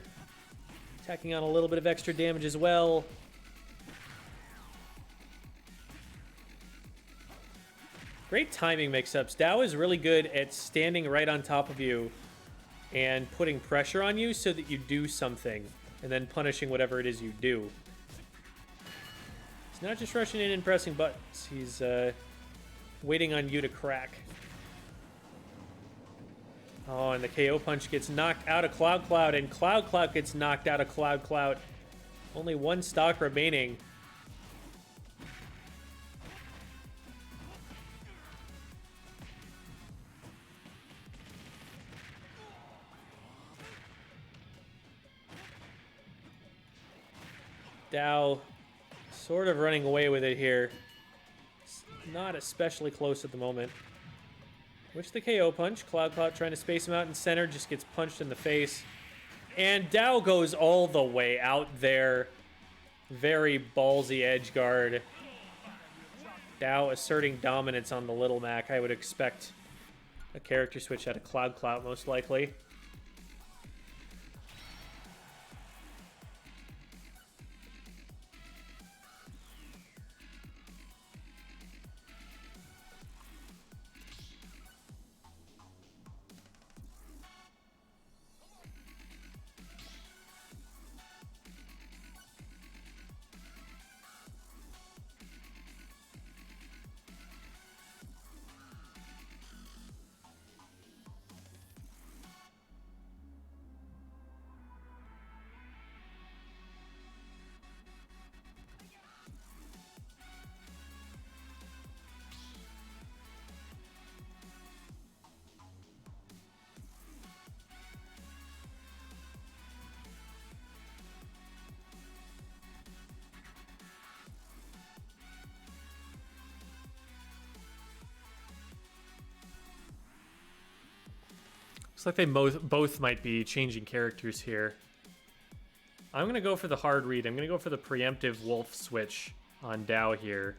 Tacking on a little bit of extra damage as well. Great timing mix-ups. Dow is really good at standing right on top of you and putting pressure on you so that you do something, and then punishing whatever it is you do. He's not just rushing in and pressing buttons. He's waiting on you to crack. Oh, and the KO punch gets knocked out of Cloud, and Cloud gets knocked out of Cloud. Only 1 stock remaining. Dow sort of running away with it here. It's not especially close at the moment. Which the KO punch. Cloud trying to space him out in center. Just gets punched in the face. And Dow goes all the way out there. Very ballsy edge guard. Dow asserting dominance on the Little Mac. I would expect A character switch out of Cloud Clout, most likely. Looks like they both might be changing characters here. I'm going to go for the hard read. I'm going to go for the preemptive wolf switch on Dow here.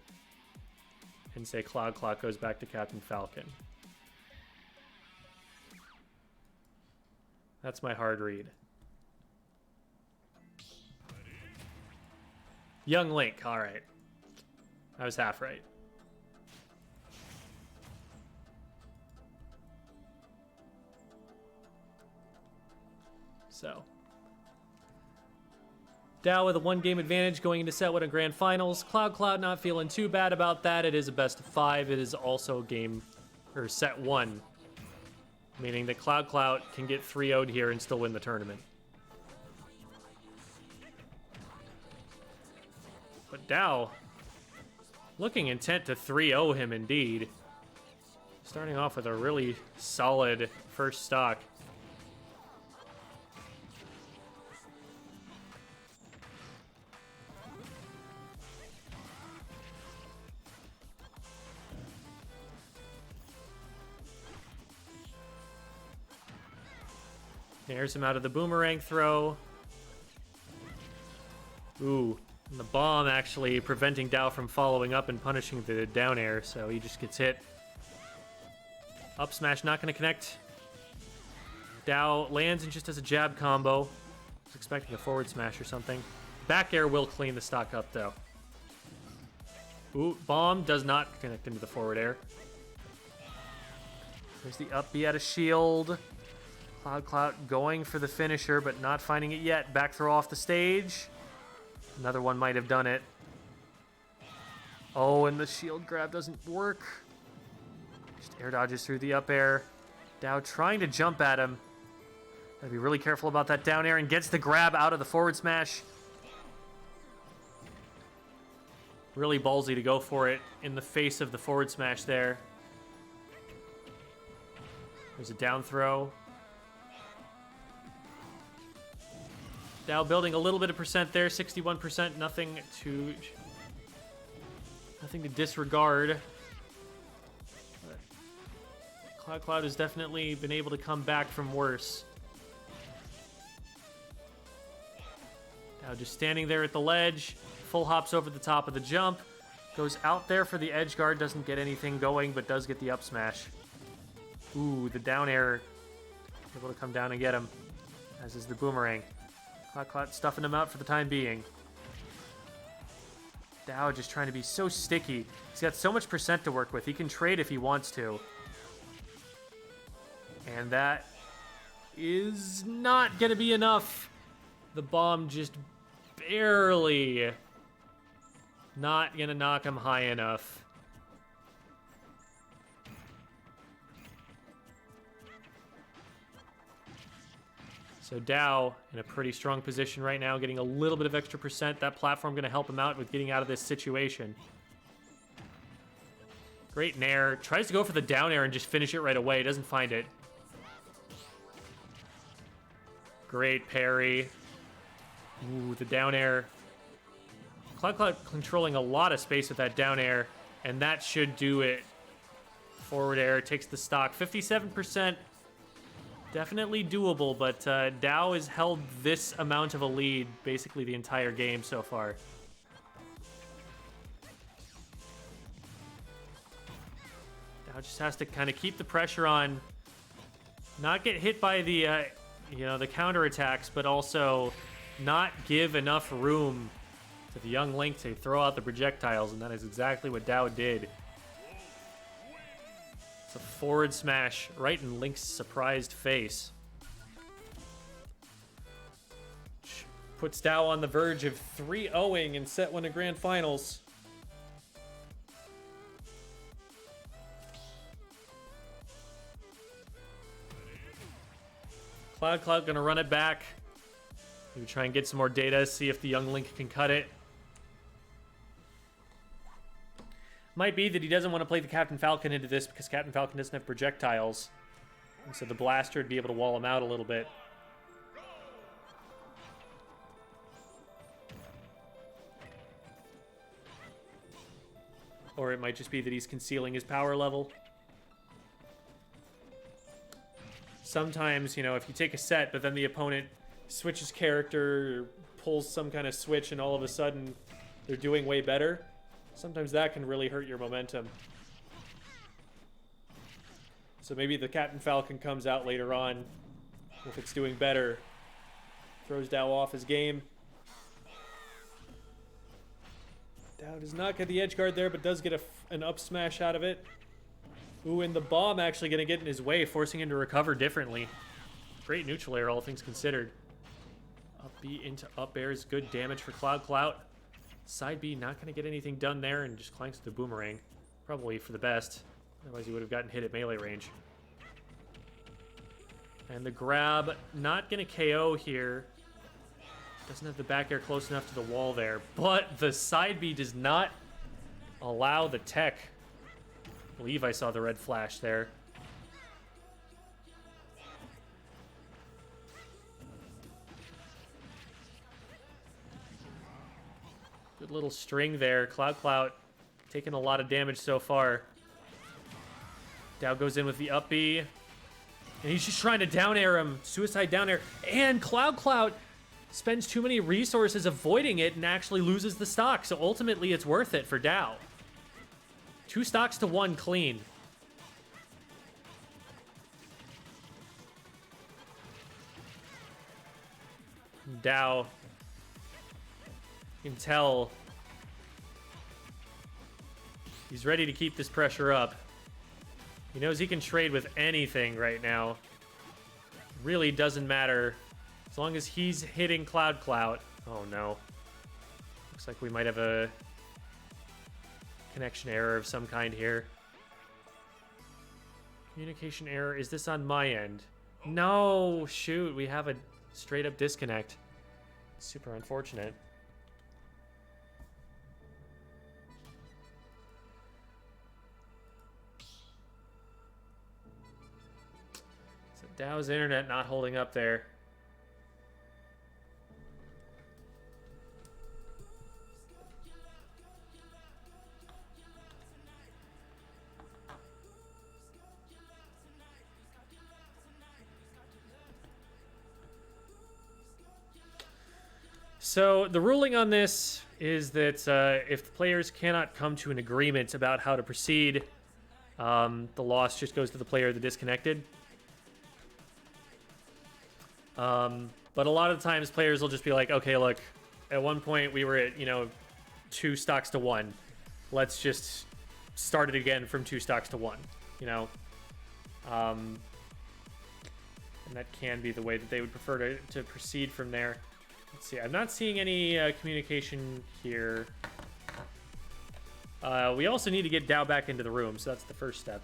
And say Cloud Clock goes back to Captain Falcon. That's my hard read. Young Link, alright. I was half right. So, Dow with a 1-game advantage going into set 1 of Grand Finals. Cloud not feeling too bad about that. It is a best of 5. It is also set 1, meaning that Cloud can get 3-0'd here and still win the tournament. But Dow looking intent to 3-0 him indeed. Starting off with a really solid first stock. Airs him out of the boomerang throw. Ooh, and the bomb actually preventing Dow from following up and punishing the down air, so he just gets hit. Up smash not going to connect. Dow lands and just does a jab combo. I was expecting a forward smash or something. Back air will clean the stock up, though. Ooh, bomb does not connect into the forward air. There's the up B out of shield. Cloud going for the finisher, but not finding it yet. Back throw off the stage. Another one might have done it. Oh, and the shield grab doesn't work. Just air dodges through the up air. Dow trying to jump at him. Gotta be really careful about that down air and gets the grab out of the forward smash. Really ballsy to go for it in the face of the forward smash there. There's a down throw. Dow building a little bit of percent there, 61%, nothing to disregard. But Cloud has definitely been able to come back from worse. Dow just standing there at the ledge, full hops over the top of the jump, goes out there for the edge guard, doesn't get anything going, but does get the up smash. Ooh, the down air, able to come down and get him, as is the boomerang. Cloud stuffing him out for the time being. Dow just trying to be so sticky. He's got so much percent to work with. He can trade if he wants to. And that is not going to be enough. The bomb just barely not going to knock him high enough. So Dow in a pretty strong position right now, getting a little bit of extra percent. That platform going to help him out with getting out of this situation. Great nair. Tries to go for the down air and just finish it right away. Doesn't find it. Great parry. Ooh, the down air. Cloud controlling a lot of space with that down air, and that should do it. Forward air takes the stock. 57%. Definitely doable, but Dow has held this amount of a lead basically the entire game so far. Now just has to kind of keep the pressure on, not get hit by the, the counterattacks, but also not give enough room to the young Link to throw out the projectiles, and that is exactly what Dao did. It's a forward smash right in Link's surprised face. Which puts Dao on the verge of 3-0ing in set 1 of Grand Finals. Cloud gonna run it back. Maybe try and get some more data, see if the young Link can cut it. Might be that he doesn't want to play the Captain Falcon into this because Captain Falcon doesn't have projectiles. And so the blaster would be able to wall him out a little bit. Or it might just be that he's concealing his power level. Sometimes, if you take a set, but then the opponent switches character or pulls some kind of switch and all of a sudden they're doing way better, sometimes that can really hurt your momentum. So maybe the Captain Falcon comes out later on if it's doing better, throws Dao off his game. Dao does not get the edge guard there, but does get an up smash out of it. Ooh, and the bomb actually going to get in his way, forcing him to recover differently. Great neutral air, all things considered. Up B into up air is good damage for Cloud. Side B not going to get anything done there, and just clanks to the boomerang. Probably for the best. Otherwise he would have gotten hit at melee range. And the grab, not going to KO here. Doesn't have the back air close enough to the wall there. But the side B does not allow the tech. I believe I saw the red flash there. Good little string there. Cloud taking a lot of damage so far. Dao goes in with the up B. And he's just trying to down air him. Suicide down air. And Cloud spends too many resources avoiding it and actually loses the stock. So ultimately it's worth it for Dao. 2 stocks to 1 clean. Dao, you can tell he's ready to keep this pressure up. He knows he can trade with anything right now. Really doesn't matter as long as he's hitting Cloud. Oh no. Looks like we might have a connection error of some kind here. Communication error. Is this on my end? No, shoot. We have a straight up disconnect. Super unfortunate. So Dao's internet not holding up there. So the ruling on this is that if the players cannot come to an agreement about how to proceed, the loss just goes to the player that disconnected. But a lot of times players will just be like, okay, look, at one point we were at, 2 stocks to 1. Let's just start it again from 2 stocks to 1, And that can be the way that they would prefer to proceed from there. Let's see. I'm not seeing any communication here. We also need to get Dao back into the room, so that's the first step.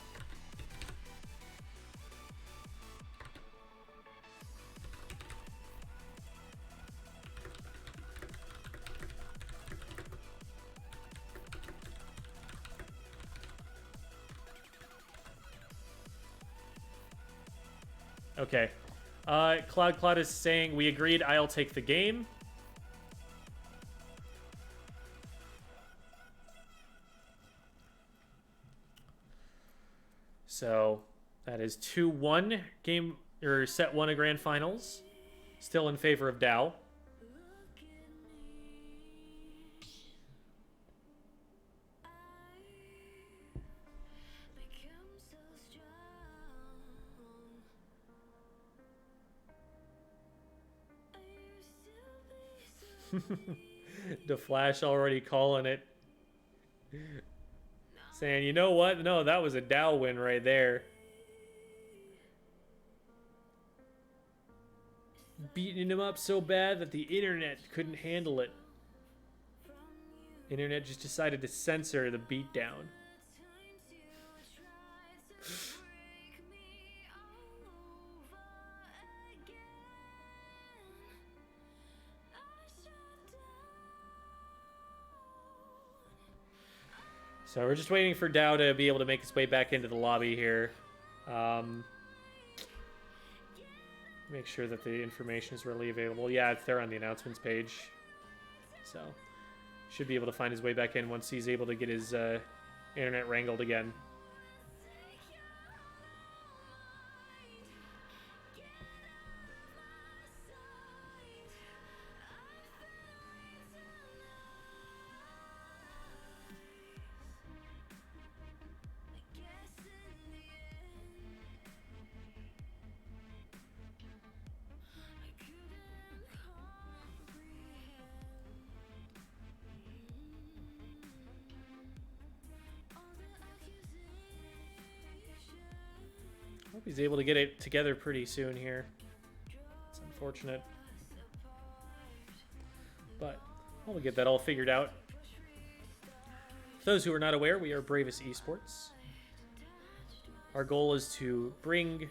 Okay. Cloud is saying, we agreed, I'll take the game. So that is 2-1 game, or set 1 of Grand Finals. Still in favor of Dao. The Flash already calling it. Saying, you know what? No, that was a Dow win right there. Beating him up so bad that the internet couldn't handle it. Internet just decided to censor the beatdown. So we're just waiting for Dow to be able to make his way back into the lobby here. Make sure that the information is readily available. Yeah, it's there on the announcements page. So should be able to find his way back in once he's able to get his internet wrangled again. Hope he's able to get it together pretty soon here. It's unfortunate. But we'll get that all figured out. For those who are not aware, we are Bravest Esports. Our goal is to bring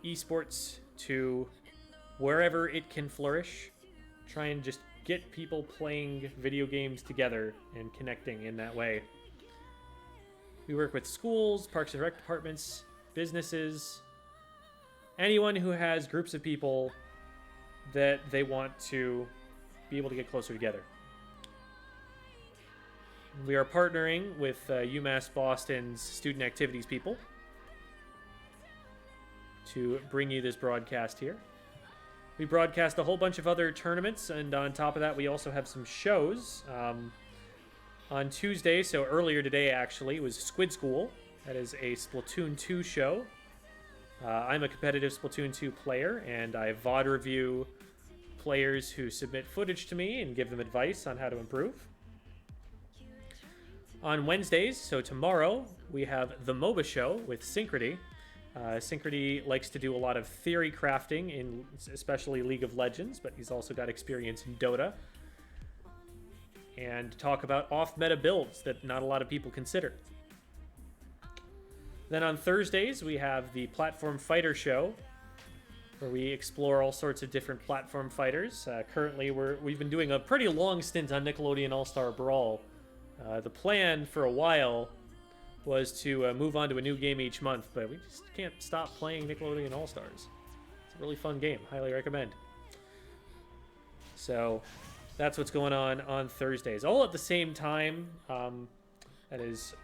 esports to wherever it can flourish. Try and just get people playing video games together and connecting in that way. We work with schools, parks and rec departments, businesses, anyone who has groups of people that they want to be able to get closer together. We are partnering with UMass Boston's student activities people to bring you this broadcast here. We broadcast a whole bunch of other tournaments, and on top of that, we also have some shows. On Tuesday, so earlier today actually, was Squid School. That is a Splatoon 2 show. I'm a competitive Splatoon 2 player, and I VOD review players who submit footage to me and give them advice on how to improve. On Wednesdays, so tomorrow, we have the MOBA show with Synchrony. Synchrony likes to do a lot of theory crafting, in especially League of Legends, but he's also got experience in Dota. And talk about off-meta builds that not a lot of people consider. Then on Thursdays, we have the Platform Fighter Show, where we explore all sorts of different platform fighters. Currently, we've been doing a pretty long stint on Nickelodeon All-Star Brawl. The plan for a while was to move on to a new game each month, but we just can't stop playing Nickelodeon All-Stars. It's a really fun game. Highly recommend. So that's what's going on Thursdays. All at the same time. That is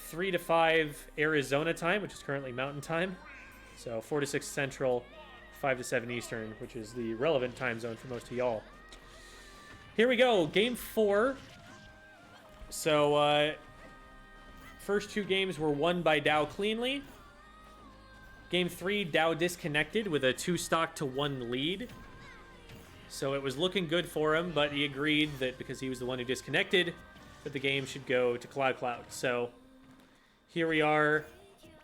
3 to 5 Arizona time, which is currently Mountain Time. So 4 to 6 Central, 5 to 7 Eastern, which is the relevant time zone for most of y'all. Here we go. Game 4. So, first 2 games were won by Dow cleanly. Game 3, Dow disconnected with a 2-stock-to-1 lead. So it was looking good for him, but he agreed that because he was the one who disconnected, that the game should go to Cloud. So here we are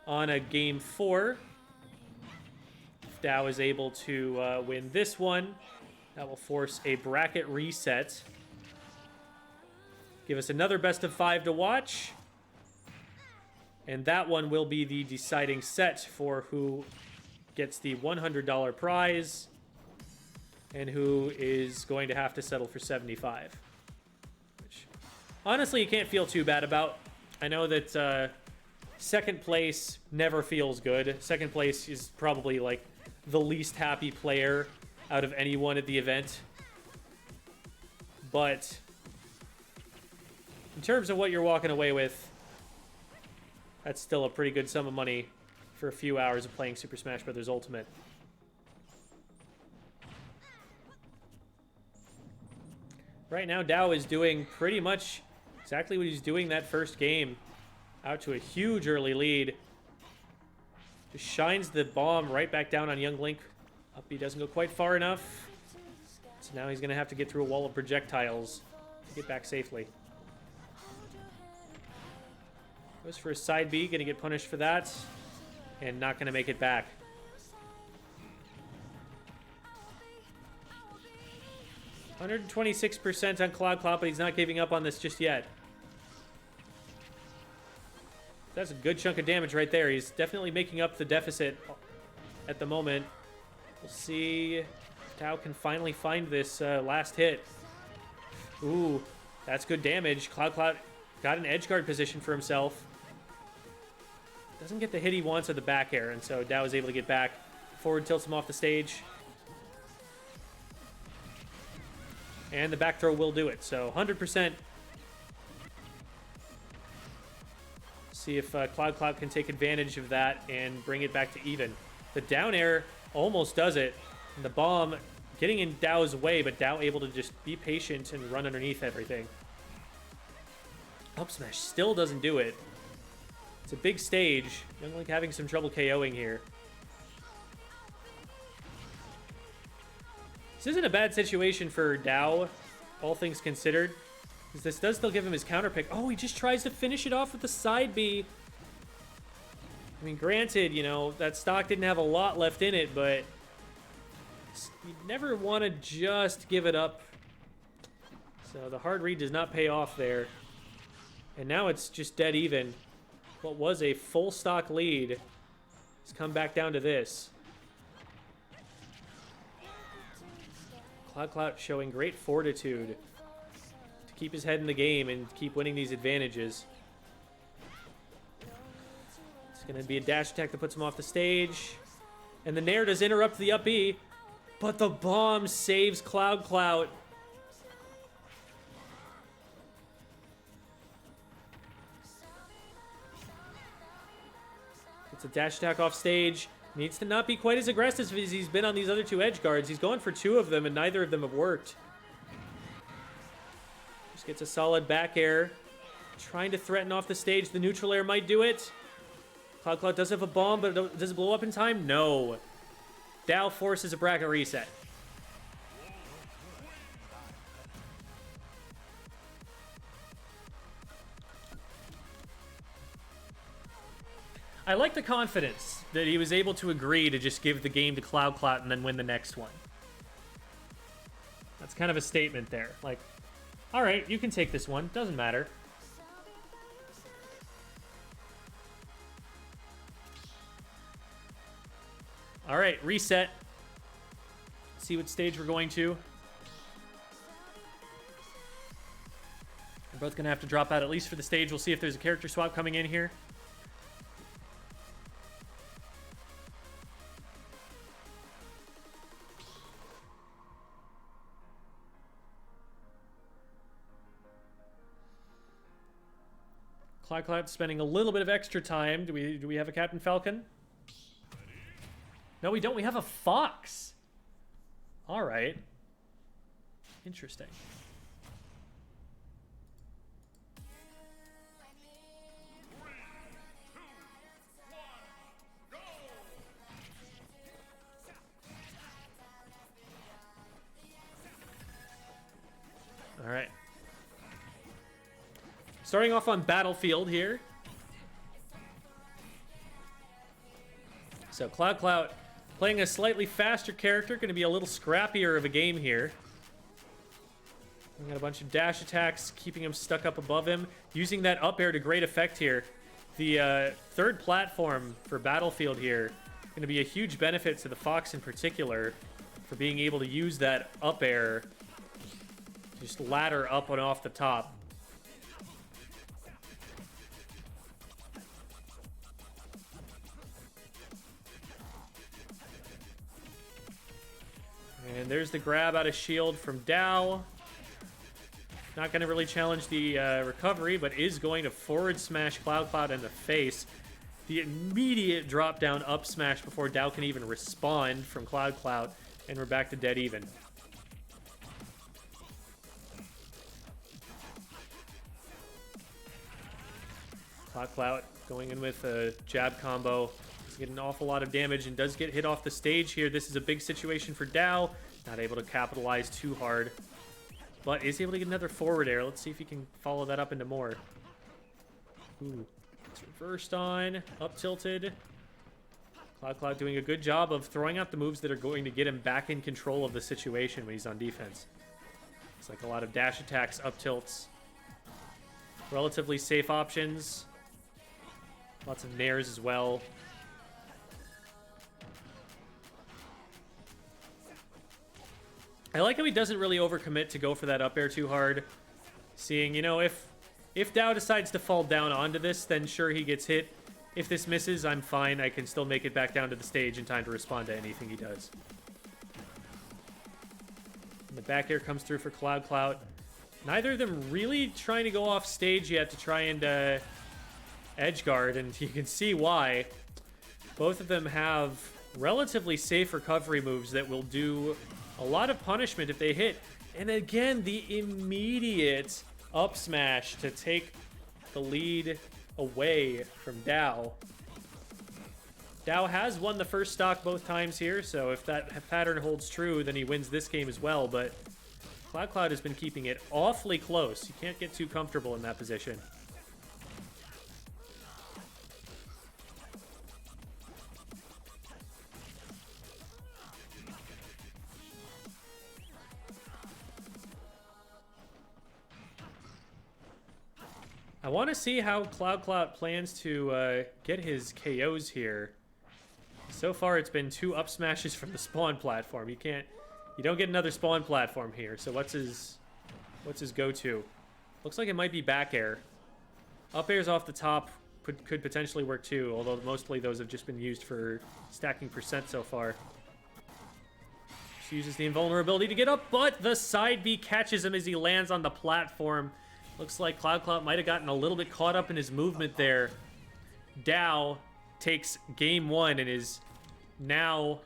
on a Game 4. If Dow is able to win this one, that will force a bracket reset. Give us another best of 5 to watch. And that one will be the deciding set for who gets the $100 prize and who is going to have to settle for $75. Which, honestly, you can't feel too bad about. I know that second place never feels good. Second place is probably like the least happy player out of anyone at the event. But in terms of what you're walking away with, that's still a pretty good sum of money for a few hours of playing Super Smash Bros. Ultimate. Right now, Dow is doing pretty much exactly what he's doing that first game. Out to a huge early lead. Just shines the bomb right back down on Young Link. Up he doesn't go quite far enough So now he's going to have to get through a wall of projectiles to get back safely. Goes for a side B, going to get punished for that. And not going to make it back. "126% on Cloud Cloud, but he's not giving up on this just yet. That's a good chunk of damage right there. He's definitely making up the deficit at the moment. We'll see if Tao can finally find this last hit. Ooh, that's good damage. Cloud Cloud got an edge guard position for himself. Doesn't get the hit he wants at the back air, and so Dao is able to get back. Forward tilts him off the stage. And the back throw will do it. So 100%. See if Cloud Cloud can take advantage of that and bring it back to even. The down air almost does it. And the bomb getting in Dao's way, but Dao able to just be patient and run underneath everything. Up smash still doesn't do it. It's a big stage. Young Link having some trouble KOing here. This isn't a bad situation for Dao, all things considered. Because this does still give him his counter pick. Oh, he just tries to finish it off with the side B. I mean, granted, you know, that stock didn't have a lot left in it, but you never want to just give it up. So the hard read does not pay off there. And now it's just dead even. What was a full stock lead has come back down to this. Cloud Cloud showing great fortitude to keep his head in the game and keep winning these advantages. It's going to be a dash attack that puts him off the stage. And the Nair does interrupt the up B, but the bomb saves Cloud Cloud. It's a dash attack off stage. Needs to not be quite as aggressive as he's been on these other two edge guards. He's going for two of them, and neither of them have worked. Just gets a solid back air. Trying to threaten off the stage. The neutral air might do it. Cloud Cloud does have a bomb, but does it blow up in time? No. Dao forces a bracket reset. I like the confidence that he was able to agree to just give the game to Cloud Cloud and then win the next one. That's kind of a statement there. Like, all right, you can take this one. Doesn't matter. All right, reset. See what stage we're going to. We're both going to have to drop out at least for the stage. We'll see if there's a character swap coming in here. Cloud Cloud spending a little bit of extra time. Do we have a Captain Falcon? No, we don't. We have a Fox. All right. Interesting. All right. Starting off on Battlefield here. So Cloud Cloud playing a slightly faster character, going to be a little scrappier of a game here. We got a bunch of dash attacks, keeping him stuck up above him. Using that up air to great effect here. The third platform for Battlefield here, going to be a huge benefit to the Fox in particular for being able to use that up air. Just ladder up and off the top. And there's the grab out of shield from Dao. Not going to really challenge the recovery, but is going to forward smash Cloud Cloud in the face. The immediate drop down up smash before Dao can even respond from Cloud Cloud. And we're back to dead even. Cloud Cloud going in with a jab combo. He's getting an awful lot of damage and does get hit off the stage here. This is a big situation for Dao. Not able to capitalize too hard. But is able to get another forward air. Let's see if he can follow that up into more. Ooh. It's reversed on. Up tilted. Cloud doing a good job of throwing out the moves that are going to get him back in control of the situation when he's on defense. It's like a lot of dash attacks, up tilts. Relatively safe options. Lots of nairs as well. I like how he doesn't really overcommit to go for that up air too hard. Seeing, you know, if Dao decides to fall down onto this, then sure, he gets hit. If this misses, I'm fine. I can still make it back down to the stage in time to respond to anything he does. And the back air comes through for Cloud. Neither of them really trying to go off stage yet to try and edge guard, and you can see why. Both of them have relatively safe recovery moves that will do a lot of punishment if they hit. And again, the immediate up smash to take the lead away from Dao. Dao has won the first stock both times here, so if that pattern holds true, then he wins this game as well. But Cloud has been keeping it awfully close. You can't get too comfortable in that position. I want to see how Cloud plans to get his KOs here. So far, it's been 2 up smashes from the spawn platform. You don't get another spawn platform here. So what's his go-to? Looks like it might be back air. Up airs off the top could potentially work too, although mostly those have just been used for stacking percent so far. Just uses the invulnerability to get up, but the side B catches him as he lands on the platform. Looks like Cloud might have gotten a little bit caught up in his movement there. Dao takes game 1 and is now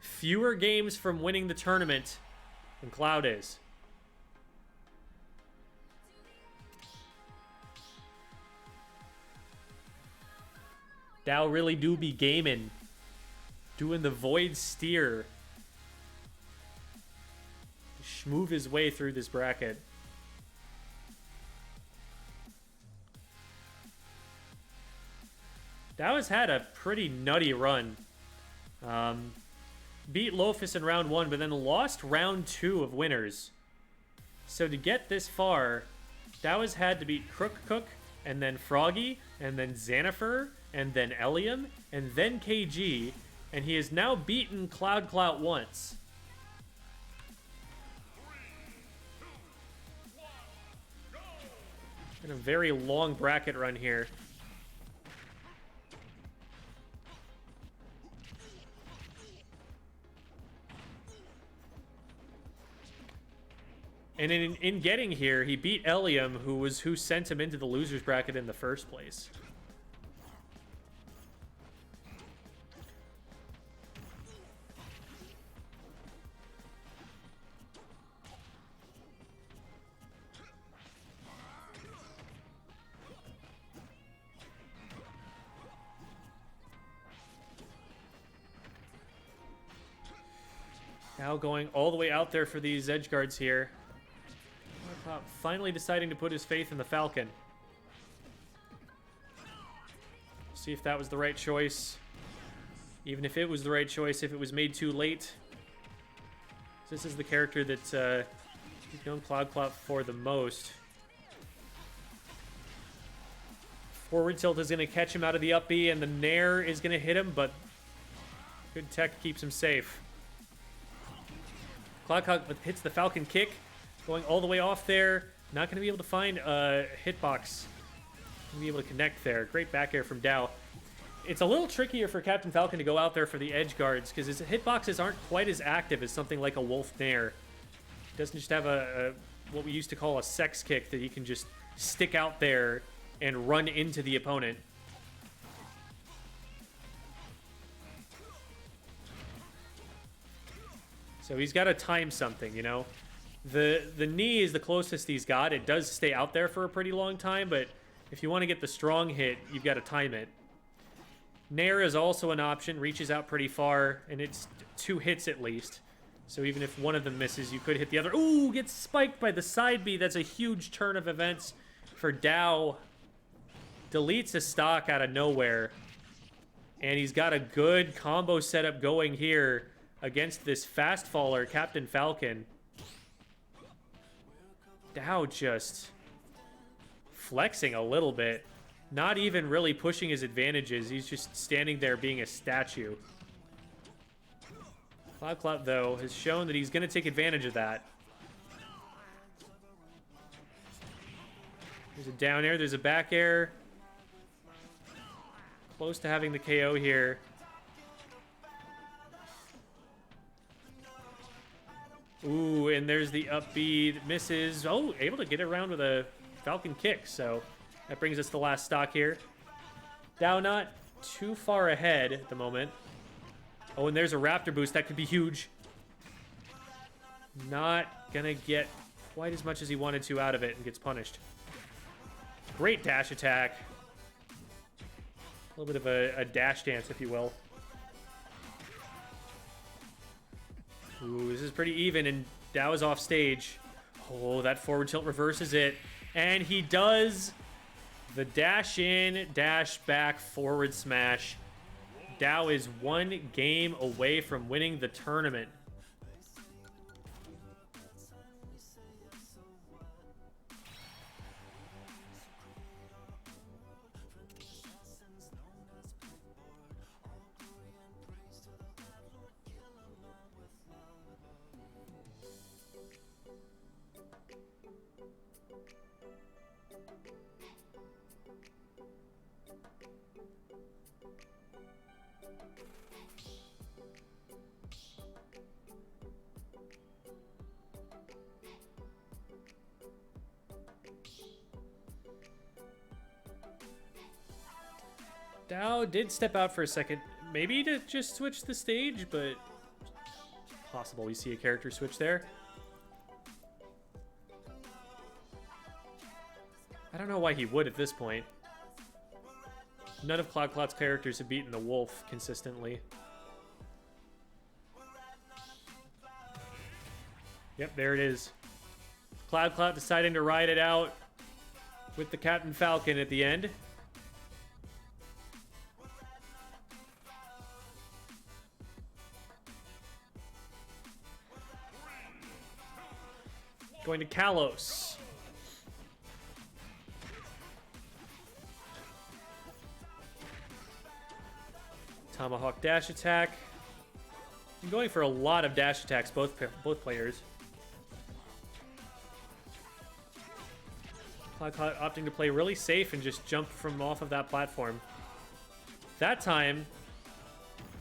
fewer games from winning the tournament than Cloud is. Dao really do be gaming. Doing the void steer. Schmoove his way through this bracket. Dao has had a pretty nutty run. Beat Lofus in round 1, but then lost round 2 of winners. So to get this far, Dao has had to beat Cook, and then Froggy, and then Xanafer, and then Elium, and then KG, and he has now beaten Cloud once. And a very long bracket run here. And in getting here, he beat Elium, who sent him into the loser's bracket in the first place. Now going all the way out there for these edge guards here. Finally deciding to put his faith in the Falcon. See if that was the right choice. Even if it was the right choice, if it was made too late. This is the character that we've known Cloud for the most. Forward tilt is going to catch him out of the up B, and the Nair is going to hit him, but good tech keeps him safe. Cloud hits the Falcon kick. Going all the way off there. Not going to be able to find a hitbox. Going to be able to connect there. Great back air from Dao. It's a little trickier for Captain Falcon to go out there for the edge guards because his hitboxes aren't quite as active as something like a Wolf Nair. He doesn't just have a what we used to call a sex kick that he can just stick out there and run into the opponent. So he's got to time something, you know? The knee is the closest he's got. It does stay out there for a pretty long time, but if you want to get the strong hit, you've got to time it. Nair is also an option, reaches out pretty far, and it's 2 hits at least. So even if one of them misses, you could hit the other. Ooh, gets spiked by the side B. That's a huge turn of events for Dow. Deletes a stock out of nowhere. And he's got a good combo setup going here against this fast faller, Captain Falcon. Dow just flexing a little bit. Not even really pushing his advantages. He's just standing there being a statue. Cloud, though, has shown that he's going to take advantage of that. There's a down air. There's a back air. Close to having the KO here. Ooh, and there's the up B. Misses. Oh, able to get around with a Falcon kick. So that brings us to the last stock here. Dow not too far ahead at the moment. Oh, and there's a Raptor boost. That could be huge. Not gonna get quite as much as he wanted to out of it and gets punished. Great dash attack. A little bit of a dash dance, if you will. Ooh, this is pretty even, and Dow is off stage. Oh, that forward tilt reverses it. And he does the dash in, dash back, forward smash. Dow is one game away from winning the tournament. Dow did step out for a second, maybe to just switch the stage, but possible we see a character switch there. I don't know why he would at this point. None of Cloud's characters have beaten the Wolf consistently. Yep, there it is. Cloud deciding to ride it out with the Captain Falcon at the end. Going to Kalos. Tomahawk dash attack. I'm going for a lot of dash attacks, both players. Cloud opting to play really safe and just jump from off of that platform. That time,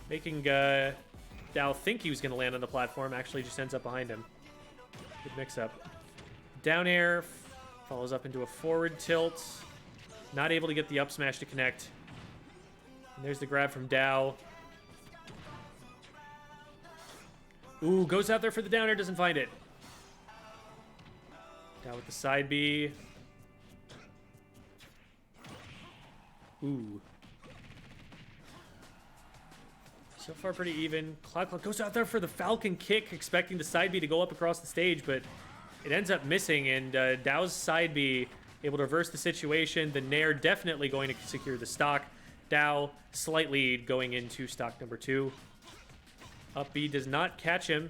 making Dow think he was going to land on the platform, actually just ends up behind him. Good mix-up. Down air, follows up into a forward tilt. Not able to get the up smash to connect. And there's the grab from Dow. Ooh, goes out there for the down air, doesn't find it. Dow with the side B. Ooh. So far pretty even. Cloud goes out there for the Falcon kick, expecting the side B to go up across the stage, but it ends up missing, and Dow's side B able to reverse the situation. The Nair definitely going to secure the stock. Dow slight lead going into stock number 2. Up B does not catch him.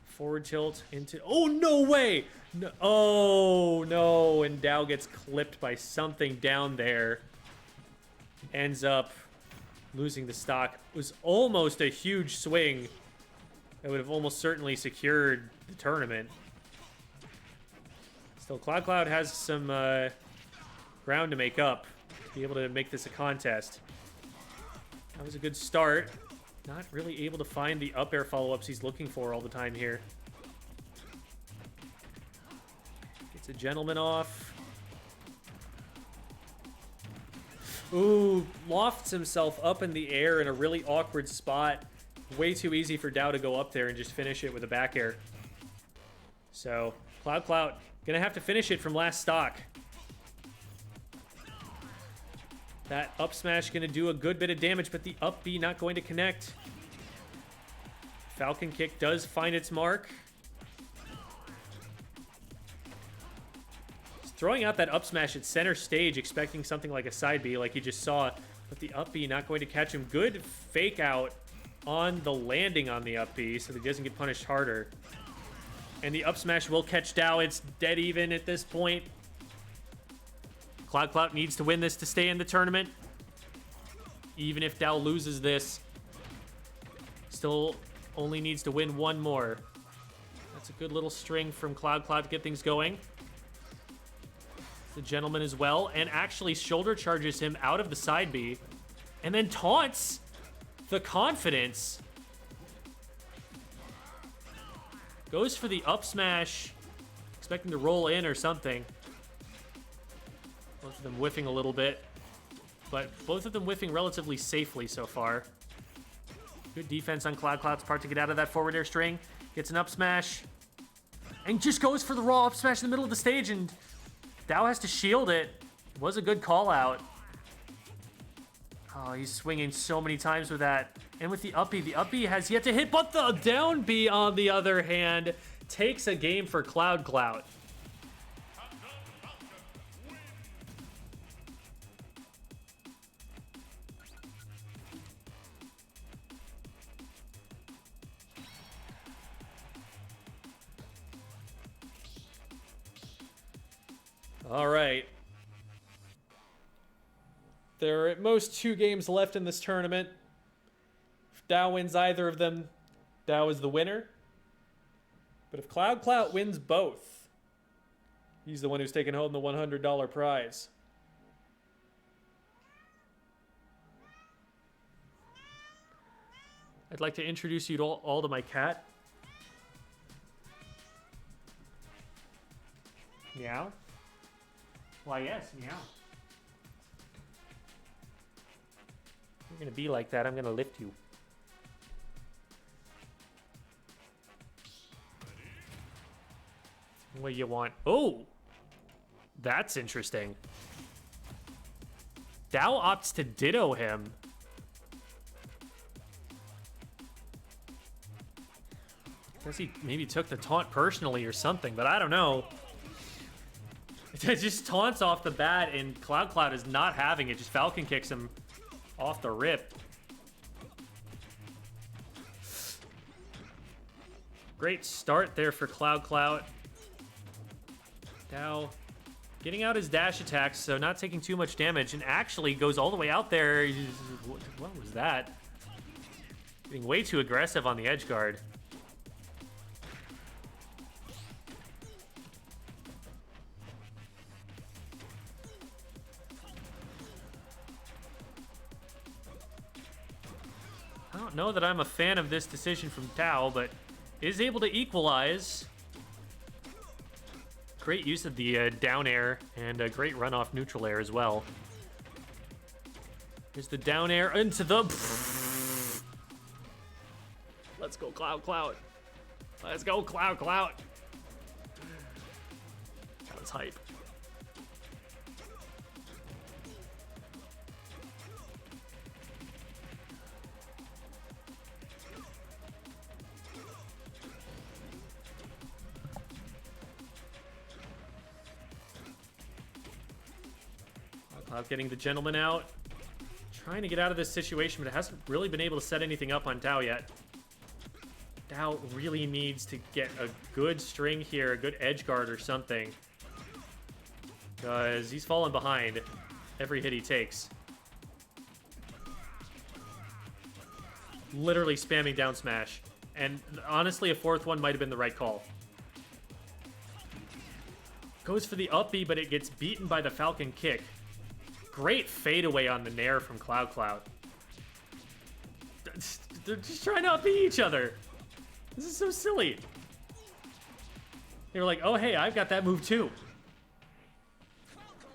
Forward tilt into... Oh, no way! No, oh, no, and Dow gets clipped by something down there. Ends up losing the stock. It was almost a huge swing that would have almost certainly secured the tournament. Still, Cloud has some ground to make up to be able to make this a contest. That was a good start. Not really able to find the up air follow-ups he's looking for all the time here. Gets a gentleman off. Ooh, lofts himself up in the air in a really awkward spot. Way too easy for Dow to go up there and just finish it with a back air. So, Cloud, gonna have to finish it from last stock. That up smash gonna do a good bit of damage, but the up B not going to connect. Falcon kick does find its mark. He's throwing out that up smash at center stage, expecting something like a side B like he just saw. But the up B not going to catch him. Good fake out on the landing on the up B so that he doesn't get punished harder. And the up smash will catch Dow. It's dead even at this point. Cloud needs to win this to stay in the tournament. Even if Dow loses this, still only needs to win one more. That's a good little string from Cloud to get things going. The gentleman as well, and actually shoulder charges him out of the side B, and then taunts the confidence. Goes for the up smash, expecting to roll in or something. Both of them whiffing a little bit, but both of them whiffing relatively safely so far. Good defense on Cloud's part to get out of that forward air string. Gets an up smash, and just goes for the raw up smash in the middle of the stage, and Dow has to shield it. Was a good call out. Oh, he's swinging so many times with that. And with the up B has yet to hit, but the down B, on the other hand, takes a game for Cloud. All right. There are at most 2 games left in this tournament. If Dow wins either of them, Dow is the winner. But if Cloud wins both, he's the one who's taking home the $100 prize. I'd like to introduce you to all to my cat. Meow. Why, yes, meow. You're gonna be like that, I'm gonna lift you. What do you want? Oh! That's interesting. Dow opts to ditto him. Guess he maybe took the taunt personally or something, but I don't know. It just taunts off the bat, and Cloud is not having it. Just Falcon kicks him off the rip. Great start there for Cloud. Dow getting out his dash attacks, so not taking too much damage, and actually goes all the way out there. What was that? Getting way too aggressive on the edge guard. I don't know that I'm a fan of this decision from Dow, but is able to equalize. Great use of the down air, and a great run off neutral air as well. Here's the down air into the... Let's go, Cloud. Let's go, Cloud. That was hype. Cloud getting the gentleman out. Trying to get out of this situation, but it hasn't really been able to set anything up on Dow yet. Dow really needs to get a good string here, a good edge guard or something. Because he's falling behind every hit he takes. Literally spamming down smash. And honestly, a 4th one might have been the right call. Goes for the up B, but it gets beaten by the Falcon kick. Great fadeaway on the Nair from Cloud. They're just trying to outbeat each other. This is so silly. They were like, oh, hey, I've got that move too.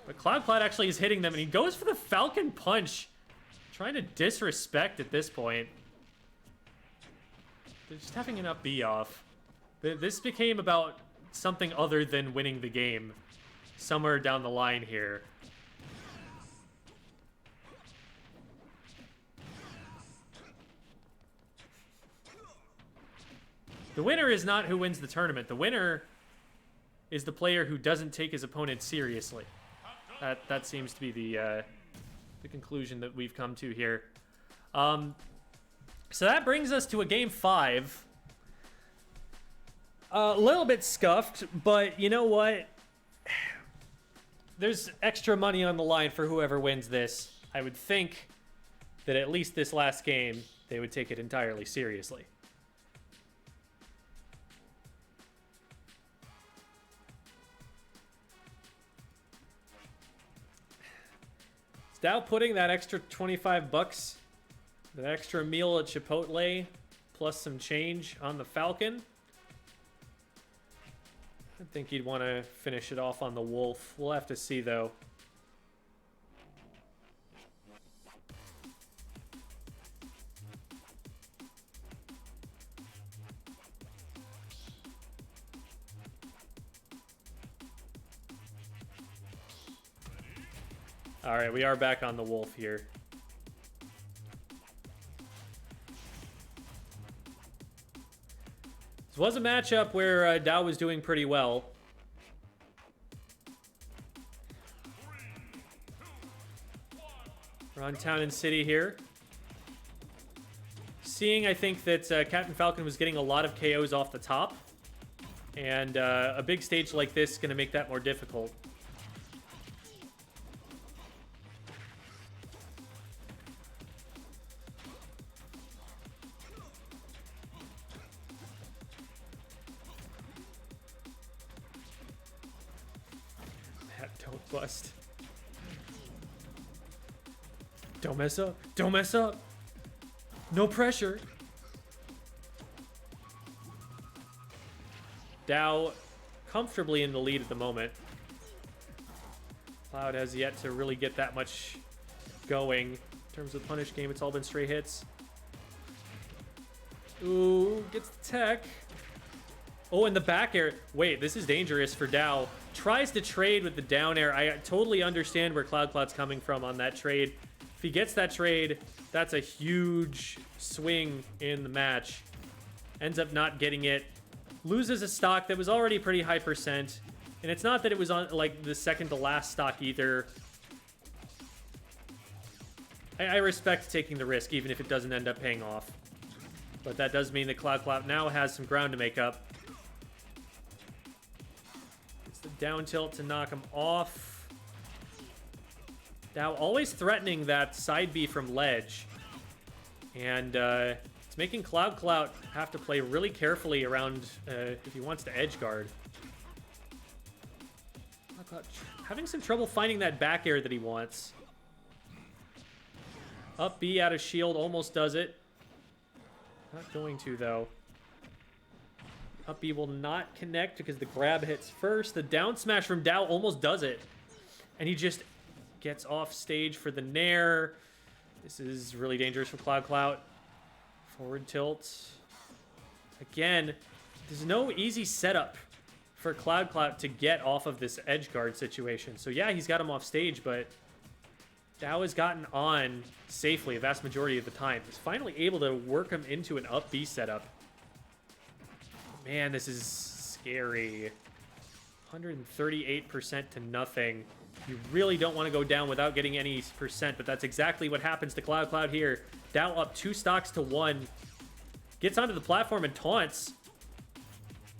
But Cloud actually is hitting them, and he goes for the Falcon punch. Trying to disrespect at this point. They're just having an up B off. This became about something other than winning the game somewhere down the line here. The winner is not who wins the tournament. The winner is the player who doesn't take his opponent seriously. That seems to be the conclusion that we've come to here. So that brings us to a game 5. A little bit scuffed, but you know what? There's extra money on the line for whoever wins this. I would think that at least this last game, they would take it entirely seriously. Is Dow putting that extra 25 bucks, that extra meal at Chipotle, plus some change on the Falcon? I think he'd want to finish it off on the Wolf. We'll have to see, though. All right, we are back on the Wolf here. This was a matchup where Dow was doing pretty well. We're on Town and City here. Seeing, I think, that Captain Falcon was getting a lot of KOs off the top. And a big stage like this is going to make that more difficult. Don't bust. Don't mess up. Don't mess up. No pressure. Dow comfortably in the lead at the moment. Cloud has yet to really get that much going. In terms of punish game, it's all been straight hits. Ooh, gets the tech. Oh, and the back air. Wait, this is dangerous for Dow. Tries to trade with the down air. I totally understand where Cloud's coming from on that trade. If he gets that trade, that's a huge swing in the match. Ends up not getting it. Loses a stock that was already pretty high percent. And it's not that it was on like the second to last stock either. I respect taking the risk, even if it doesn't end up paying off. But that does mean that Cloud now has some ground to make up. The down tilt to knock him off. Dow always threatening that side B from ledge. And it's making Cloud have to play really carefully around if he wants to edge guard. Cloud having some trouble finding that back air that he wants. Up B out of shield, almost does it. Not going to, though. Up B will not connect because the grab hits first. The down smash from Dow almost does it. And he just gets off stage for the nair. This is really dangerous for Cloud. Forward tilt. Again, there's no easy setup for Cloud to get off of this edge guard situation. So yeah, he's got him off stage, but Dow has gotten on safely a vast majority of the time. He's finally able to work him into an up B setup. Man, this is scary. 138% to nothing. You really don't want to go down without getting any percent, but that's exactly what happens to Cloud here. Dow up 2 stocks to 1. Gets onto the platform and taunts.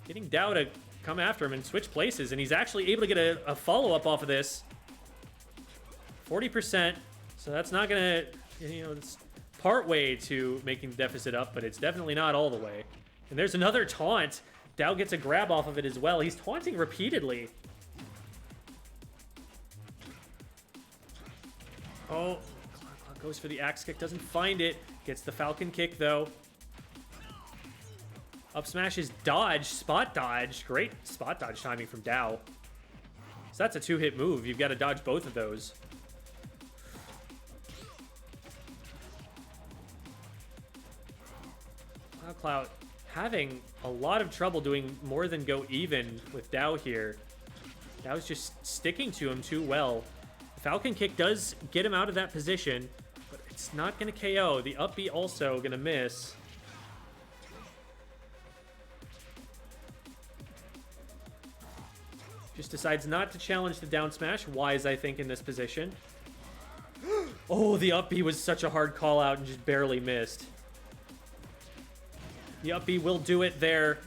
Getting Dow to come after him and switch places, and he's actually able to get a follow-up off of this. 40%, so that's not going to, you know, it's part way to making the deficit up, but it's definitely not all the way. And there's another taunt. Dow gets a grab off of it as well. He's taunting repeatedly. Oh, Cloud goes for the axe kick, doesn't find it. Gets the Falcon kick, though. Up smash is dodge, spot dodge. Great spot dodge timing from Dow. So that's a 2-hit move. You've got to dodge both of those. Cloud having a lot of trouble doing more than go even with Dow here. Dow's just sticking to him too well. The Falcon kick does get him out of that position, but it's not going to KO. The up B also going to miss. Just decides not to challenge the down smash. Wise, I think, in this position. Oh, the up B was such a hard call out and just barely missed. The up B will do it there.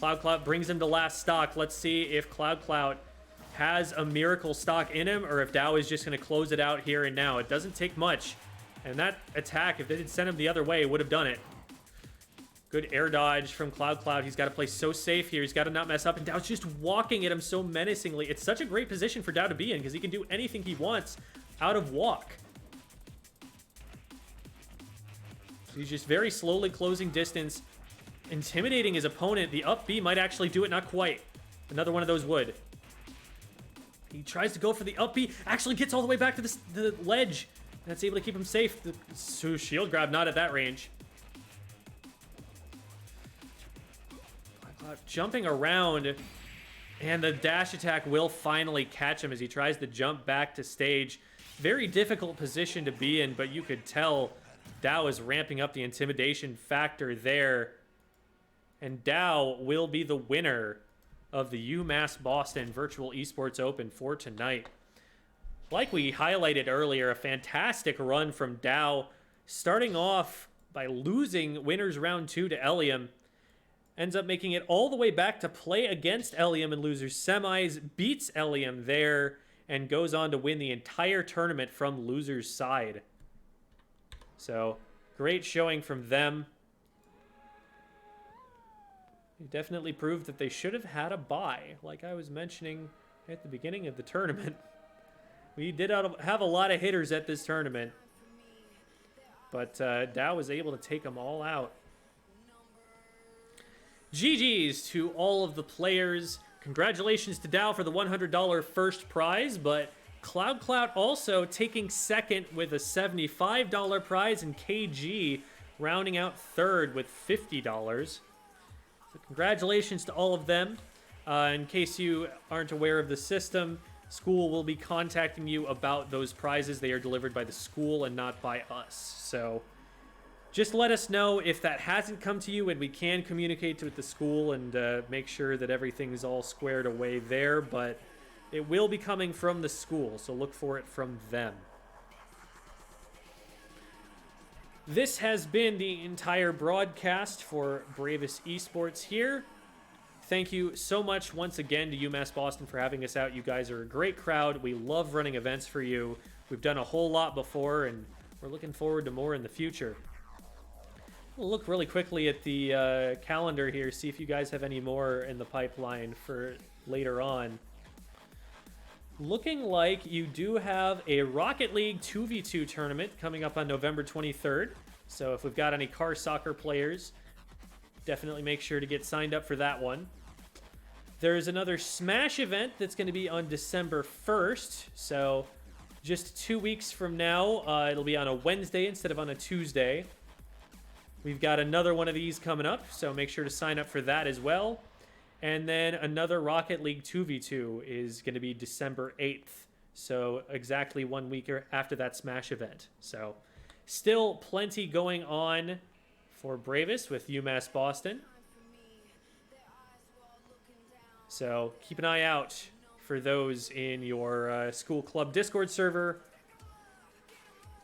Cloud brings him to last stock. Let's see if Cloud has a miracle stock in him or if Dow is just going to close it out here and now. It doesn't take much. And that attack, if they did send him the other way, would have done it. Good air dodge from Cloud. He's got to play so safe here. He's got to not mess up. And Dow's just walking at him so menacingly. It's such a great position for Dow to be in because he can do anything he wants out of walk. So he's just very slowly closing distance, intimidating his opponent. The up B might actually do it. Not quite. Another one of those would. He tries to go for the up B. Actually gets all the way back to the ledge. That's able to keep him safe. So shield grab not at that range. Jumping around, and the dash attack will finally catch him as he tries to jump back to stage. Very difficult position to be in, but you could tell Dow is ramping up the intimidation factor there. And Dow will be the winner of the UMass Boston Virtual Esports Open for tonight. Like we highlighted earlier, a fantastic run from Dow, starting off by losing winners round 2 to Elium. Ends up making it all the way back to play against Elium in losers semis, beats Elium there, and goes on to win the entire tournament from losers side. So, great showing from them. They definitely proved that they should have had a bye, like I was mentioning at the beginning of the tournament. We did have a lot of hitters at this tournament, but Dow was able to take them all out. GG's to all of the players. Congratulations to Dow for the $100 first prize, but Cloud also taking second with a $75 prize, and KG rounding out third with $50. So congratulations to all of them. In case you aren't aware of the system, school will be contacting you about those prizes. They are delivered by the school and not by us. So just let us know if that hasn't come to you, and we can communicate with the school and make sure that everything is all squared away there. But it will be coming from the school, so look for it from them. This has been the entire broadcast for Bravest Esports here. Thank you so much once again to UMass Boston for having us out. You guys are a great crowd. We love running events for you. We've done a whole lot before, and we're looking forward to more in the future. We'll look really quickly at the calendar here, see if you guys have any more in the pipeline for later on. Looking like you do have a Rocket League 2v2 tournament coming up on November 23rd. So if we've got any car soccer players, definitely make sure to get signed up for that one. There's another Smash event that's going to be on December 1st. So just 2 weeks from now, it'll be on a Wednesday instead of on a Tuesday. We've got another one of these coming up, so make sure to sign up for that as well. And then another Rocket League 2v2 is going to be December 8th. So exactly 1 week after that Smash event. So still plenty going on for Bravest with UMass Boston. So keep an eye out for those in your school club Discord server,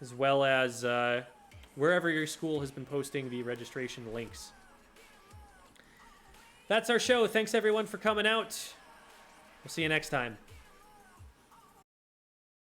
as well as wherever your school has been posting the registration links. That's our show. Thanks everyone for coming out. We'll see you next time.